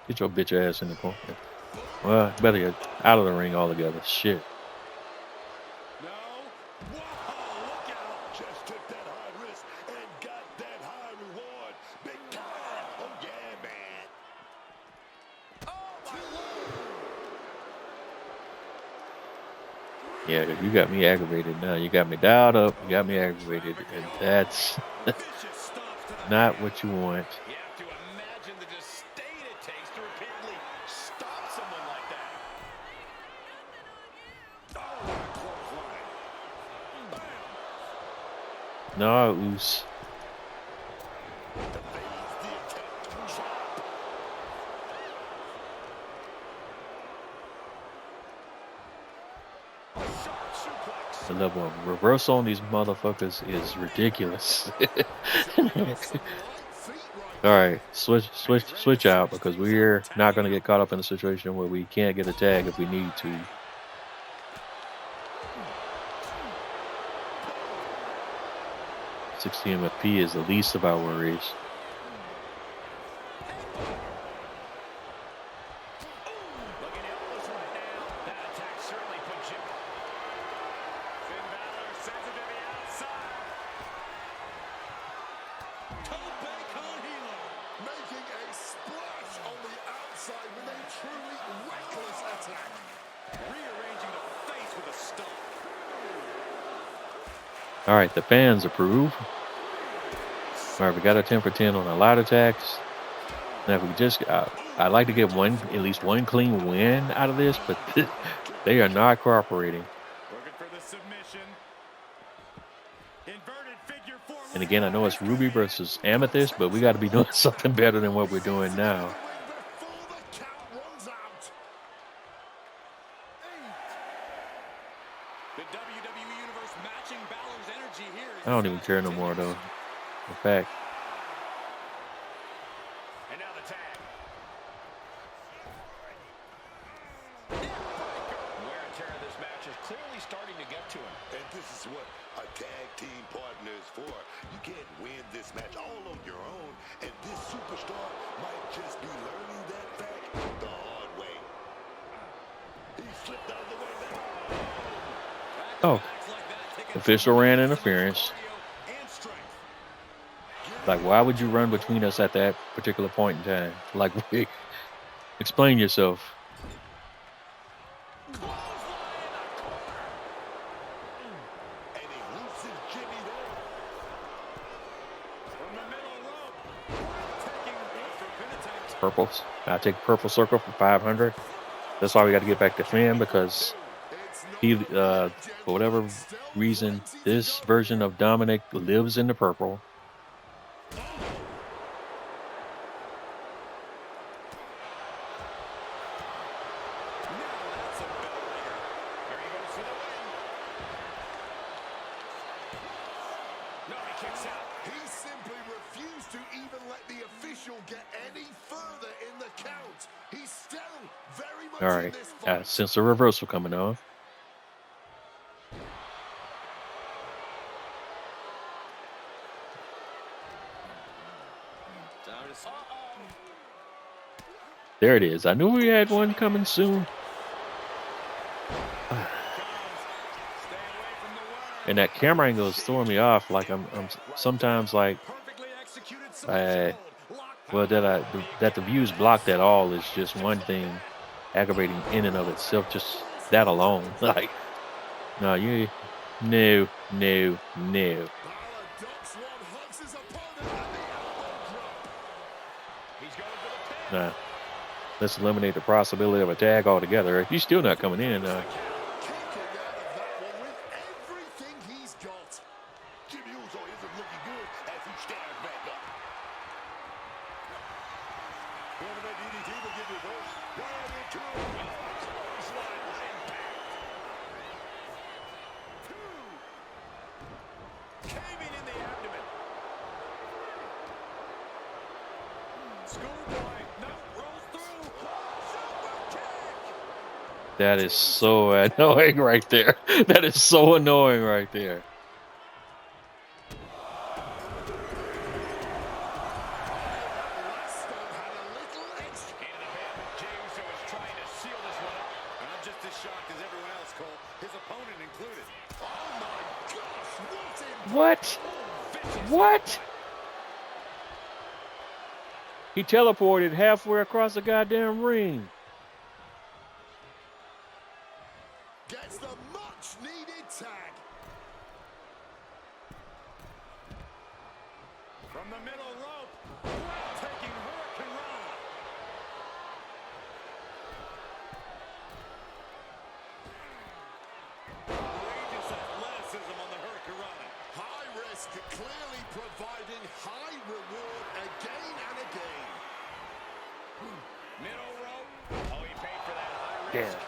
Get your bitch ass in the corner. Well, better get out of the ring altogether. Shit. No. Whoa, look out. Just took that high risk and got that high reward. Big time. Oh, yeah, man. Oh, my Lord. Yeah, 'cause you got me aggravated now. You got me dialed up. You got me aggravated. And that's not what you want. You have to imagine the disdain it takes to repeatedly stop someone like that. Oh, what a clothesline. Bam. No, Oos. Sharp suplex. The level of reversal on these motherfuckers is ridiculous. All right, switch out because we're not going to get caught up in a situation where we can't get a tag if we need to. $60 MFP is the least of our worries. Looking helpless right now. That attack certainly put Jim. Finn Balor sends it to the outside. Making a splash on the outside with a truly reckless attack. Rearranging the face with a stomp. All right, the fans approve. All right, we got a 10 for 10 on a lot of attacks. Now, if we just, I'd like to get at least one clean win out of this, but they are not cooperating. Looking for the submission. Inverted figure four. And again, I know it's Ruby versus Amethyst, but we got to be doing something better than what we're doing now. Before the count runs out. The WWE Universe matching Balor's energy here. I don't even care no more, though. In fact, And now the tag. Wear and tear of this match is clearly starting to get to him. And this is what a tag team partner is for. You can't win this match all on your own. And this superstar might just be learning that fact the hard way. He slipped out of the way now. oh, official ran interference. Like, why would you run between us at that particular point in time? Like, explain yourself. And he looses Jimmy there. From the middle rope. Taking for pin attempt. Purples. I take purple circle for 500. That's why we got to get back to Finn because he, for whatever reason, this version of Dominic lives in the purple. No, he kicks out. He simply refused to even let the official get any further in the count. He's still very much All in right, this fight. since the reversal coming on. There it is. I knew we had one coming soon. Stay away from the worm. And that camera angle is throwing me off. Like I'm sometimes like, Perfectly executed submission hold. well, that the views blocked at all is just one thing aggravating in and of itself. Just that alone. Like, no, no. Balor ducks one, hugs his opponent, and the elbow drop. He's going for the pin. Nah. Let's eliminate the possibility of a tag altogether. He's still not coming in. Kicking out of that one with everything he's got. Jimmy Uso isn't looking good as he stands back up. Ultimate DDT will get reversed. Right into a clothesline impact. Caving in the abdomen. Schoolboy. No, rolls through. Super kick. That is so annoying right there. That is so annoying right there. Leicester had a little extra. Into the pin. Jey Uso is trying to seal this one up. And I'm just as shocked as everyone else, Cole. His opponent included. Oh my gosh, what in What? Vicious. What? He teleported halfway across the goddamn ring. gets the much needed tag. From the middle rope. Breathtaking Hurricane Rana. Outrageous athleticism on the Hurricane Rana. High risk, clearly providing high reward again and again. Middle rope. Oh, he paid for that high risk. Damn.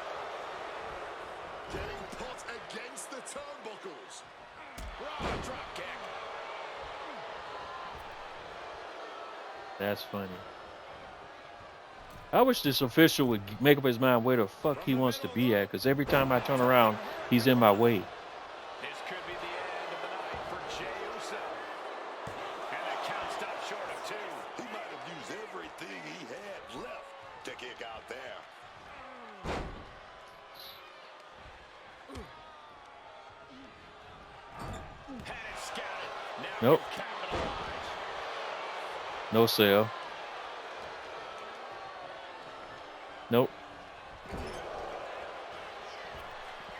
Getting put against the turnbuckles. Raw drop kick. That's funny. I wish this official would make up his mind where the fuck he wants to be at, because every time I turn around, he's in my way. This could be the end of the night for Jey Uso. And the count stopped short of 2. He might have used everything he had left to kick out there. Had it scouted. Now Nope. you capitalize. No sale. Nope.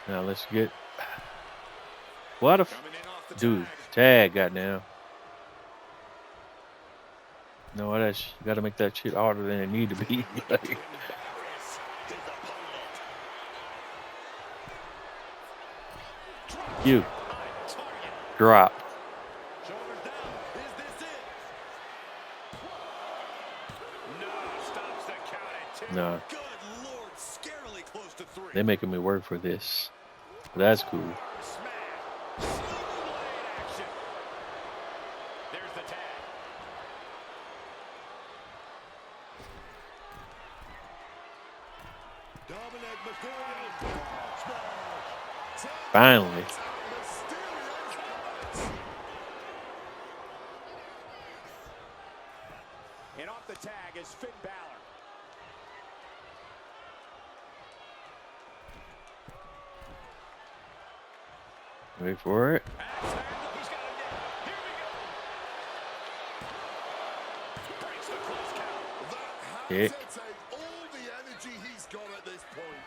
Now let's get. What a Coming in off the dude tag. tag goddamn. No, that's you got to make that shit harder than it need to be. Like, Embarrass his opponent. you On target. drop. Shoulders down. Is this it? No, stops the count at 2. No, Good Lord, scarily close to 3. they're making me work for this. That's cool. Smash. Sleeping blade action. There's the tag. Dominic Mysterio. Smash. Finally. Mysterio's got it. And off the tag is Finn Balor. Wait for it. Axe handle. He's got him down. Here we go. Breaks the close count. That Kick. has to take all the energy he's got at this point.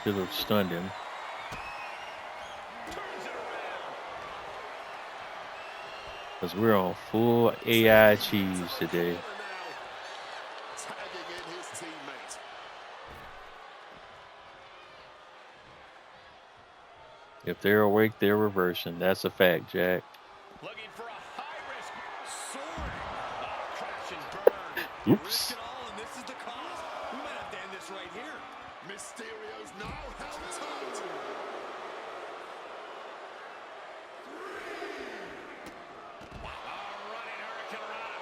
Should have stunned him. Turns it around. Because we're on full AI cheese today. Now, tagging in his teammate. If they're awake, they're reversing. That's a fact, Jack. Looking for a high risk. Soaring. Oh, crash and burn. You Oops. risk it all, and this is the cost. We might have to end this right here. Mysterio's now held tight. Running Hurricane Rana.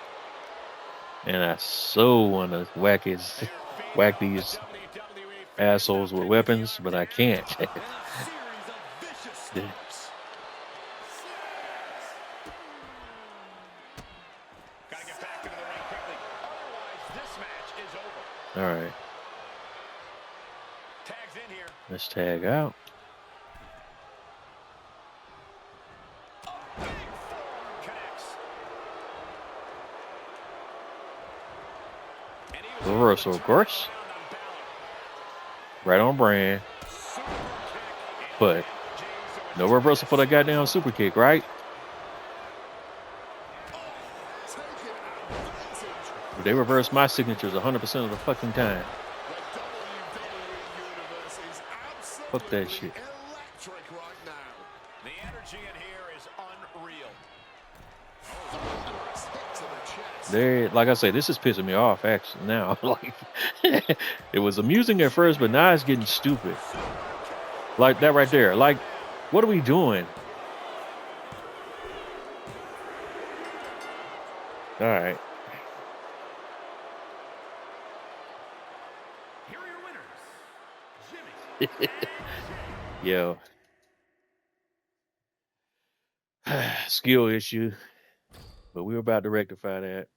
And I so want to whack these WWE assholes with weapons, but I can't. And a series of vicious stomps. Gotta get back into the ring quickly. Otherwise, this match is over. All right. Tags in here. Let's tag out. Reversal, of course. Right on brand. But no reversal for that goddamn super kick, right? But they reverse my signatures 100% of the fucking time. Fuck that shit. The energy in here is unreal. They, like I say, this is pissing me off actually now. Like, it was amusing at first, but now it's getting stupid. Like that right there. Like, what are we doing? All right. Here are your winners, Jimmy. Yo. Skill issue. But we're about to rectify that.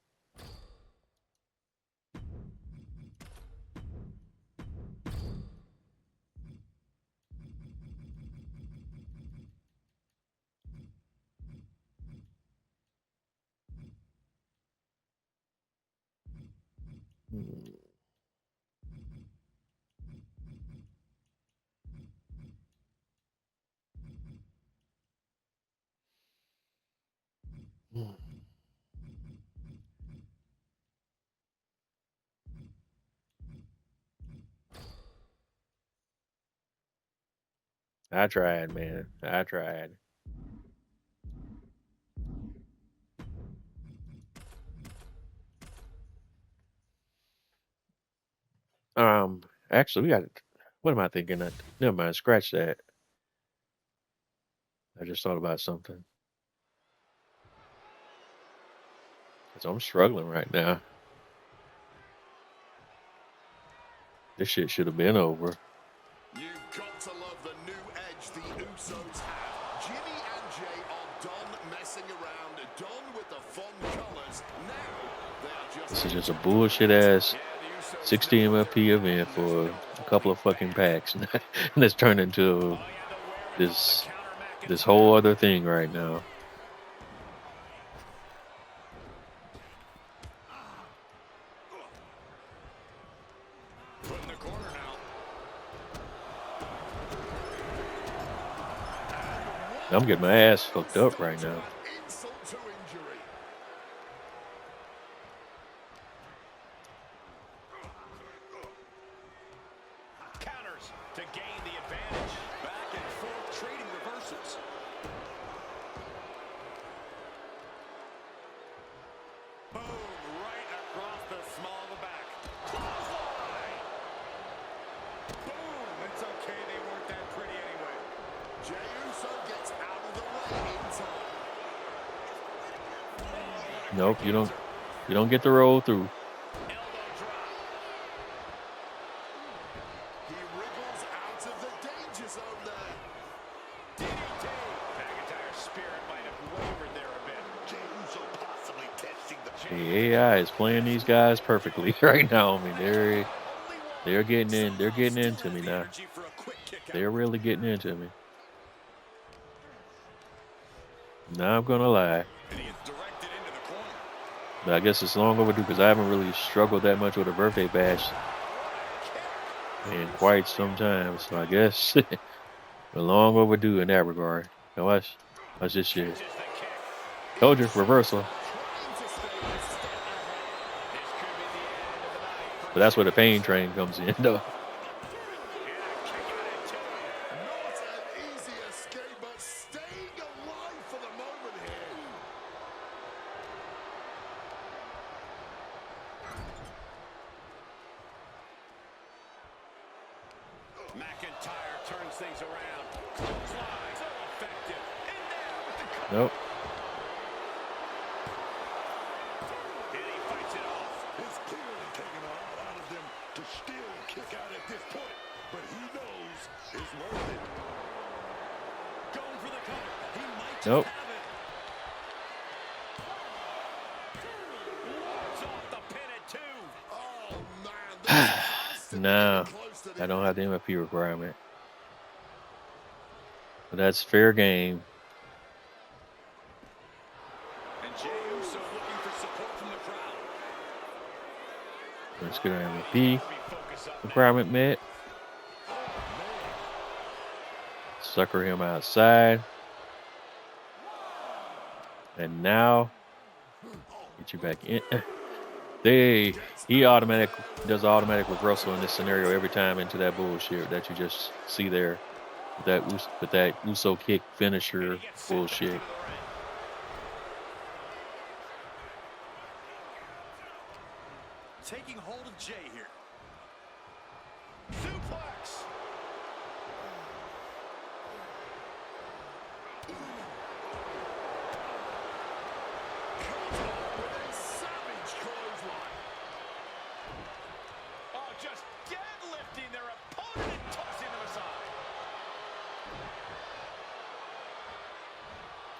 I tried, man. I tried. Actually, we got. What am I thinking? Never mind. Scratch that. I just thought about something. So I'm struggling right now. This shit should have been over. You've got to love the new edge the USOs have. Jimmy and Jay are done messing around, done with the fun colors. Now they are just. This is just a bullshit ass 60 MFP event for a couple of fucking packs, and it's turned into this whole other thing right now. I'm getting my ass hooked up right now. Insult to injury. Counters to gain the advantage. Back and forth, trading reversals. Boom, right across the small of the back. Clothesline. Boom, it's okay, they weren't that pretty anyway. Jey Uso gets out of the way in time. Nope, you don't get to roll through. Elbow drop. He wriggles out of the danger zone there. DDT. McIntyre's spirit might have wavered there a bit. Jey Uso possibly testing the The AI is playing these guys perfectly right now. I mean, they're getting in. They're getting into me now. energy for a quick kick out. They're really getting into me. Now I'm gonna lie, And he is directed into the corner. but I guess it's long overdue because I haven't really struggled that much with a birthday bash in quite some time. So I guess we're long overdue in that regard. Now watch this shit. Just the kick. Told you, reversal. But that's where the pain train comes in, though. Not an easy escape, but staying alive for the moment here. McIntyre turns things around. Clothesline, so effective. In there with the cover. Nope. And he fights it off. It's clearly taken a lot out of them to still kick out at this point, but he knows it's worth it. Going for the cover. He might just Nope. have it. Walks off the pin at 2. Oh man, this has to be No, close to the I don't have the MFP requirement. But that's fair game. And Jey Uso looking for support from the crowd. Let's get our MVP. Requirement met. Sucker him outside. And now, get you back in. He does automatic reversal in this scenario every time into that bullshit that you just see there. With that Uso kick finisher bullshit. Taking hold of Jey here. Suplex. Oh, just deadlifting their opponent and tossing them aside.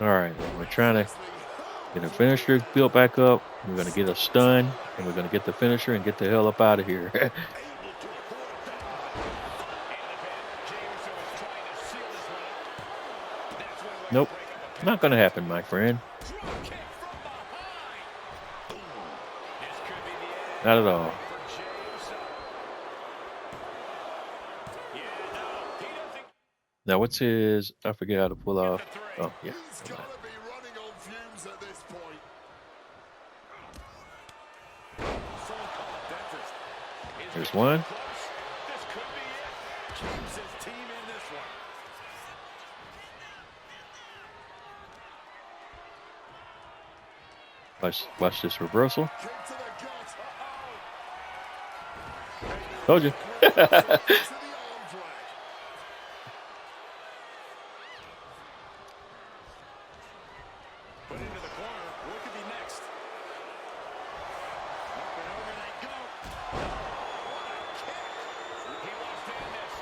All right, we're trying to get a finisher built back up. We're going to get a stun, and we're going to get the finisher and get the hell up out of here. Nope, not going to happen, my friend. Not at all. Now, what's his? I forget how to pull off. Oh, yeah. He's got to be running on fumes at this point. There's one. This could be it. Keeps his team in this one. Watch this reversal. Kick to the gut. Told you. To the arm drag. Put into the corner. What could be next? Up and over they go.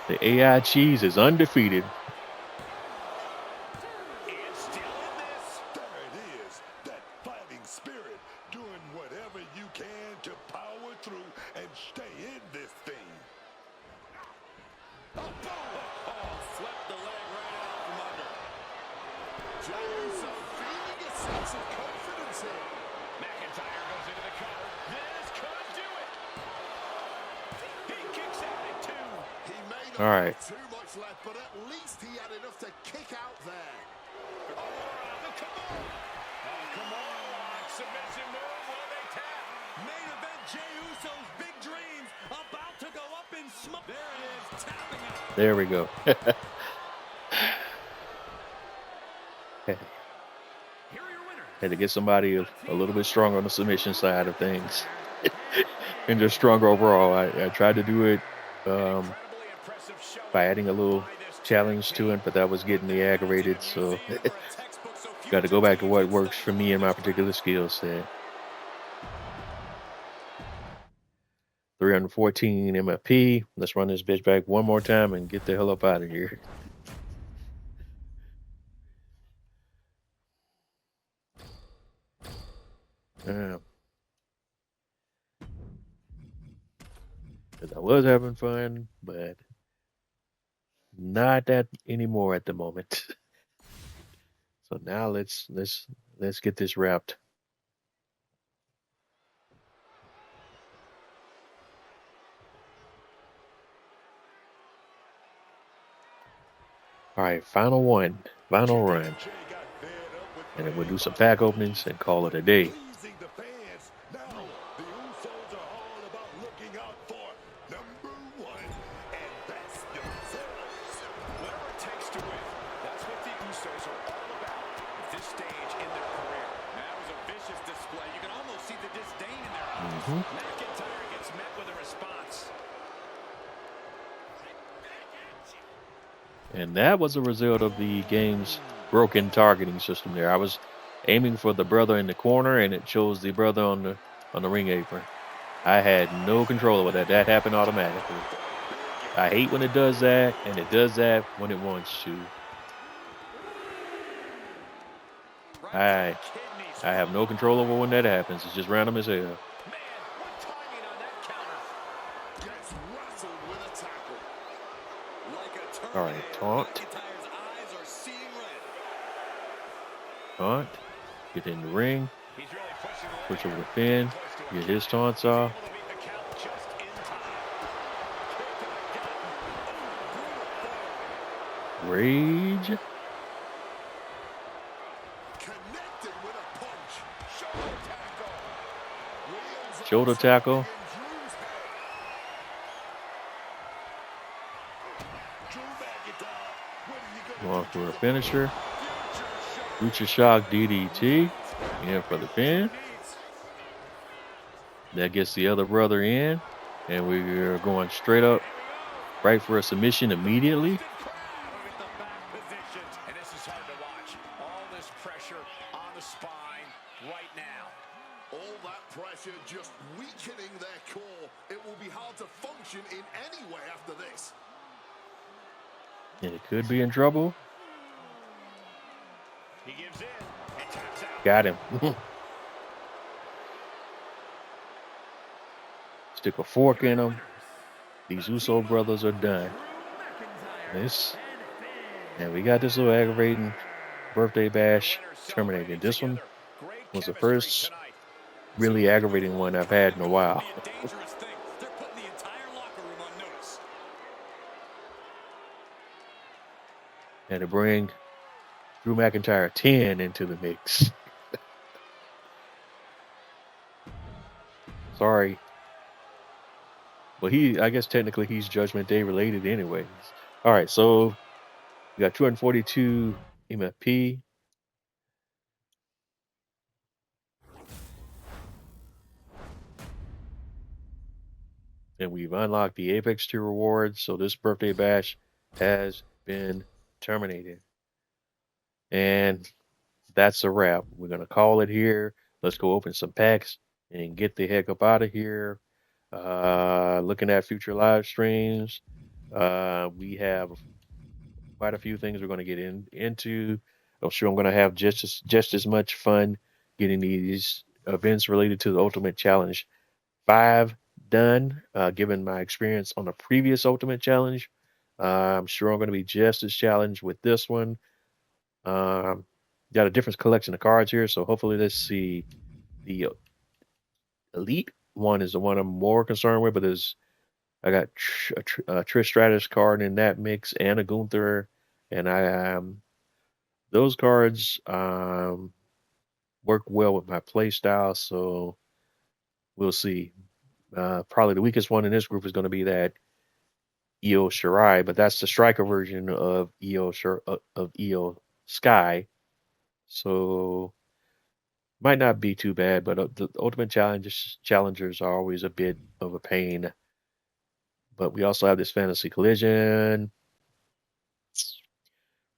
The AI cheese is undefeated. And still in this. There it is. That fighting spirit doing whatever you can to power through and stay in this thing. Oh, flipped the leg right out from under. Jey Uso feeling a sense of confidence here. McIntyre goes into the cover. This could do it. He kicks out at 2. He may not All right. have too much left, but at least he had enough to kick out there. Come on. Submission move. Will they tap? Main event Jey Uso's big dreams about to go up in smoke. There it is, tapping out. There we go. Here are your winners. Had to get somebody a little bit stronger on the submission side of things. And just stronger overall. I tried to do it Incredibly impressive show by adding a little by this challenge to it, but that was getting me aggravated. So for a textbook, so few got to go back to what works for me and my particular skill set. 314 MFP. Let's run this bitch back one more time and get the hell up out of here. Because I was having fun, but not that anymore at the moment. So now let's get this wrapped. All right, final run, and then we'll do some pack openings and call it a day. Pleasing the fans. Now, the Usos are all about looking out for number 1, and that's themselves. Whatever it takes to win. That's what the Usos are all about at this stage in their career. And that was a vicious display. You can almost see the disdain in their eyes. McIntyre gets met with a response. And that was a result of the game's broken targeting system there. I was aiming for the brother in the corner, and it chose the brother on the ring apron. I had no control over that. That happened automatically. I hate when it does that, and it does that when it wants to. I have no control over when that happens. It's just random as hell. Man, what timing on that counter. Gets rattled with a tackle. Like a All right, taunt. McIntyre's eyes are seeing red. Taunt. Get in the ring. He's really pushing away. Push over the pin. Get his taunts off. Able to beat the count just in time. Rage. Connecting with a punch. Shoulder tackle. Wheels on Shoulder top tackle. in Drew's head. Drew McIntyre. What are you Going going to for do a to finisher. Future Future Shock DDT. In for the pin. That gets the other brother in. And we're going straight up. Right for a submission immediately. Look at the back position. And this is hard to watch. All this pressure on the spine right now. all that pressure just weakening their core? It will be hard to function in any way after this. And it could be in trouble. He gives in and taps out. Got him. Stick a fork in him. These Uso brothers are done. This. And we got this little aggravating birthday bash terminated. This one was the first really aggravating one I've had in a while. Dangerous thing. They're putting the entire locker room on notice. And to bring Drew McIntyre 10 into the mix. Sorry. Well, I guess technically he's Judgment Day related anyways. All right, so we got 242 MFP. And we've unlocked the Apex tier rewards. So this birthday bash has been terminated. And that's a wrap. We're going to call it here. Let's go open some packs and get the heck up out of here. Looking at future live streams, we have quite a few things we're going to get into. I'm sure I'm going to have just as much fun getting these events related to the Ultimate Challenge 5 done, given my experience on the previous Ultimate Challenge. I'm sure I'm going to be just as challenged with this one. Got a different collection of cards here, so hopefully let's see. The Elite one is the one I'm more concerned with, but I got a Trish Stratus card in that mix and a Gunther, and those cards work well with my play style, so we'll see. Probably the weakest one in this group is going to be that Io Shirai, but that's the striker version of Io Sky, so might not be too bad. But the Ultimate Challengers are always a bit of a pain. But we also have this Fantasy Collision.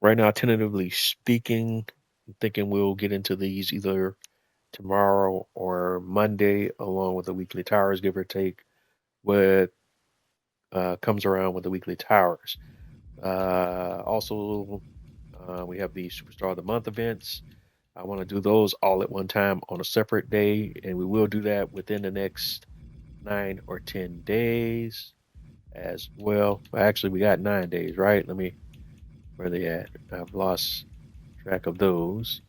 Right now, tentatively speaking, I'm thinking we'll get into these either tomorrow or Monday, along with the weekly towers, give or take, what comes around with the weekly towers. Also, we have the Superstar of the Month events. I want to do those all at one time on a separate day, and we will do that within the next 9 or 10 days as well. Actually, we got 9 days, right? Where are they at? I've lost track of those.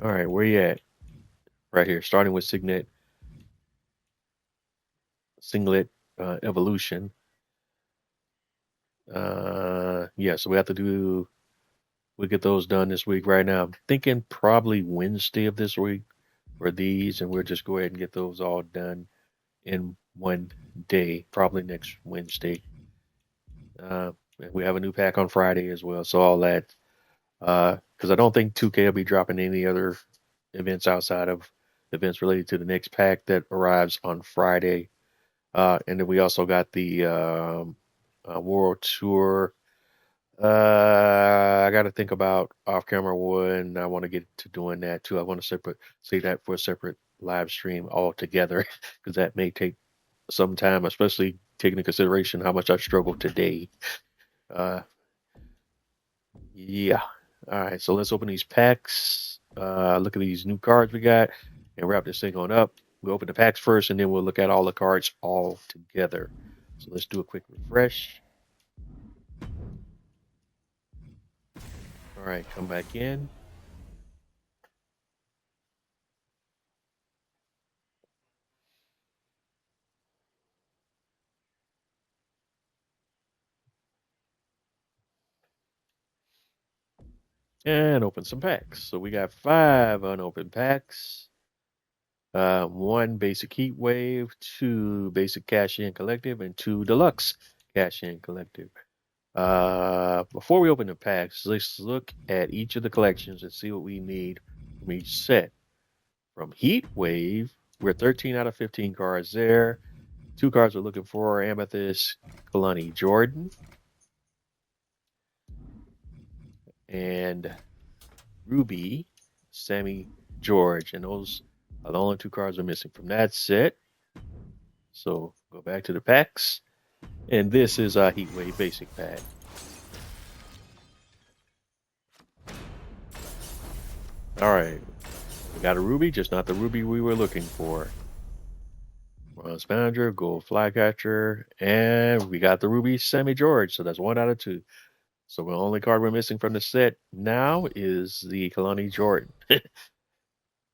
All right, where you at? Right here, starting with Singlet Evolution. Yeah, so we'll get those done this week. Right now, I'm thinking probably Wednesday of this week for these, and we'll just go ahead and get those all done in one day, probably next Wednesday. We have a new pack on Friday as well, so all that. Because I don't think 2K will be dropping any other events outside of events related to the next pack that arrives on Friday. And then we also got the World Tour. I got to think about off-camera one. I want to get to doing that too. I want to save that for a separate live stream altogether because that may take some time, especially taking into consideration how much I struggled today. Yeah. All right. So let's open these packs. Look at these new cards we got and wrap this thing on up. We'll open the packs first and then we'll look at all the cards all together. So let's do a quick refresh. All right, come back in. And open some packs. So we got 5 unopened packs. 1 basic heat wave, 2 basic cash in collective, and 2 deluxe cash in collective. Before we open the packs, let's look at each of the collections and see what we need from each set. From Heat Wave, we're 13 out of 15 cards there. 2 cards we're looking for: Amethyst, Kalani Jordan, and Ruby, Sammy George. And those are the only 2 cards we're missing from that set. So go back to the packs. And this is our Heat Wave basic pack. All right. We got a Ruby, just not the Ruby we were looking for. Bronze Manager, Gold Flycatcher, and we got the Ruby Sammy George. So that's 1 out of 2. So the only card we're missing from the set now is the Kalani Jordan.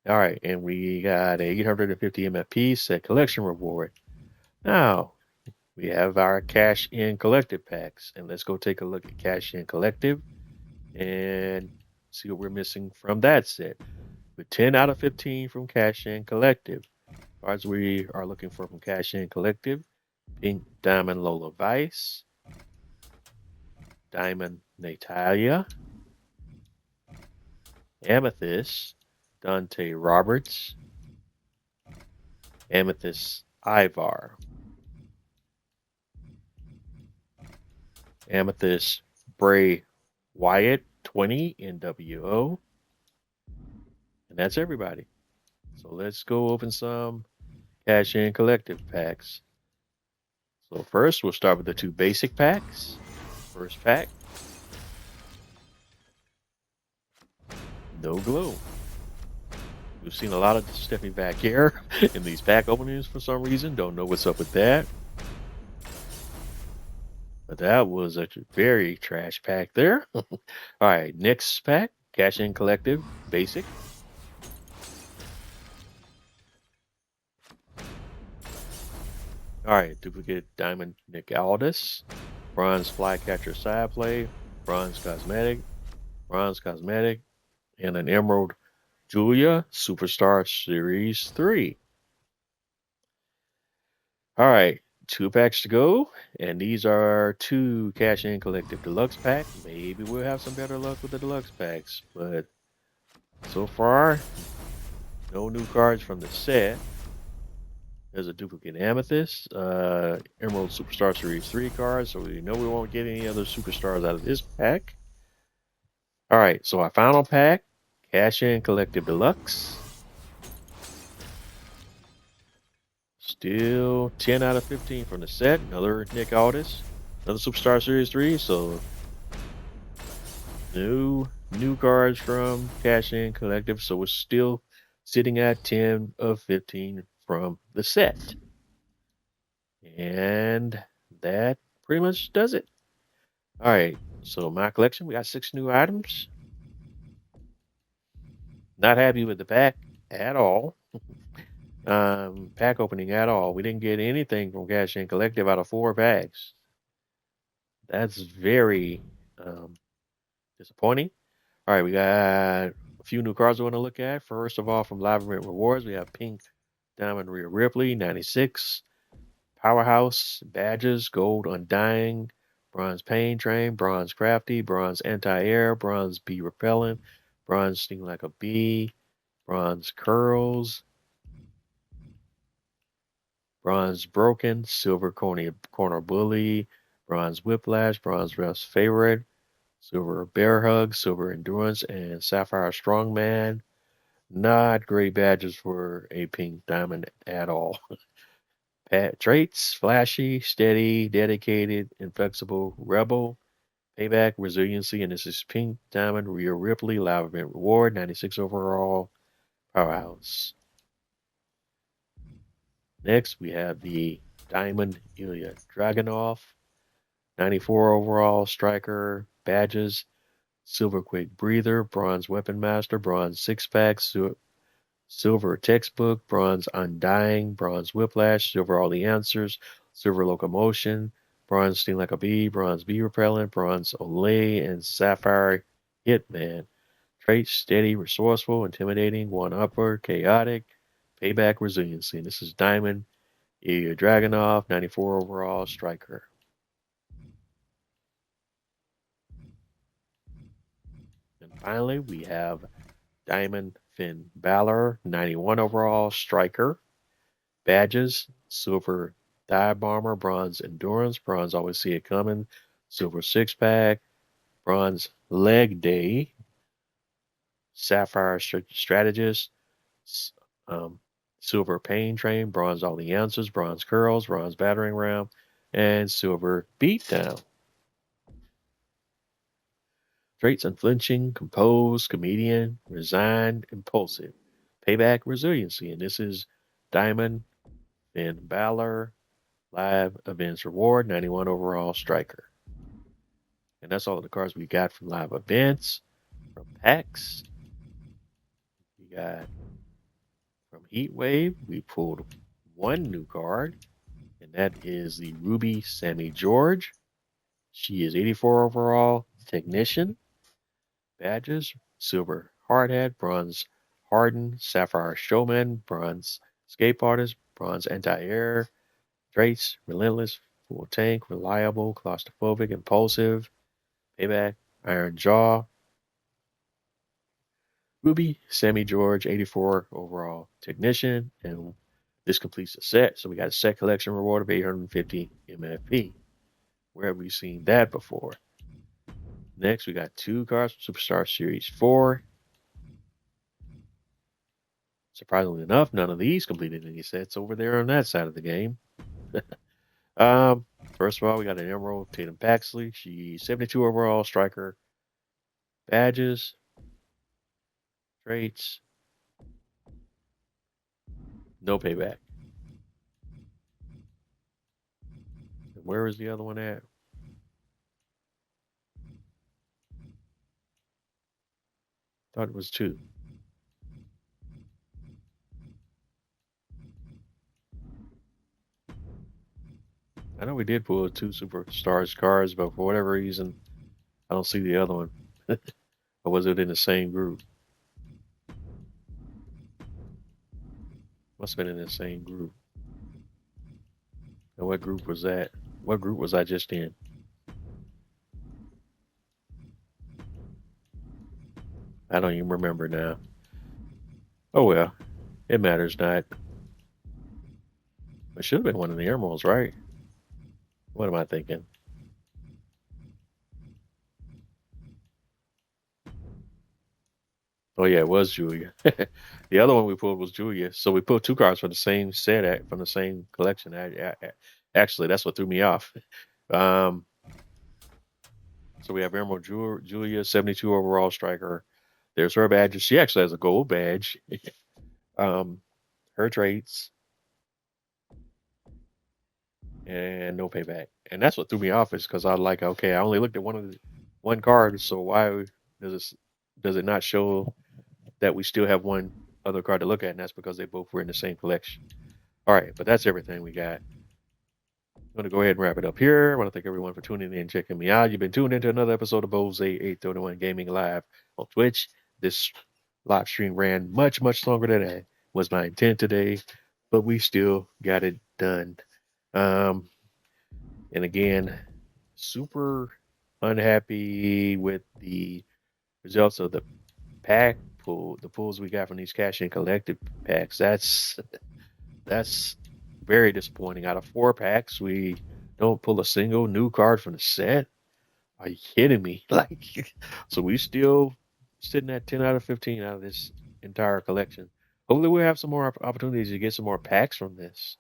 All right, and we got a 850 MFP set collection reward. Now we have our cash in collective packs, and let's go take a look at cash in collective and see what we're missing from that set. With 10 out of 15 from cash in collective. Cards we are looking for from cash in collective: Pink Diamond Lola Vice, Diamond Natalia, Amethyst Dante Roberts, Amethyst Ivar, Amethyst Bray Wyatt 20 NWO, and that's everybody. So let's go open some cash in collective packs. So first we'll start with the 2 basic packs. First pack, no glow. We've seen a lot of Stephanie back here in these pack openings for some reason. Don't know what's up with that. But that was a very trash pack there. All right, next pack, Cash In Collective, basic. All right, duplicate Diamond Nick Aldis, Bronze Flycatcher Side Play, Bronze Cosmetic, and an Emerald Julia Superstar Series 3. All right, 2 packs to go, and these are 2 Cash In Collective Deluxe pack. Maybe we'll have some better luck with the Deluxe packs, but so far, no new cards from the set. There's a duplicate Amethyst, Emerald Superstar Series 3 card, so we know we won't get any other superstars out of this pack. All right, so our final pack, Cash In Collective Deluxe. Still 10 out of 15 from the set. Another Nick Aldis, another Superstar Series 3. So new cards from Cash In Collective. So we're still sitting at 10 of 15 from the set. And that pretty much does it. All right, so my collection, we got 6 new items. Not happy with the pack at all. Pack opening at all. We didn't get anything from Cash In Collective out of 4 packs. That's very disappointing. All right, we got a few new cards we want to look at. First of all, from Live Event Rewards, we have Pink Diamond Rhea Ripley, 96. Powerhouse, Badges, Gold Undying, Bronze Pain Train, Bronze Crafty, Bronze Anti-Air, Bronze Bee Repellent, Bronze Sting Like a Bee, Bronze Curls, Bronze Broken, Silver Corner Bully, Bronze Whiplash, Bronze Ref's Favorite, Silver Bear Hug, Silver Endurance, and Sapphire Strongman. Not great badges for a pink diamond at all. Traits: flashy, steady, dedicated, inflexible, rebel, payback, resiliency, and this is Pink Diamond Rhea Ripley, Live Event Reward, 96 overall, Powerhouse. Next, we have the Diamond Ilya Dragunov, 94 overall, striker, badges, silver quick breather, bronze weapon master, bronze six-pack, silver textbook, bronze undying, bronze whiplash, silver all the answers, silver locomotion, bronze sting like a bee, bronze bee repellent, bronze Olay, and sapphire hitman. Traits: steady, resourceful, intimidating, one upper, chaotic, payback, resiliency. And this is diamond, Ilya Dragunov, 94 overall, striker. And finally, we have Diamond Finn Balor, 91 overall, striker. Badges: silver thigh bomber, bronze endurance, bronze always see it coming, silver six pack, bronze leg day, sapphire strategist, um, silver pain train, bronze all the answers, bronze curls, bronze battering ram, and silver beatdown. Traits: unflinching, composed, comedian, resigned, impulsive. Payback, resiliency. And this is Diamond Finn Balor, live events reward, 91 overall, striker. And that's all of the cards we got from live events. From packs, we got from Heatwave, we pulled one new card, and that is the Ruby Sammy George. She is 84 overall, technician. Badges: silver hardhead, bronze hardened, sapphire showman, bronze escape artist, bronze anti-air. Traits: relentless, full tank, reliable, claustrophobic, impulsive. Payback, iron jaw. Ruby Sammy George, 84 overall technician, and this completes the set. So we got a set collection reward of 850 MFP. Where have we seen that before? Next, we got two cards from Superstar Series 4. Surprisingly enough, none of these completed any sets over there on that side of the game. First of all, we got an Emerald Tatum Paxley. She's 72 overall, striker. Badges, traits, no payback. And where is the other one at? Thought it was two. I know we did pull two Superstars cards, but for whatever reason, I don't see the other one. Or was it in the same group? Must have been in the same group. And what group was that? What group was I just in? I don't even remember now. Oh well, it matters not. It should have been one of the emeralds, right? What am I thinking? Oh yeah, it was Julia. The other one we pulled was Julia. So we pulled two cards from the same set from the same collection. Actually, that's what threw me off. So we have Emerald Julia, 72 overall striker. There's her badge. She actually has a gold badge. Her traits, and no payback. And that's what threw me off, is because I was like, okay, I only looked at one card, so why does it not show that we still have one other card to look at? And that's because they both were in the same collection. All right, but that's everything we got. I'm going to go ahead and wrap it up here. I want to thank everyone for tuning in and checking me out. You've been tuned into another episode of Bose 831 Gaming Live on Twitch. This live stream ran much, much longer than that was my intent today, but we still got it done. And again, super unhappy with the results of the pack pool, the pulls we got from these cash in collected packs. That's very disappointing. Out of 4 packs, we don't pull a single new card from the set. Are you kidding me? Like, so we still sitting at 10 out of 15 out of this entire collection. Hopefully we'll have some more opportunities to get some more packs from this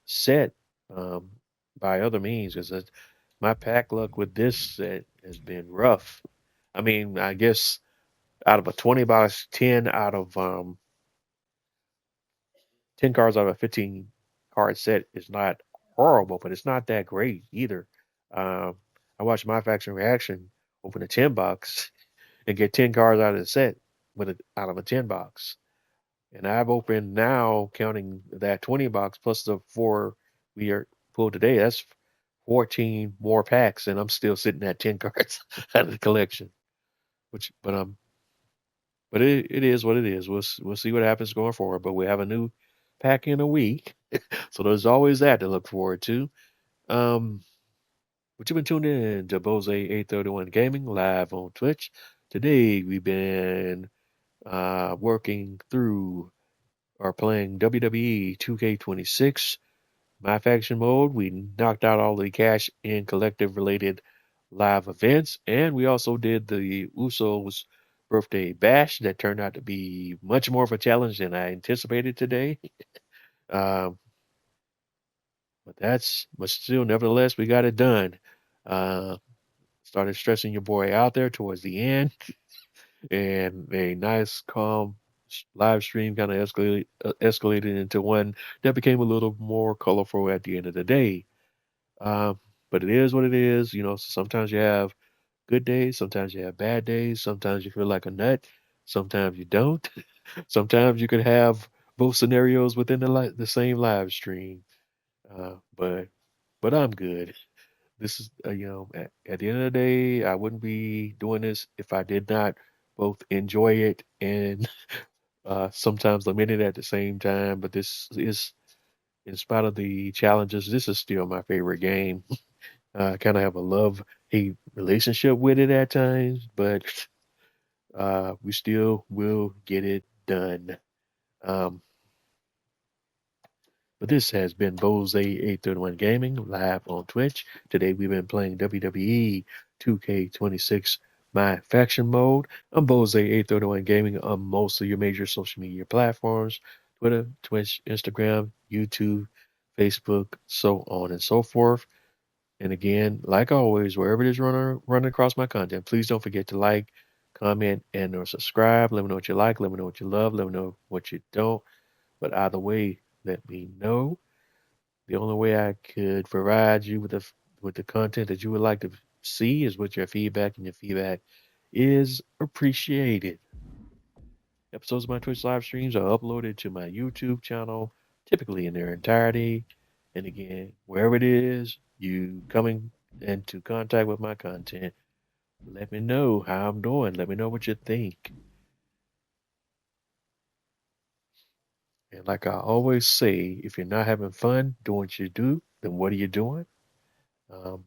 set by other means, because my pack luck with this set has been rough. I mean, I guess out of a 20 box, 10 out of 10 cards out of a 15 card set is not horrible, but it's not that great either. I watched My Faction Reaction open a 10 box and get 10 cards out of the set out of a 10 box. And I've opened now, counting that 20 box plus the 4 we are pulled today, that's 14 more packs, and I'm still sitting at 10 cards out of the collection. But it is what it is. We'll see what happens going forward. But we have a new pack in a week, so there's always that to look forward to. But you've been tuned in to Bose 831 Gaming live on Twitch. Today we've been working through or playing WWE 2K26 My Faction mode. We knocked out all the cash in collective related live events, and we also did the USOS birthday bash that turned out to be much more of a challenge than I anticipated today. Um, but still, nevertheless, we got it done. Uh, Started stressing your boy out there towards the end, and a nice, calm live stream kind of escalated into one that became a little more colorful at the end of the day. Um, but it is what it is. You know, sometimes you have good days, sometimes you have bad days, sometimes you feel like a nut, sometimes you don't. Sometimes you could have both scenarios within the same live stream. But I'm good. This is at the end of the day, I wouldn't be doing this if I did not both enjoy it and sometimes lament it at the same time. But this is, in spite of the challenges, this is still my favorite game. I kind of have a love-hate relationship with it at times, but we still will get it done. Um, but this has been Bose 831 Gaming live on Twitch. Today we've been playing WWE 2K26 My Faction Mode. I'm Bose 831 Gaming on most of your major social media platforms: Twitter, Twitch, Instagram, YouTube, Facebook, so on and so forth. And again, like always, wherever it is running across my content, please don't forget to like, comment, and or subscribe. Let me know what you like. Let me know what you love. Let me know what you don't. But either way, let me know. The only way I could provide you with the content that you would like to see is with your feedback, and your feedback is appreciated. Episodes of my Twitch live streams are uploaded to my YouTube channel, typically in their entirety. And again, wherever it is you coming into contact with my content, let me know how I'm doing. Let me know what you think. And like I always say, if you're not having fun doing what you do, then what are you doing? Um,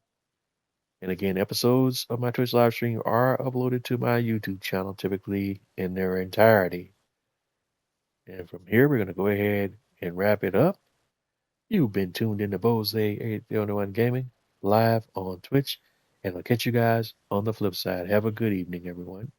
and again, episodes of my Twitch live stream are uploaded to my YouTube channel, typically in their entirety. And from here, we're going to go ahead and wrap it up. You've been tuned in to Bose 801 Gaming live on Twitch, and I'll catch you guys on the flip side. Have a good evening, everyone.